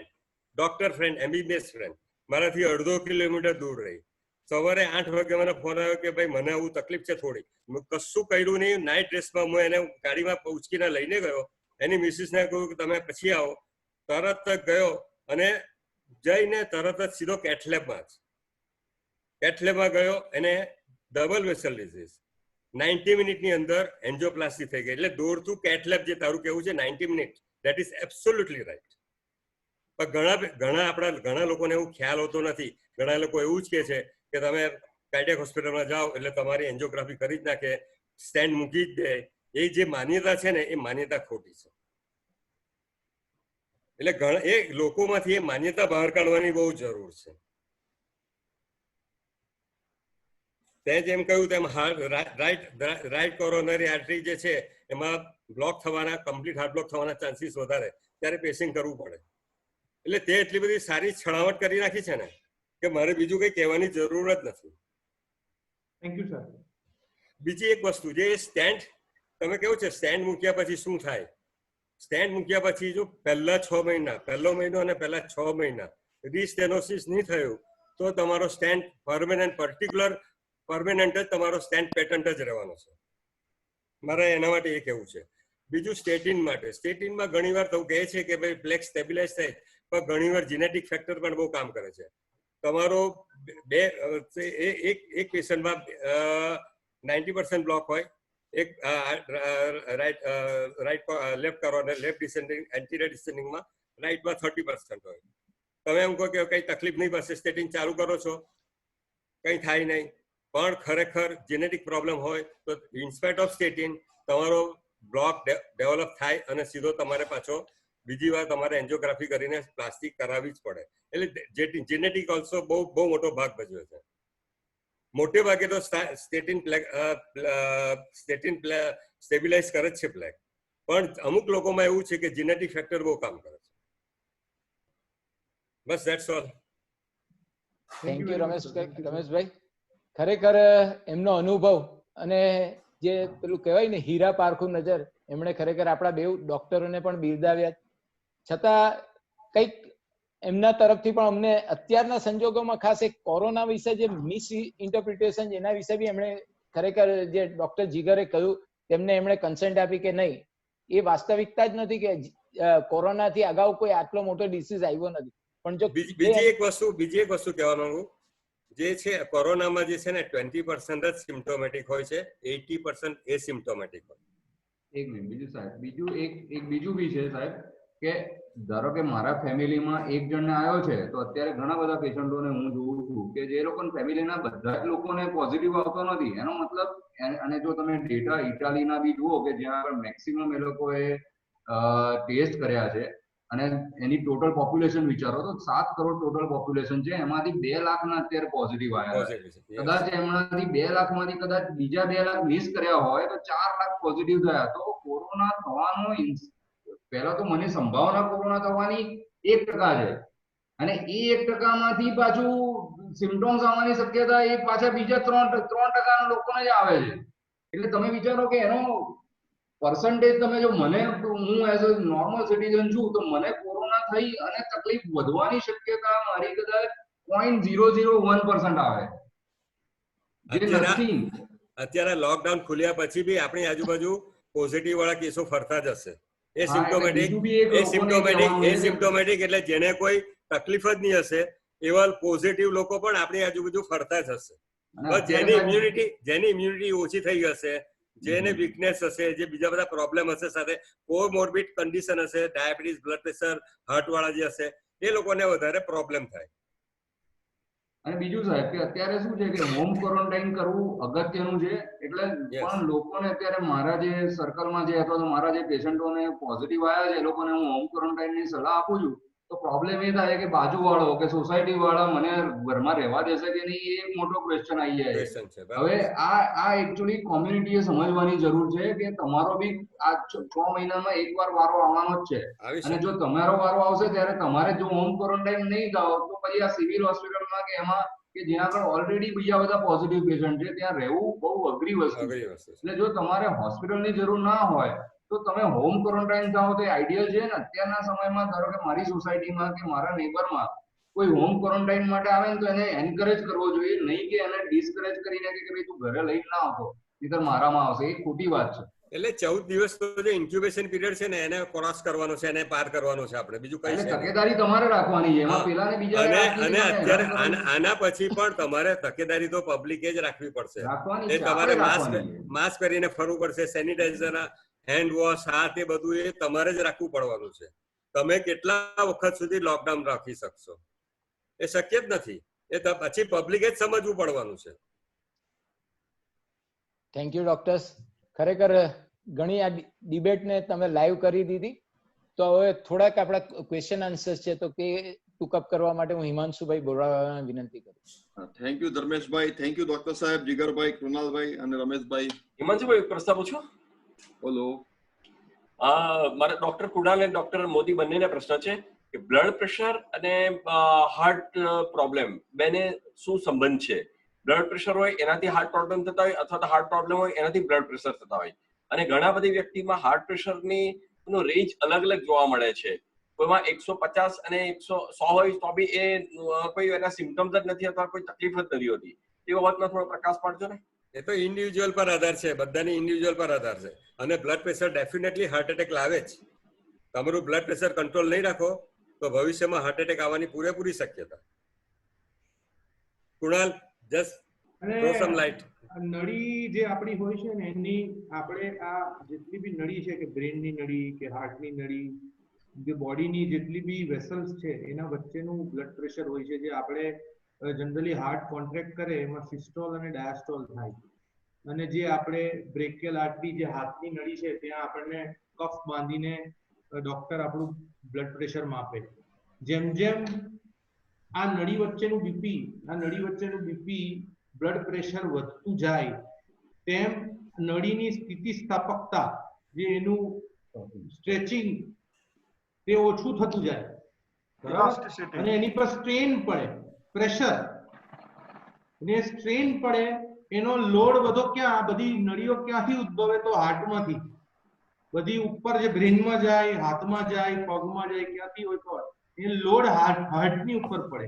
doctor friend, MBBS friend, મારાથી 1.5 કિલોમીટર દૂર રહી. સવારે 8 વાગે મને ફોન આવ્યો કે ભાઈ મને આવું તકલીફ છે થોડી. મેં કશું કર્યું નહીં, નાઇટ ડ્રેસમાં હું એને ગાડીમાં ઉચકીને લઈને ગયો. એની મિસિસને કહ્યું કે તમે પછી આવો. તરત જ ગયો અને જઈને તરત જ સીધો કેથલેબમાં ગયો. એને ડબલ વેસલ ડિઝીઝ 90 મિનિટની અંદર એન્જિયોપ્લાસ્ટી થઈ ગઈ. એટલે ડોર ટુ કેથલેબ જે તારું કેવું છે 90 minute, that is absolutely right. પણ ઘણા લોકોને એવું ખ્યાલ હોતો નથી. ઘણા લોકો એવું જ કહે છે કે તમે કાર્ડિયાક હોસ્પિટલમાં જાઓ એટલે તમારી એન્જિયોગ્રાફી કરી જ નાખે, સ્ટેન્ડ મૂકી જ દે. એ જે માન્યતા છે ને, એ માન્યતા ખોટી છે. એટલે એ લોકોમાંથી એ માન્યતા બહાર કાઢવાની બહુ જરૂર છે. તે જેમ કહ્યું તેમ રાઈટ કોરોનરી આર્ટરી જે છે એમાં કમ્પ્લીટ હાર્ટ બ્લોક થવાના ચાન્સીસ વધારે, ત્યારે પેસિંગ કરવું પડે. એટલે તે એટલી બધી સારી છણાવટ કરી નાખી છે ને કે મારે બીજું કઈ કહેવાની જરૂર જ નથી. Thank you sir. બીજી એક વસ્તુ, જે સ્ટેન્ટ તમે કેવું છે, સ્ટેન્ડ મૂક્યા પછી શું થાય? સ્ટેન્ડ મૂક્યા પછી જો પહેલો મહિનો અને પહેલા 6 મહિના રીસ્ટેનોસિસ નહીં થયું તો તમારો સ્ટેન્ટ પરમેનન્ટ જ તમારો સ્ટેન્ટ પેટન્ટ જ રહેવાનો છે. મારે એના માટે એ કહેવું છે. બીજું સ્ટેટિન માટે, સ્ટેટિનમાં ઘણીવાર તો કહે છે કે ભાઈ પ્લેક સ્ટેબિલાઇઝ થાય, પણ ઘણીવાર જીનેટિક ફેક્ટર પણ બહુ કામ કરે છે. તમારો એક પેશન્ટમાં 90% બ્લોક હોય, એક લેફ્ટ કરો અને લેફ્ટ ડિસેન્ડિંગ એન્ટીરિયર ડિસેન્ડિંગમાં રાઈટમાં 30% હોય. તમે એમ કહો કે કઈ તકલીફ નહીં પડશે, સ્ટેટિન ચાલુ કરો છો, કંઈ થાય નહીં. પણ ખરેખર જેનેટિક પ્રોબ્લેમ હોય તો ઇન્સ્પાઇટ ઓફ સ્ટેટિન તમારો બ્લોક ડેવલપ થાય અને સીધો તમારે પાછો બીજી વાર તમારે એન્જિયોગ્રાફી કરીને પ્લાસ્ટિક કરાવવી જ પડે. એટલે જેનેટિક ઓલ્સો બહુ મોટો ભાગ ભજવે છે. મોટે ભાગે તો સ્ટેટિન સ્ટેબિલાઇઝ કરે જ છે પ્લેક, પણ અમુક લોકોમાં એવું છે કે જીનેટિક ફેક્ટર બહુ કામ કરે છે. બસ ધેટ્સ ઓલ. થેન્ક યુ રમેશભાઈ. ખરેખર એમનો અનુભવ અને જે પેલું કહેવાય ને હીરા પારખું નજર, એમણે ખરેખર આપણા બે ડોક્ટરોને પણ બિરદાવ્યા. છતાં કંઈક એમના તરફથી પણ અમને અત્યારના સંજોગોમાં ખાસ એક કોરોના વિશે જે મિસ ઇન્ટરપ્રિટેશન, એના વિશે બી એમણે ખરેખર જે ડોક્ટર જીગરે કહ્યું તેમને એમણે કન્સેન્ટ આપી કે નહીં, એ વાસ્તવિકતા જ નથી કે કોરોનાથી અગાઉ કોઈ આટલો મોટો ડિસીઝ આવ્યો નથી. પણ જો બીજી એક વસ્તુ કહેવા માંગુ, જે છે કોરોનામાં જે છે ને 20% જ સિમ્પ્ટોમેટિક હોય છે, 80% એસિમ્પ્ટોમેટિક હોય. એક મિનિટ, બીજું સાહેબ, બીજું બી છે સાહેબ કે ધારો કે મારા ફેમિલીમાં એક જણને આવ્યો છે તો અત્યારે ઘણા બધા પેશન્ટોને હું જોઉં છું કે જે લોકોના ફેમિલીના બધા જ લોકોને પોઝિટિવ આવતો નથી. એનો મતલબ અને જો તમે ડેટા ઇટાલીના બી જુઓ કે જ્યાં આગળ મેક્સિમમ એ લોકોએ ટેસ્ટ કર્યા છે અને એની ટોટલ પોપ્યુલેશન વિચારો તો 7 કરોડ ટોટલ પોપ્યુલેશન છે, એમાંથી 2 લાખના અત્યારે પોઝિટિવ આવ્યા છે. કદાચ એમનાથી 2 લાખમાંથી કદાચ બીજા 2 લાખ મિસ કર્યા હોય તો 4 લાખ પોઝિટિવ થયા. તો કોરોના થવાનો પહેલા તો મને સંભાવના કોરોના થવાની 1% છે અને એ 1%માંથી પાછું સિમ્પટોમ્સ આવવાની શક્યતા એ પાછા બીજા 3% લોકોને જ આવે છે. એટલે તમે વિચારો કે એનો પર્સન્ટેજ તમે જો મને, હું એઝ અ નોર્મલ સિટીઝન છું તો મને કોરોના થઈ અને તકલીફ વધવાની શક્યતા મારી કદાચ 0.001% આવે. અત્યારે લોકડાઉન ખુલ્યા પછી બી આપણી આજુબાજુ પોઝિટિવ વાળા કેસો ફરતા જ હશે. એ સિમ્પ્ટોમેટિક એટલે જેને કોઈ તકલીફ જ નહીં હશે એવા પોઝિટિવ લોકો પણ આપણી આજુબાજુ ફરતા જ હશે. જેની ઇમ્યુનિટી ઓછી થઈ હશે, જેને વીકનેસ હશે, જે બીજા બધા પ્રોબ્લેમ હશે, સાથે કોમોર્બિડ કન્ડિશન હશે, ડાયાબિટીસ, બ્લડ પ્રેશર, હાર્ટ વાળા જે હશે એ લોકોને વધારે પ્રોબ્લેમ થાય. અને બીજું સાહેબ કે અત્યારે શું છે કે હોમ ક્વોરન્ટાઇન કરવું અગત્યનું છે. એટલે પણ લોકોને અત્યારે મારા જે સર્કલમાં જે અથવા તો મારા જે પેશન્ટોને પોઝિટિવ આવ્યા છે એ લોકોને હું હોમ ક્વોરન્ટાઇનની સલાહ આપું છું તો પ્રોબ્લેમ એ થાય કે બાજુવાળો કે સોસાયટી વાળા મને ઘરમાં રહેવા દેશે કે નહીં એ એક મોટો ક્વેશ્ચન આવી જાય. હવે આ એકચ્યુઅલી કોમ્યુનિટીએ સમજવાની જરૂર છે કે તમારો બી આ 6 મહિનામાં એકવાર વારો આવવાનો જ છે અને જો તમારો વારો આવશે ત્યારે તમારે જો હોમ ક્વોરન્ટાઇન નહીં થાવ તો પછી આ સિવિલ હોસ્પિટલમાં કે એમાં કે જ્યાં આગળ ઓલરેડી બીજા બધા પોઝિટિવ પેશન્ટ છે ત્યાં રહેવું બહુ અઘરી વસ્તુ છે. એટલે જો તમારે હોસ્પિટલની જરૂર ના હોય તો તમે હોમ ક્વોરન્ટાઇન થાઓ તો આઈડિયલ છે ને. અત્યારના સમયમાં ધારો કે મારી સોસાયટીમાં કે મારા નેબરમાં કોઈ હોમ ક્વોરન્ટાઇન માટે આવે ને તો એને એન્કરેજ કરવો જોઈએ, નહીં કે એને ડિસ્કરેજ કરીને કે ભાઈ તું ઘરે લઈને ના આવતો નહીંતર મારામાં આવશે. એ ખોટી વાત છે. એટલે 14 દિવસ તો જે ઇન્ક્યુબેશન પીરિયડ છે ને એને ક્રોસ કરવાનો છે, એને પાર કરવાનો છે આપણે, બીજું કઈ છે તકેદારી તમારે રાખવાની છે એમાં પેલા ને બીજા. અને અત્યારે આના પછી પણ તમારે તકેદારી તો પબ્લિકે જ રાખવી પડશે. એ તમારે માસ્ક કરીને ફરવું પડશે, સેનિટાઈઝર, હેન્ડ વોશ, હાથ, એ બધું એ તમારે જ રાખવું પડવાનું છે. તમે કેટલા વખત સુધી લોકડાઉન રાખી શકશો? એ શક્ય જ નથી. એ પછી પબ્લિકે જ સમજવું પડવાનું છે. Thank you doctors. ખરેખર ઘણી આ ડિબેટને તમે લાઈવ કરી દીધી. તો હવે થોડાક આપણા ક્વેશ્ચન આન્સર્સ છે તો કે ટૂંકઅપ કરવા માટે હું હિમાંશુભાઈ બોરાવાને વિનંતી કરું. થેન્ક યુ ધર્મેશભાઈ, થેન્ક યુ ડોક્ટર સાહેબ, જીગરભાઈ, કૃણાલભાઈ અને રમેશભાઈ. હિમાંશુભાઈ પ્રશ્ન પૂછો. બોલો. મારા ડોક્ટર કૃણાલ અને ડોક્ટર મોદી બંનેને પ્રશ્ન છે કે બ્લડ પ્રેશર અને હાર્ટ પ્રોબ્લેમ બેને શું સંબંધ છે? બ્લડ પ્રેશર હોય એનાથી હાર્ટ પ્રોબ્લેમ થતા હોય અથવા તો હાર્ટ પ્રોબ્લેમ હોય એનાથી બ્લડ પ્રેશર થતા હોય. અને ઘણા બધી વ્યક્તિમાં હાર્ટ પ્રેશરની રેન્જ અલગ અલગ જોવા મળે છે. કોઈમાં 150 અને 100 હોય તો બી એ કોઈ એના સિમ્પટમ્સ જ નથી અથવા કોઈ તકલીફ જ નથી હોતી. એ બાબતમાં થોડો પ્રકાશ પાડજો ને. એ તો ઇન્ડિવિજ્યુઅલ પર આધાર છે, બધાની ઇન્ડિવિજ્યુઅલ પર આધાર છે. અને blood pressure definitely heart attack લાવે જ. તમારું બ્લડ પ્રેશર કંટ્રોલ નહીં રાખો તો ભવિષ્યમાં હાર્ટ એટેક આવવાની પૂરેપૂરી શક્યતા. કુણાલ, જસ્ટ થ્રો સમ લાઇટ. નળી જે આપણી હોય છે ને એની આપણે આ જેટલી બી નળી છે કે બ્રેનની નળી કે હાર્ટની નળી કે બોડીની જેટલી બી વેસલ્સ છે એના વચ્ચેનું બ્લડ પ્રેશર હોય છે જે આપણે જનરલી હાર્ટ કોન્ટ્રેક્ટ કરે એમાં સિસ્ટોલ અને ડાયાસ્ટોલ થાય. અને જે આપણે બ્રેકિયલ આર્ટરી જે હાથની નળી છે ત્યાં આપણને કફ બાંધીને ડોક્ટર આપણું બ્લડ પ્રેશર માપે. જેમ જેમ આ નળી વચ્ચેનું બીપી બ્લડ પ્રેશર વધતું જાય તેમ નળીની સ્થિતિસ્થાપકતા જે એનું સ્ટ્રેચિંગ તે ઓછું થતું જાય અને એની પર સ્ટ્રેન પડે, પ્રેશર ને સ્ટ્રેન પડે. એનો લોડ બધો ક્યાં, બધી નળીઓ ક્યાંથી ઉદ્ભવે તો હાર્ટમાંથી. બધી ઉપર જે બ્રેનમાં જાય, હાથમાં જાય, પગમાં જાય, ક્યાંથી હોય તો એ લોડ હાર્ટની ઉપર પડે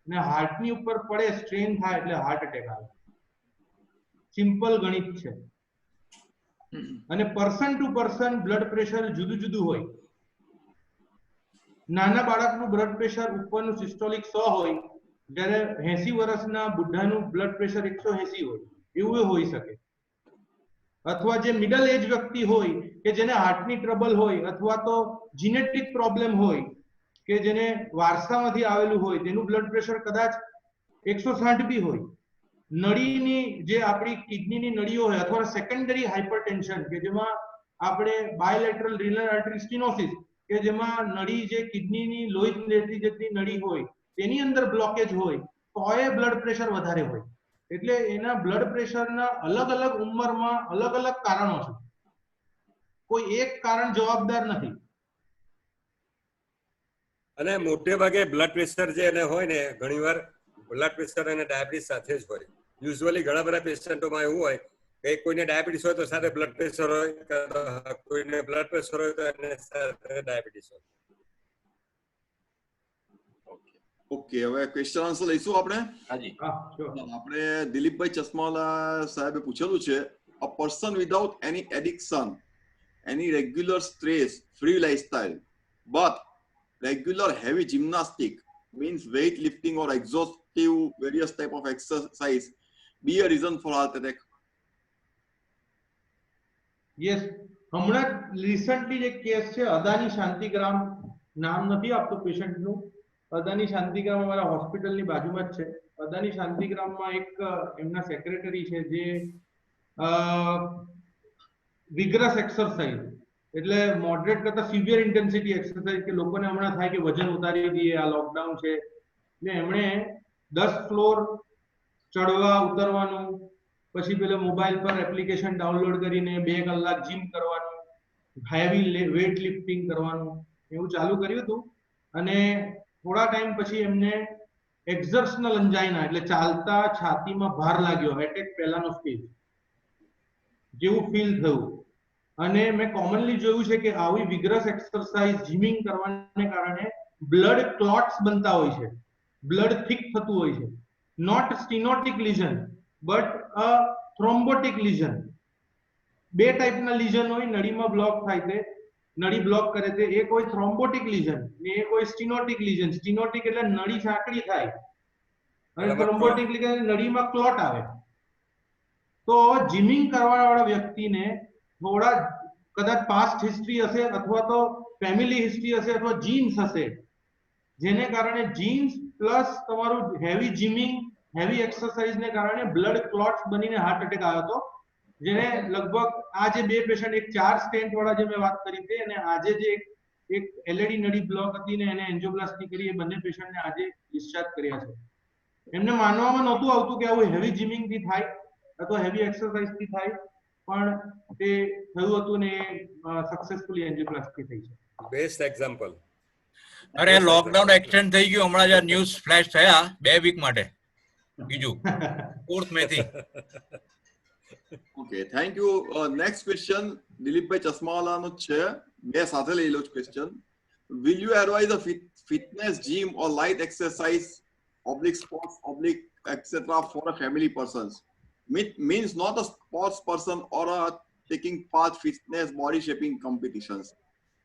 અને હાર્ટની ઉપર પડે, સ્ટ્રેન થાય એટલે હાર્ટ એટેક આવે. સિમ્પલ ગણિત છે. અને person to person blood pressure જુદું જુદું હોય. નાના બાળકનું બ્લડ પ્રેશર ઉપરનું સિસ્ટોલિક 100 હોય જ્યારે 80 વર્ષના બુઢાનું બ્લડ પ્રેશર 180 હોય. એવું હોઈ શકે. અથવા જે મિડલ એજ વ્યક્તિ હોય કે જેને હાર્ટની ટ્રબલ હોય અથવા તો જીનેટિક પ્રોબ્લેમ હોય કે જેને વારસામાંથી આવેલું હોય તેનું બ્લડ પ્રેશર કદાચ 160 બી હોય, નળીની જે આપણી કિડનીની નળીઓ હોય અથવા સેકન્ડરી હાઇપરટેન્શન કે જેમાં આપણે બાયલેટરલ રીનલ આર્ટરી સ્ટીનોસિસ કે જેમાં નળી જે કિડનીની લોહી લેતી જતી નળી હોય તેની અંદર બ્લોકેજ હોય તો એ બ્લડ પ્રેશર વધારે હોય. એટલે એના બ્લડ પ્રેશરના અલગ અલગ ઉંમરમાં અલગ અલગ કારણો છે, કોઈ એક કારણ જવાબદાર નથી. અને મોટે ભાગે બ્લડ પ્રેશર જે એને હોય ને ઘણીવાર બ્લડ પ્રેશર અને ડાયાબિટીસ સાથે જ હોય. યુઝ્યુઅલી ઘણા બધા પેશન્ટોમાં એવું હોય કે કોઈને ડાયાબિટીસ હોય તો સાથે બ્લડ પ્રેશર હોય, કોઈને બ્લડ પ્રેશર હોય તો એને સાથે ડાયાબિટીસ હોય. ઓકે, હવે ક્વેશ્ચન આન્સર લઈશું આપણે. હાજી, આપણે દિલીપભાઈ ચશ્માવાલા સાહેબે પૂછેલું છે, a person without any addiction, any regular stress free lifestyle but regular heavy gymnastic means weight lifting or exhaustive various type of exercise be a reason for heart attack? Yes, હમણાં recently એક case છે અદાની શાંતિગ્રામ, નામ નથી આપતો પેશન્ટનું. અદાની શાંતિગ્રામ અમારા હોસ્પિટલની બાજુમાં જ છે. અદાની શાંતિગ્રામમાં એક એમના સેક્રેટરી છે જે વિગ્રસ એક્સરસાઇઝ એટલે મોડરેટ કરતા સિવિયર ઇન્ટેન્સિટી એક્સરસાઇઝ કે લોકોને હમણાં થાય કે વજન ઉતારી દઈએ, આ લોકડાઉન છે એટલે એમણે 10 ફ્લોર ચડવા ઉતરવાનું, પછી પેલો મોબાઈલ પર એપ્લિકેશન ડાઉનલોડ કરીને 2 કલાક જીમ કરવાનું, હેવી વેઇટ લિફ્ટિંગ કરવાનું, એવું ચાલુ કર્યું હતું. અને થોડા ટાઈમ પછી એમને એક્ઝર્શનલ અંજાઇના એટલે ચાલતા છાતીમાં ભાર લાગ્યો, એટેક પહેલાનો સ્ટેજ જેવું ફીલ થયું. અને મેં કોમનલી જોયું છે કે આવી વિગ્રસ એક્સરસાઇઝ જીમિંગ કરવાને કારણે બ્લડ ક્લોટ્સ બનતા હોય છે, બ્લડ થિક થતું હોય છે. Not stenotic lesion but a thrombotic lesion. 2 ટાઈપના લીઝન હોય, નળીમાં બ્લોક થાય છે, નળી બ્લોક કરે છે. એક હોય થ્રોમ્બોટિક લીઝન ને એક હોય સ્ટીનોટિક લીઝન. સ્ટીનોટિક એટલે નળી સાંકડી થાય અને થ્રોમ્બોટિક એટલે નળીમાં ક્લોટ આવે. તો જીમિંગ કરવાવાળા વ્યક્તિને થોડા કદાચ પાસ્ટ હિસ્ટ્રી હશે અથવા તો ફેમિલી હિસ્ટ્રી હશે અથવા જીન્સ હશે, જેને કારણે જીન્સ પ્લસ તમારું હેવી જીમિંગ, હેવી એક્સરસાઇઝને કારણે બ્લડ ક્લોટ્સ બનીને હાર્ટ એટેક આવ્યો હતો. જેને લગભગ આ જે 2 પેશન્ટ, એક 4 સ્ટેન્ટ વાળા જે મેં વાત કરી હતી અને આજે જે એક એલઈડી નળી બ્લોક હતી ને એને એન્જિયોપ્લાસ્ટી કરી, એ બંને પેશન્ટને આજે ડિસ્ચાર્જ કર્યા છે. એમને માનવામાં નહોતું આવતું કે આવું હેવી જીમિંગ થી થાય અથવા હેવી એક્સરસાઇઝ થી થાય, પણ તે થયું હતું ને સક્સેસફુલી એન્જિયોપ્લાસ્ટી થઈ છે. Best example. અરે લોકડાઉન એક્સટેન્ડ થઈ ગયું, હમણાં જે ન્યૂઝ ફ્લેશ થયા 2 વીક માટે, બીજું 4th મે થી. Okay, thank you. Next question દિલીપભાઈ ચશ્માવાલાનો છે, બે સાથે લઈ લો question. Will you advise a fitness gym or light exercise oblique sports oblique etcetera for a family persons? Means not a sports person or a taking part fitness body shaping competitions.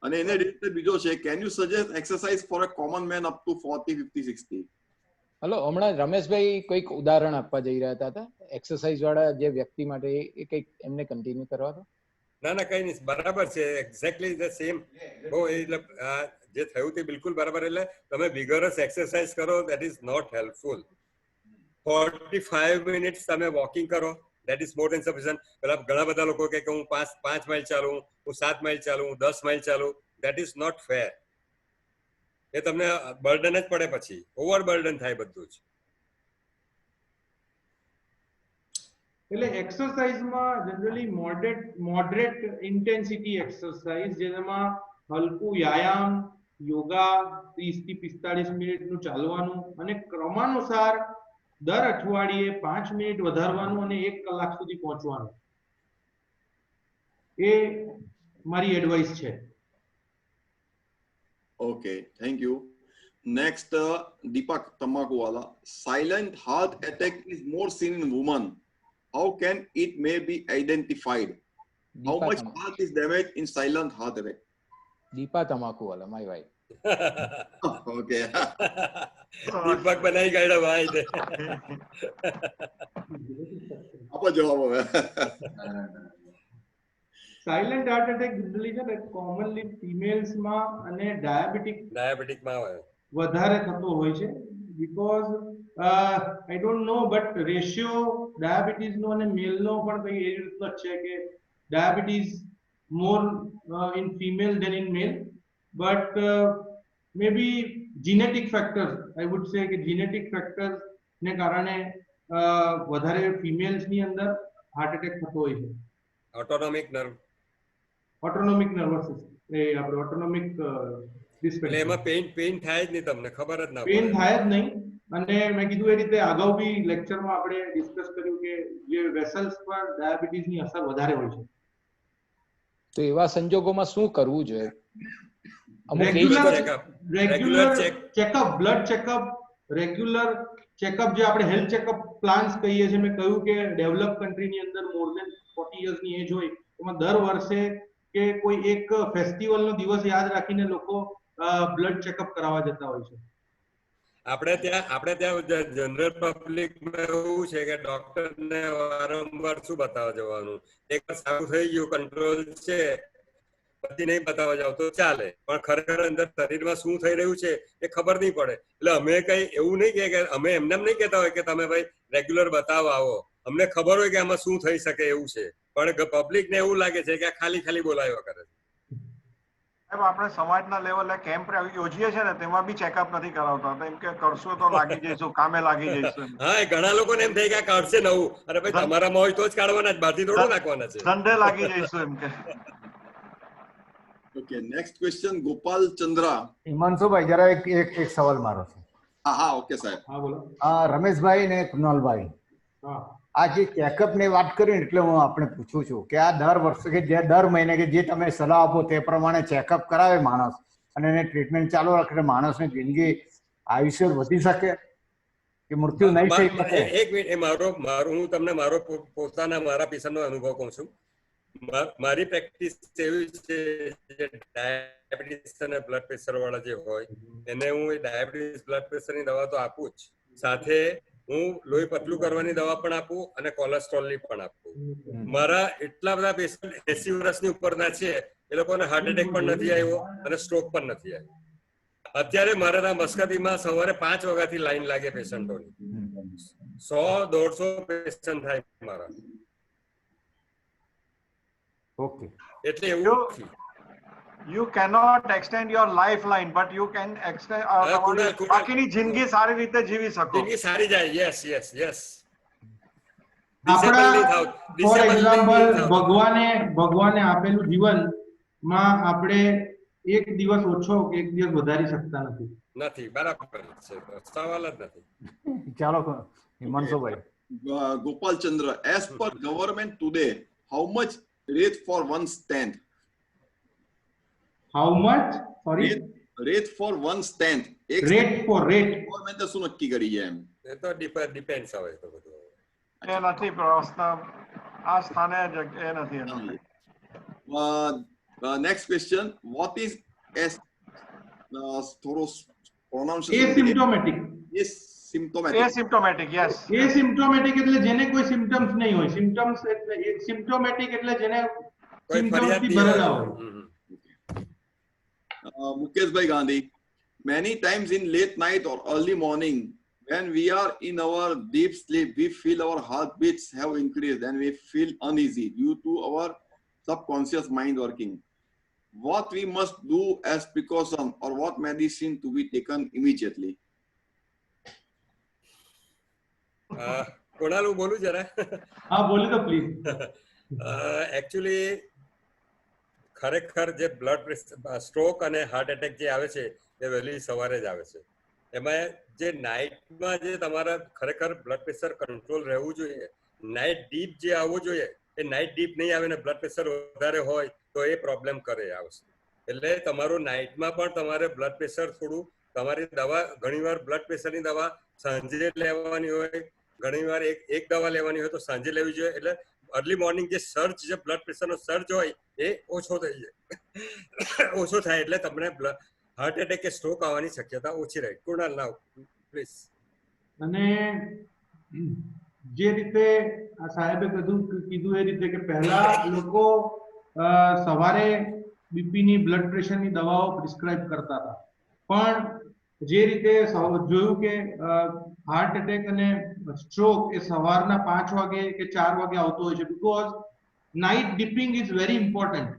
અને એને related બીજો છે, can you suggest exercise for a common man up to 40, 50, 60? Hello, હમણાં રમેશભાઈ કોઈક ઉદાહરણ આપવા જઈ રહ્યા હતા એક્સરસાઇઝ વાળા જે વ્યક્તિ માટે, એ કંઈક એમને કન્ટિન્યુ કરવા દો. ના ના, કઈ નહીં, બરાબર છે, એક્ઝેક્ટલી ધ સેમ. બહુ એટલે જે થયું તે બિલકુલ બરાબર. એટલે તમે વિગરસ એક્સરસાઇઝ કરો, that is not helpful. 45 minutes તમે વોકિંગ કરો, that is more than sufficient. પેલા ઘણા બધા લોકો કે હું 5 માઇલ ચાલું, હું 7 માઇલ ચાલું, હું 10 માઇલ ચાલું, દેટ ઇઝ નોટ ફેર. એ તમને બર્ડન જ પડે, પછી ઓવર બર્ડન થાય બધું જ. એટલે એક્સરસાઇઝમાં જનરલી મોડરેટ ઇન્ટેન્સિટી એક્સરસાઇઝ, જેમાં હલકું વ્યાયામ, યોગા, 30 થી 45 મિનિટનું ચાલવાનું અને ક્રમાનુસાર દર અઠવાડિયે 5 મિનિટ વધારવાનું અને 1 કલાક સુધી પહોંચવાનું, એ મારી એડવાઇસ છે. Okay, thank you. Next, Deepak Tamakuwala. Silent heart attack is more seen in women. How can it may be identified? How much heart is damaged in silent heart attack? Deepa Tamakuwala, my wife. Okay. દીપક બનાવી કાઢ્યા ભાઈ. આપો જવાબ હવે. Silent heart attack generally છે ને commonly ફિમેલ્સમાં અને ડાયાબિટીકમાં આવે વધારે થતો હોય છે because I don't know but ratio ડાયાબિટીસનો અને મેલનો પણ કંઈ એવી રીતનો જ છે કે diabetes more in female than in male but may be genetic factors I would say કે જીનેટિક ફેક્ટર્સ ને કારણે વધારે ફિમેલ્સની અંદર હાર્ટ એટેક થતો હોય છે. Autonomic nerve autonomic nervous system એ આપણે ઓટોનોમિક એટલે એમાં પેઇન થાય જ નહીં, તમને ખબર જ ના પેઇન થાય જ નહીં. અને મેં કીધું એ રીતે અગાઉ બી લેક્ચરમાં આપણે ડિસ્કસ કર્યું કે જે વેસલ્સ પર ડાયાબિટીસની અસર વધારે હોય છે. તો એવા સંજોગોમાં શું કરવું જોઈએ? અમુક regular checkup, blood checkup, regular checkup જે આપણે હેલ્થ ચેકઅપ પ્લાન્સ કહીએ છીએ. મેં કહ્યું કે ડેવલપ કન્ટ્રીની અંદર મોર દેન 40 યર્સની એજ હોય એમાં દર વર્ષે કે કોઈ એક ફેસ્ટિવલનો દિવસ યાદ રાખીને લોકો બ્લડ ચેકઅપ કરાવવા જતા હોય છે. આપણે ત્યાં જનરલ પબ્લિકમાં એવું છે કે ડોક્ટરને વારંવાર શું બતાવવા જવાનું, એક સારું થઈ ગયું કંટ્રોલ છે પછી નહીં બતાવવા જાવ તો ચાલે, પણ ખરેખર અંદર શરીરમાં શું થઈ રહ્યું છે એ ખબર નહીં પડે. એટલે અમે કઈ એવું નહીં કે અમે એમને નહીં કહેતા હોય કે તમે ભાઈ રેગ્યુલર બતાવવા આવો, અમને ખબર હોય કે આમાં શું થઈ શકે એવું છે, પણ પબ્લિકને એવું લાગે છે કે આ ખાલી બોલાવ્યા કરે છે. આપણે સમાજના લેવલે કેમ્પ યોજીએ છીએ ને તેમાં બી ચેકઅપ નથી કરાવતા, એમ કે કરશું તો લાગી જઈશું, કામે લાગી જઈશું. હા, ઘણા લોકોને એમ થાય કે આ કાઢશે નવું, અરે ભાઈ તમારામાં હોય તો જ કાઢવાના જ, બહારથી થોડું નાખવાના છે. સન્ડે લાગી જઈશું એમ કે. Okay, next question Gopal Chandra. હિમાંશુભાઈ જરા એક સવાલ મારો છે. હા ઓકે સાહેબ. હા બોલો. રમેશભાઈ ને કૃણાલભાઈ, આ જે ચેકઅપ ની વાત કરી એટલે હું આપણે પૂછું છું કે આ દર વર્ષે કે જે દર મહિને કે જે તમે સલાહ આપો તે પ્રમાણે ચેકઅપ કરાવે માણસ અને એને ટ્રીટમેન્ટ ચાલુ રાખે, માણસની જિંદગી આયુષ્ય વધી શકે કે મૃત્યુ નહીં થઈ શકે? એક મિનિટ, હું તમને મારો પોતાના મારા પેશન્ટનો અનુભવ કહું છું. મારી પ્રેક્ટિસ એવી છે જે ડાયાબિટીસ અને બ્લડ પ્રેશર વાળા જે હોય એને હું ડાયાબિટીસ બ્લડ પ્રેશરની દવા તો આપું જ, સાથે હું લોહી પતલું કરવાની દવા પણ આપું અને કોલેસ્ટ્રોલની પણ આપું. મારા એટલા બધા પેશન્ટ 80 વર્ષની ઉપરના છે, એ લોકોને હાર્ટ એટેક પણ નથી આવ્યો અને સ્ટ્રોક પણ નથી આવ્યો. અત્યારે મારા ત્યાં મસ્કતીમાં સવારે 5 વાગ્યાથી લાઈન લાગે પેશન્ટોની, 100-150 પેશન્ટ થાય મારા. Okay. એટલે એવું you cannot extend your lifeline but you can extend બાકીની જિંદગી સારી રીતે જીવી શકો. જિંદગી સારી જાય. યસ આપણા ફોર એક્ઝામ્પલ ભગવાને આપેલું જીવનમાં આપણે એક દિવસ ઓછો કે એક દિવસ વધારી શકતા નથી. બરાબર છે, સવાલ જ નથી. ચાલો હિમાંશુભાઈ. ગોપાલ ચંદ્ર, as per government today, how much rate for one stent? How much? Sorry? Rate for one stent. Rate. ગવર્મેન્ટે શું નક્કી કરી છે એમ? એ તો ડિપેન્ડ્સ આવે તો બધું. એ નથી પ્રશ્ન, આ સ્થાને એ નથી એનો. નેક્સ્ટ ક્વેશ્ચન, what is થોડો pronunciation? Asymptomatic. Asymptomatic, yes. Asymptomatic એટલે જેને કોઈ સિમ્પટમ્સ નહીં હોય. સિમ્પટમ્સ એટલે સિમ્પ્ટોમેટિક એટલે જેને સિમ્પટમ્સ થી ભરેલા હોય. Mukeshbhai Gandhi, many times in late night or early morning, when we are in our deep sleep, we feel our heartbeats have increased and we feel uneasy due to our subconscious mind working. What we must do as precaution or what medicine to be taken immediately? કોણાલ, હું બોલું જરા? હા બોલી દો please. Actually ખરેખર જે blood pressure, stroke અને heart attack જે આવે છે એ વહેલી સવારે જ આવે છે. એમાં જે નાઇટમાં જે તમારા ખરેખર બ્લડ પ્રેશર કંટ્રોલ રહેવું જોઈએ, નાઇટ ડીપ જે આવવું જોઈએ એ નાઇટ ડીપ નહીં આવે ને બ્લડ પ્રેશર વધારે હોય તો એ પ્રોબ્લેમ કરે આવશે. એટલે તમારું નાઇટમાં પણ તમારે બ્લડ પ્રેશર થોડું, તમારી દવા ઘણીવાર બ્લડ પ્રેશરની દવા સાંજે લેવાની હોય, ઘણીવાર એક દવા લેવાની હોય તો સાંજે લેવી જોઈએ. એટલે અર્લી મોર્નિંગ જે સર્જ, જે બ્લડ પ્રેશરનો સર્જ હોય એ ઓછો થઈ જાય. ઓછો થાય એટલે તમને હાર્ટ એટેક કે સ્ટ્રોક આવવાની શક્યતા ઓછી રહે. કુણાલ નાવ પ્લીઝ. અને જે રીતે આ સાહેબે કીધું એ રીતે કે પહેલા લોકો સવારે બીપીની બ્લડ પ્રેશરની દવાઓ પ્રિસ્ક્રાઇબ કરતા હતા, પણ જે રીતે જોયું કે હાર્ટ એટેક અને સ્ટ્રોક એ સવારના 5 વાગે કે 4 વાગે આવતો હોય છે, because night dipping is very important.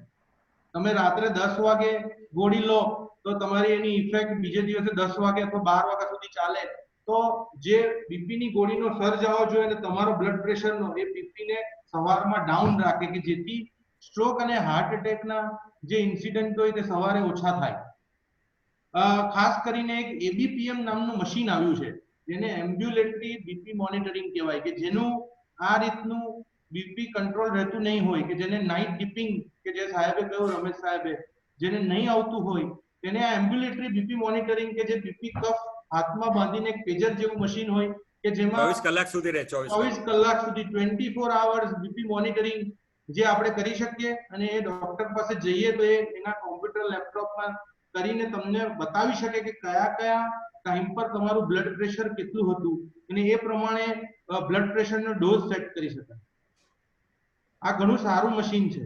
તમે રાત્રે 10 વાગે ગોળી લો તો તમારી એની ઇફેક્ટ બીજે દિવસે 10 વાગે અથવા 12 વાગ્યા સુધી ચાલે. તો જે બીપીની ગોળીનો સર્જ આવવો જોઈએ અને તમારો બ્લડ પ્રેશરનો એ બીપીને સવારમાં ડાઉન રાખે કે જેથી સ્ટ્રોક અને હાર્ટ એટેકના જે ઇન્સિડન્ટ હોય તે સવારે ઓછા થાય. ખાસ કરીને એક એબીપીએમ નામનું મશીન આવ્યું છે જેને એમ્બ્યુલેટરી બીપી મોનિટરિંગ કહેવાય, કે જેનું આ રીતનું બીપી કંટ્રોલ રહેતું નહીં હોય, કે જેને નાઇટ ડિપિંગ કે જે સાહેબે કહ્યું, રમેશ સાહેબે, જેને નહીં આવતું હોય તેને આ એમ્બ્યુલેટરી બીપી મોનિટરિંગ કે જે બીપી કફ હાથમાં બાંધીને એક પેજર જેવું મશીન હોય કે જેમાં 24 કલાક સુધી રહે, 24 કલાક સુધી 24 hours બીપી મોનિટરિંગ જે આપણે કરી શકીએ અને એ ડોક્ટર પાસે જઈએ તો એ એના કોમ્પ્યુટર લેપટોપમાં કરીને તમને બતાવી શકે કે કયા કયા ટાઈમ પર તમારું બ્લડ પ્રેશર કેટલું હતું અને એ પ્રમાણે બ્લડ પ્રેશરનો ડોઝ સેટ કરી શકાય. આ ઘણું સારું મશીન છે.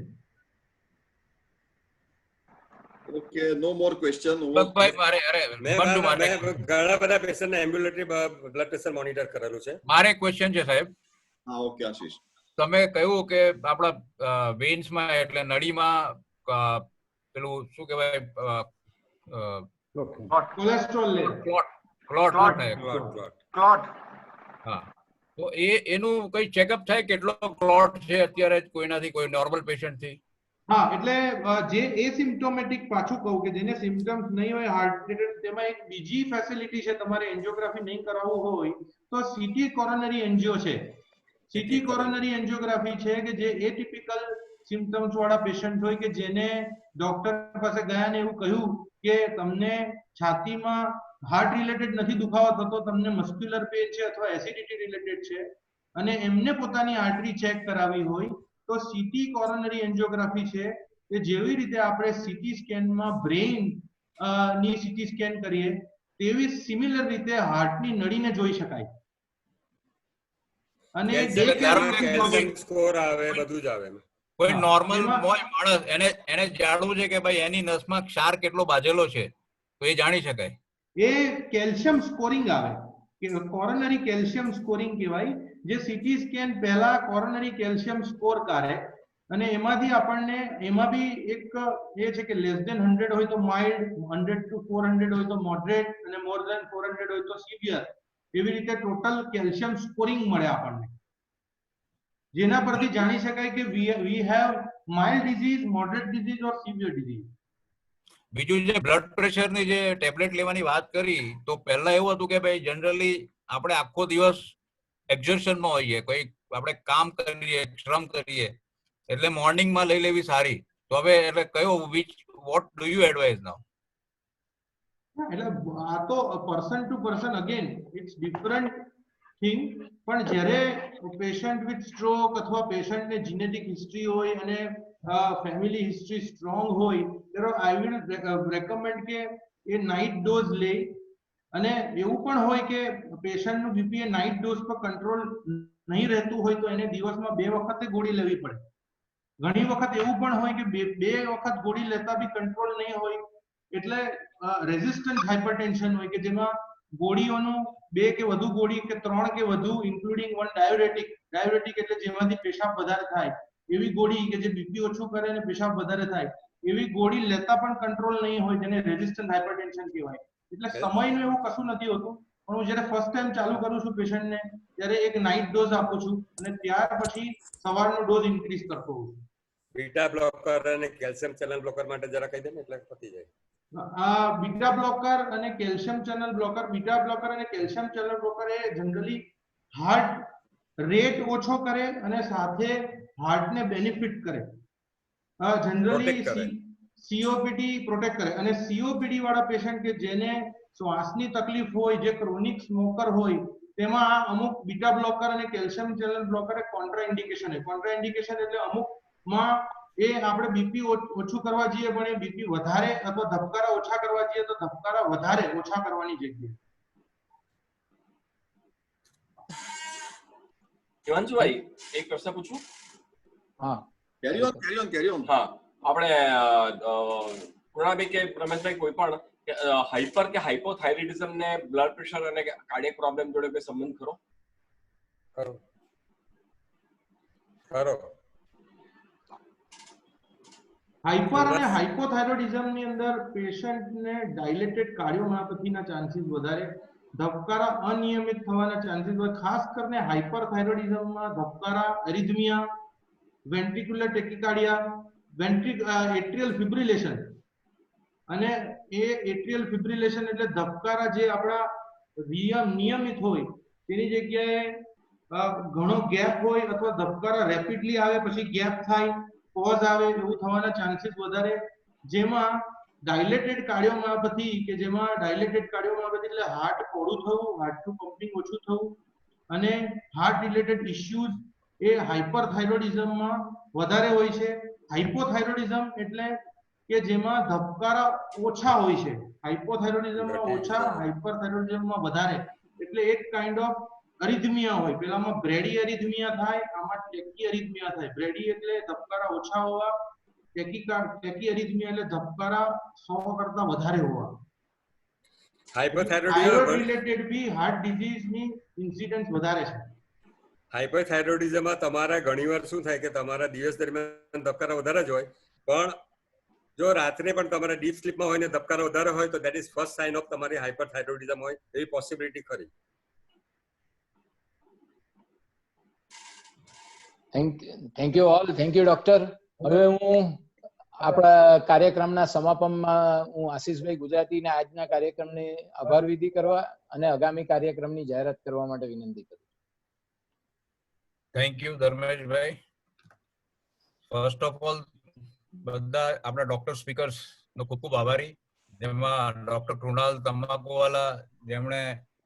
Okay, no more question. ભાઈ મારે ઘણા બધા પેશન્ટને એમ્બ્યુલેટરી બ્લડ પ્રેશર મોનિટર કરેલું છે. મારે ક્વેશ્ચન છે સાહેબ. હા, ઓકે આશીષ. તમે કહ્યું કે આપણા વેન્સમાં એટલે નળીમાં પેલું શું કહેવાય કોલેસ્ટ્રોલ ક્લોટ. હા, તો એનું કઈ ચેકઅપ થાય કેટલો ક્લોટ છે અત્યારે કોઈનાથી, કોઈ નોર્મલ પેશન્ટ થી? હા, એટલે જે એસિમ્પ્ટોમેટિક, પાછું કહું કે જેને સિમ્પટમ્સ નહીં હોય હાર્ટ એટેક, તેમાં એક બીજી ફેસિલિટી છે. તમારે એન્જિયોગ્રાફી નહીં કરાવવું હોય તો સીટી કોરોનરી એન્જિયો છે. સીટી કોરોનરી એન્જિયોગ્રાફી છે કે જે એટિપિકલ સિમ્પટમ્સ વાળા પેશન્ટ હોય કે જેને ડોક્ટર પાસે ગયા ને એવું કહ્યું કે તમને છાતીમાં હાર્ટ રિલેટેડ નથી દુખાવો થતો, તમને મસ્ક્યુલર પેઇન છે અથવા એસિડિટી રિલેટેડ છે અને એમને પોતાની આર્ટરી ચેક કરાવી હોય તો સીટી કોરોનરી એન્જિયોગ્રાફી છે કે જેવી રીતે આપણે સીટી સ્કેનમાં બ્રેઇન ની સીટી સ્કેન કરીએ તેવી સિમિલર રીતે હાર્ટની નળીને જોઈ શકાય. અને કેલ્શિયમ સ્કોર આવે, બધું જ આવે. કોઈ નોર્મલ માણસ એને જાણવું છે કે ભાઈ એની નસમાં ક્ષાર કેટલો બાજેલો છે તો એ જાણી શકાય. એ કેલ્શિયમ સ્કોરિંગ આવે કે કોરોનરી કેલ્શિયમ સ્કોરિંગ કહેવાય, જે સીટી સ્કેન પહેલા કોરોનરી કેલ્શિયમ સ્કોર કાઢે અને એમાંથી આપણને એમાં બી એક એ છે કે લેસ ધેન 100 હોય તો માઇલ્ડ, 100 to 400 હોય તો મોડરેટ અને મોર ધેન 400 હોય તો સિવિયર. એવી રીતે ટોટલ કેલ્શિયમ સ્કોરિંગ મળે આપણને, જેના પરથી જાણી શકાય કે we have mild disease, moderate disease or severe disease. બીજું જે બ્લડ પ્રેશરની જે ટેબ્લેટ લેવાની વાત કરી તો પહેલા એવું હતું કે ભાઈ જનરલી આપણે આખો દિવસ એક્ઝર્શનમાં હોઈએ, કોઈ આપણે કામ કરીએ, શ્રમ કરીએ એટલે મોર્નિંગમાં લઈ લેવી સારી. તો હવે એટલે કયો what do you advise now? એટલે આ તો person to person again it's different thing, પણ જ્યારે પેશન્ટ વિથ સ્ટ્રોક અથવા પેશન્ટને જીનેટિક હિસ્ટ્રી હોય અને ફેમિલી હિસ્ટ્રી સ્ટ્રોંગ હોય ત્યારે આઈ વિલ રેકમેન્ડ કે એ નાઇટ ડોઝ લે. અને એવું પણ હોય કે પેશન્ટનું બીપી એ નાઇટ ડોઝ પર કંટ્રોલ નહીં રહેતું હોય તો એને દિવસમાં 2 વખતે ગોળી લેવી પડે. ઘણી વખત એવું પણ હોય કે બે વખત ગોળી લેતા બી કંટ્રોલ નહીં હોય, એટલે રેઝિસ્ટન્ટ હાઇપરટેન્શન હોય કે જેમાં ગોળીઓનું 2 કે વધુ ગોળી કે 3 કે વધુ ઇન્ક્લુડિંગ વન ડાયુરેટિક એટલે જેમાંથી પેશાબ વધારે થાય એવી ગોળી કે જે બીપી ઓછું કરે અને પેશાબ વધારે થાય એવી ગોળી લેતા પણ કંટ્રોલ નહીં હોય, જેને રેઝિસ્ટન્ટ હાઇપરટેન્શન કહેવાય. એટલે સમયનું એવું કશું નથી હોતું, પણ હું જ્યારે ફર્સ્ટ ટાઈમ ચાલુ કરું છું પેશન્ટને ત્યારે એક નાઇટ ડોઝ આપું છું અને ત્યાર પછી સવારનો ડોઝ ઇન્ક્રીઝ કરતો હોઉં છું. બીટા બ્લોકર અને કેલ્શિયમ ચેનલ બ્લોકર માટે જરા કહી દે ને એટલે પતી જાય. બીટા બ્લોકર અને calcium channel blocker, beta blocker અને કેલ્શિયમ ચેનલ બ્લોકર એ જનરલી હાર્ટ રેટ ઓછો કરે અને સાથે હાર્ટને બેનિફિટ કરે. જનરલી સીઓપીડી પ્રોટેક્ટ કરે અને સીઓપીડી વાળા પેશન્ટ કે જેને શ્વાસની તકલીફ હોય, જે ક્રોનિક સ્મોકર હોય, તેમાં અમુક બીટા બ્લોકર અને કેલ્શિયમ ચેનલ બ્લોકર એ કોન્ટ્રાઇન્ડિકેશન હોય. કોન્ટ્રાઇન્ડિકેશન એટલે અમુકમાં એ આપણે બીપી ઓછું કરવા જઈએ પણ એ બીપી વધારે અથવા ધબકારા ઓછા કરવા જઈએ તો ધબકારા વધારે ઓછા કરવાની જગ્યાએ. હિમાંશુભાઈ એક પ્રશ્ન પૂછું? હા, કેરી ઓન. હા, આપણે પૂર્ણાભાઈ કે રમેશભાઈ કોઈ પણ હાઇપર કે હાઇપોથાઇરોઇડિઝમ ને બ્લડ પ્રેશર અને કાર્ડિયક પ્રોબ્લેમ જોડે કોઈ સંબંધ ખરો? ખરો. હાઇપર અને હાઇપોથાઇરોઇડિઝમ ની અંદર પેશન્ટને ડાયલેટેડ કાર્ડિયોમાયોપેથીના ચાન્સીસ વધારે, ધબકારા અનિયમિત થવાના ચાન્સીસ હોય. ખાસ કરીને હાઇપરથાઇરોઇડિઝમમાં ધબકારા, એરિથમિયા, વેન્ટ્રિક્યુલર ટેકિકાર્ડિયા, એટ્રિયલ ફિબ્રિલેશન, અને એ એટ્રિયલ ફિબ્રિલેશન એટલે ધબકારા જે આપણા નિયમિત હોય તેની જગ્યાએ ઘણો ગેપ હોય, અથવા ધબકારા રેપિડલી આવે પછી ગેપ થાય, પોઝ આવે, એવું થવાના ચાન્સીસ વધારે. જેમાં ડાયલેટેડ કાર્ડિયોમાયોપેથી કે જેમાં ડાયલેટેડ કાર્ડિયોમાયોપેથી એટલે હાર્ટ પહોળું થવું, હાર્ટનું પમ્પિંગ ઓછું થવું અને હાર્ટ રિલેટેડ ઇશ્યુઝ એ હાઇપરથાઇરોઇડિઝમમાં વધારે હોય છે. હાઇપોથાઇરોઇડિઝમ એટલે કે જેમાં ધબકારા ઓછા હોય છે. હાઇપોથાઇરોઇડિઝમમાં ઓછા, હાઇપરથાઇરોઇડિઝમમાં વધારે. એટલે એક કાઇન્ડ ઓફ અરિથમિયા હોય. પેલામાં બ્રેડી અરિથમિયા થાય, આમાં ટેકી અરિથમિયા થાય. બ્રેડી એટલે ધબકારા ઓછા હોવા, ટેકી અરિથમિયા એટલે ધબકારા 100 કરતા વધારે હોવા. થાઇરોઇડ રિલેટેડ બી હાર્ટ ડિઝીઝ ની ઇન્સિડન્સ વધારે છે. હાઇપરથાઇરોઇડિઝમમાં તમારા ઘણીવાર શું થાય કે તમારા દિવસ દરમિયાન ધબકારા વધારે જ હોય, પણ જો રાત્રે પણ તમારા ડીપ સ્લીપમાં હોય ને ધબકારા વધારે હોય તો that is first sign of તમારી હાઇપરથાઇરોઇડિઝમ હોય એવી પોસિબિલિટી ખરી. Thank you all. Thank you doctor. હવે હું આપણા કાર્યક્રમના સમાપનમાં હું આશીષભાઈ ગુજરાતીને આજના કાર્યક્રમને આભાર વિધિ કરવા અને આગામી કાર્યક્રમની જાહેરાત કરવા માટે વિનંતી કરું. થેન્ક યુ ધર્મેશભાઈ. ફર્સ્ટ ઓફ ઓલ બધા આપણા ડોક્ટર સ્પીકર્સ નો ખૂબ ખૂબ આભારી, જેમાં ડોક્ટર કૃણાલ તમાકુવાલા જેમણે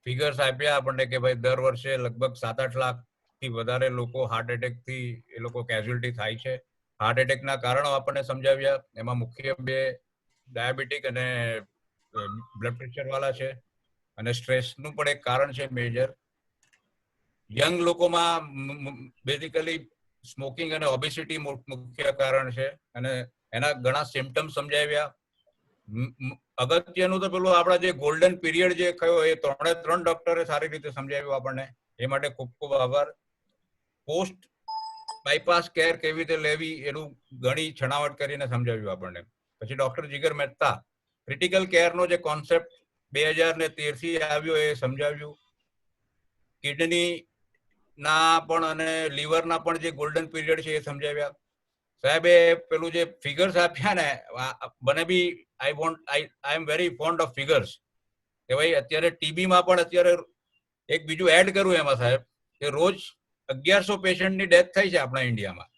ફિગર્સ આપ્યા આપણને કે ભાઈ દર વર્ષે લગભગ 7-8 લાખ થી વધારે લોકો હાર્ટ એટેક થી એ લોકો કેઝ્યુઅલ્ટી થાય છે. હાર્ટ એટેક ના કારણો આપણને સમજાવ્યા, એમાં મુખ્ય 2 ડાયાબિટીક અને બ્લડ પ્રેશર વાળા છે, અને સ્ટ્રેસ નું પણ એક કારણ છે મેજર. યંગ લોકોમાં બેઝિકલી સ્મોકિંગ અને ઓબેસિટી મુખ્ય કારણ છે, અને એના ઘણા સિમ્પટમ સમજાવ્યા. અગત્યનું તો પેલું આપણા જે ગોલ્ડન પીરિયડ જે કયો એ 3 ડોક્ટરે સારી રીતે સમજાવ્યું આપણને, એ માટે ખૂબ ખૂબ આભાર. પોસ્ટ બાયપાસ કેર કેવી રીતે લેવી એનું ઘણી છણાવટ કરીને સમજાવ્યું આપણને. પછી ડોક્ટર જીગર મહેતા ક્રિટિકલ કેરનો જે કોન્સેપ્ટ 2013 થી આવ્યો એ સમજાવ્યું. કિડની ના પણ અને લીવર ના પણ જે ગોલ્ડન પીરિયડ છે એ સમજાવ્યા. સાહેબે પેલું જે ફિગર્સ આપ્યા ને, મને બી I am very fond of figures કે ભાઈ અત્યારે ટીબી માં પણ અત્યારે એક બીજું એડ કરું એમાં સાહેબ કે રોજ 1100 પેશન્ટની ડેથ થઈ છે આપણા ઇન્ડિયામાં.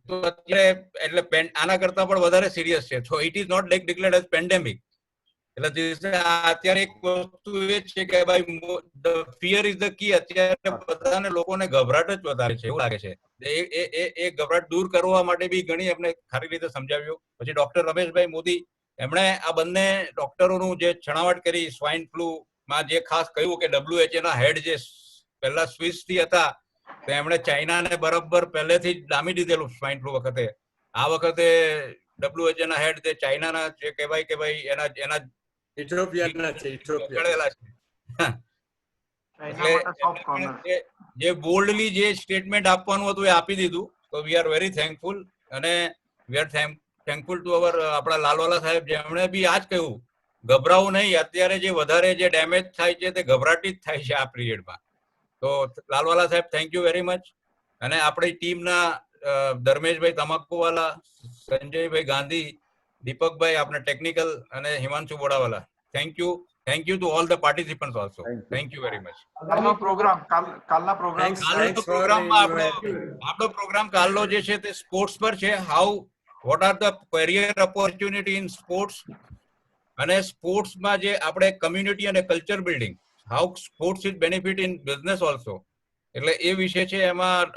તો અત્યારે એટલે આના કરતા પણ વધારે સિરિયસ છે. તો it is not like declared as pandemic. એટલે અત્યારે એક વસ્તુ એ છે કે ભાઈ ફિયર ઇઝ ધ કી. અત્યારે બધાને લોકોને ગભરાટ જ વધારે છે એવું લાગે છે. એ ગભરાટ દૂર કરવા માટે બી ઘણી એમને સારી રીતે સમજાવ્યું. પછી ડોક્ટર રમેશભાઈ મોદી એમણે આ બંને ડોક્ટરોનું જે છણાવટ કરી સ્વાઇન ફ્લુ માં, જે ખાસ કહ્યું કે WHO ના હેડ જે પહેલા સ્વિસ થી હતા તો એમણે ચાઇનાને બરાબર પહેલેથી જ ડામી દીધેલું સ્વાઇન ફ્લુ વખતે. આ વખતે WHO ના હેડ તે ચાઇનાના જે કહેવાય કે ભાઈ એના જે બોલ્ડલી જે સ્ટેટમેન્ટ આપવાનું હતું એ આપી દીધું. તો વી આર વેરી થેન્કફુલ, અને we are thankful to our આપણા લાલવાલા સાહેબ જેમણે બી આ જ કહ્યું ગભરાવું નહીં. અત્યારે જે વધારે જે ડેમેજ થાય છે તે ગભરાટી જ થાય છે આ પીરિયડમાં. તો લાલવાલા સાહેબ થેન્ક યુ વેરી મચ. અને આપણી ટીમના ધર્મેશભાઈ તમાકુવાલા, સંજયભાઈ ગાંધી, દીપકભાઈ આપણે ટેકનિકલ, અને Himanshu Bodawala, thank you to all the participants also. Thank you very much. કાલનો પ્રોગ્રામ આપણો પ્રોગ્રામ કાલનો જે છે તે સ્પોર્ટ્સ પર છે. What are the career opportunity in sports, અને સ્પોર્ટ્સમાં જે આપણે કમ્યુનિટી અને culture building, how sports is benefit in business also. એટલે એ વિષય છે. એમાં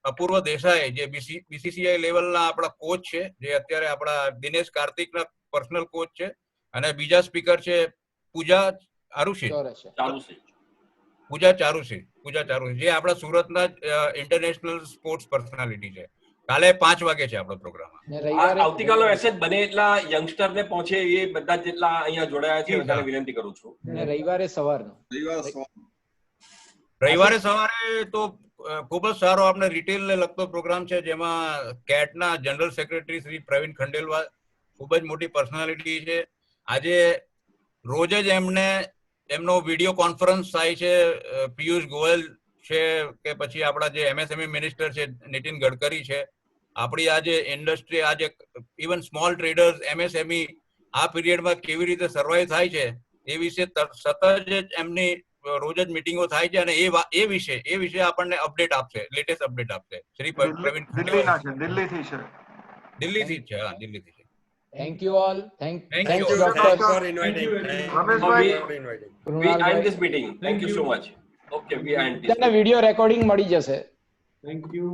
અપૂર્વ દેસાઈ જે BCCI લેવલના આપણા કોચ છે, જે અત્યારે આપણા દિનેશ કાર્તિકના પર્સનલ કોચ છે, અને બીજા સ્પીકર છે પૂજા ચારુશી, જે આપણા સુરતના ઇન્ટરનેશનલ સ્પોર્ટ્સ પર્સનાલિટી છે. કાલે 5 વાગે છે આપણો પ્રોગ્રામ. ને રવિવારે આવતીકાલનો મેસેજ બને એટલા યંગસ્ટર ને પહોંચે એ બધા જેટલા અહીંયા જોડાયા છે બધાને વિનંતી કરું છું. ને રવિવારે સવારનો રવિવારે સવારે તો ખૂબ જ સારો આપણે રિટેલ ને લગતો પ્રોગ્રામ છે, જેમાં કેટના જનરલ સેક્રેટરી શ્રી પ્રવીણ ખંડેલવાલ ખૂબ જ મોટી પર્સનાલિટી છે. આજે રોજ જ એમનો વિડીયો કોન્ફરન્સ થાય છે. પિયુષ ગોયલ છે કે પછી આપણા જે MSME મિનિસ્ટર છે નીતિન ગડકરી છે. આપણી આજે ઇન્ડસ્ટ્રી આજે ઇવન સ્મોલ ટ્રેડર્સ MSME આ પીરિયડમાં કેવી રીતે સર્વાઈવ થાય છે એ વિશે સતત જ એમની રોજ જ મીટિંગો થાય છે અને એ વિશે આપણને અપડેટ આપશે, લેટેસ્ટ અપડેટ આપશે. શ્રી પ્રવીણ દિલ્હીથી છે. દિલ્હીથી છે. હા, દિલ્હીથી છે. Thank you all. Thank thank you. You doctor. for inviting. Rameshbhai, We end this meeting. Thank you so much. Okay, we end this. Video recording મળી જશે. Thank you.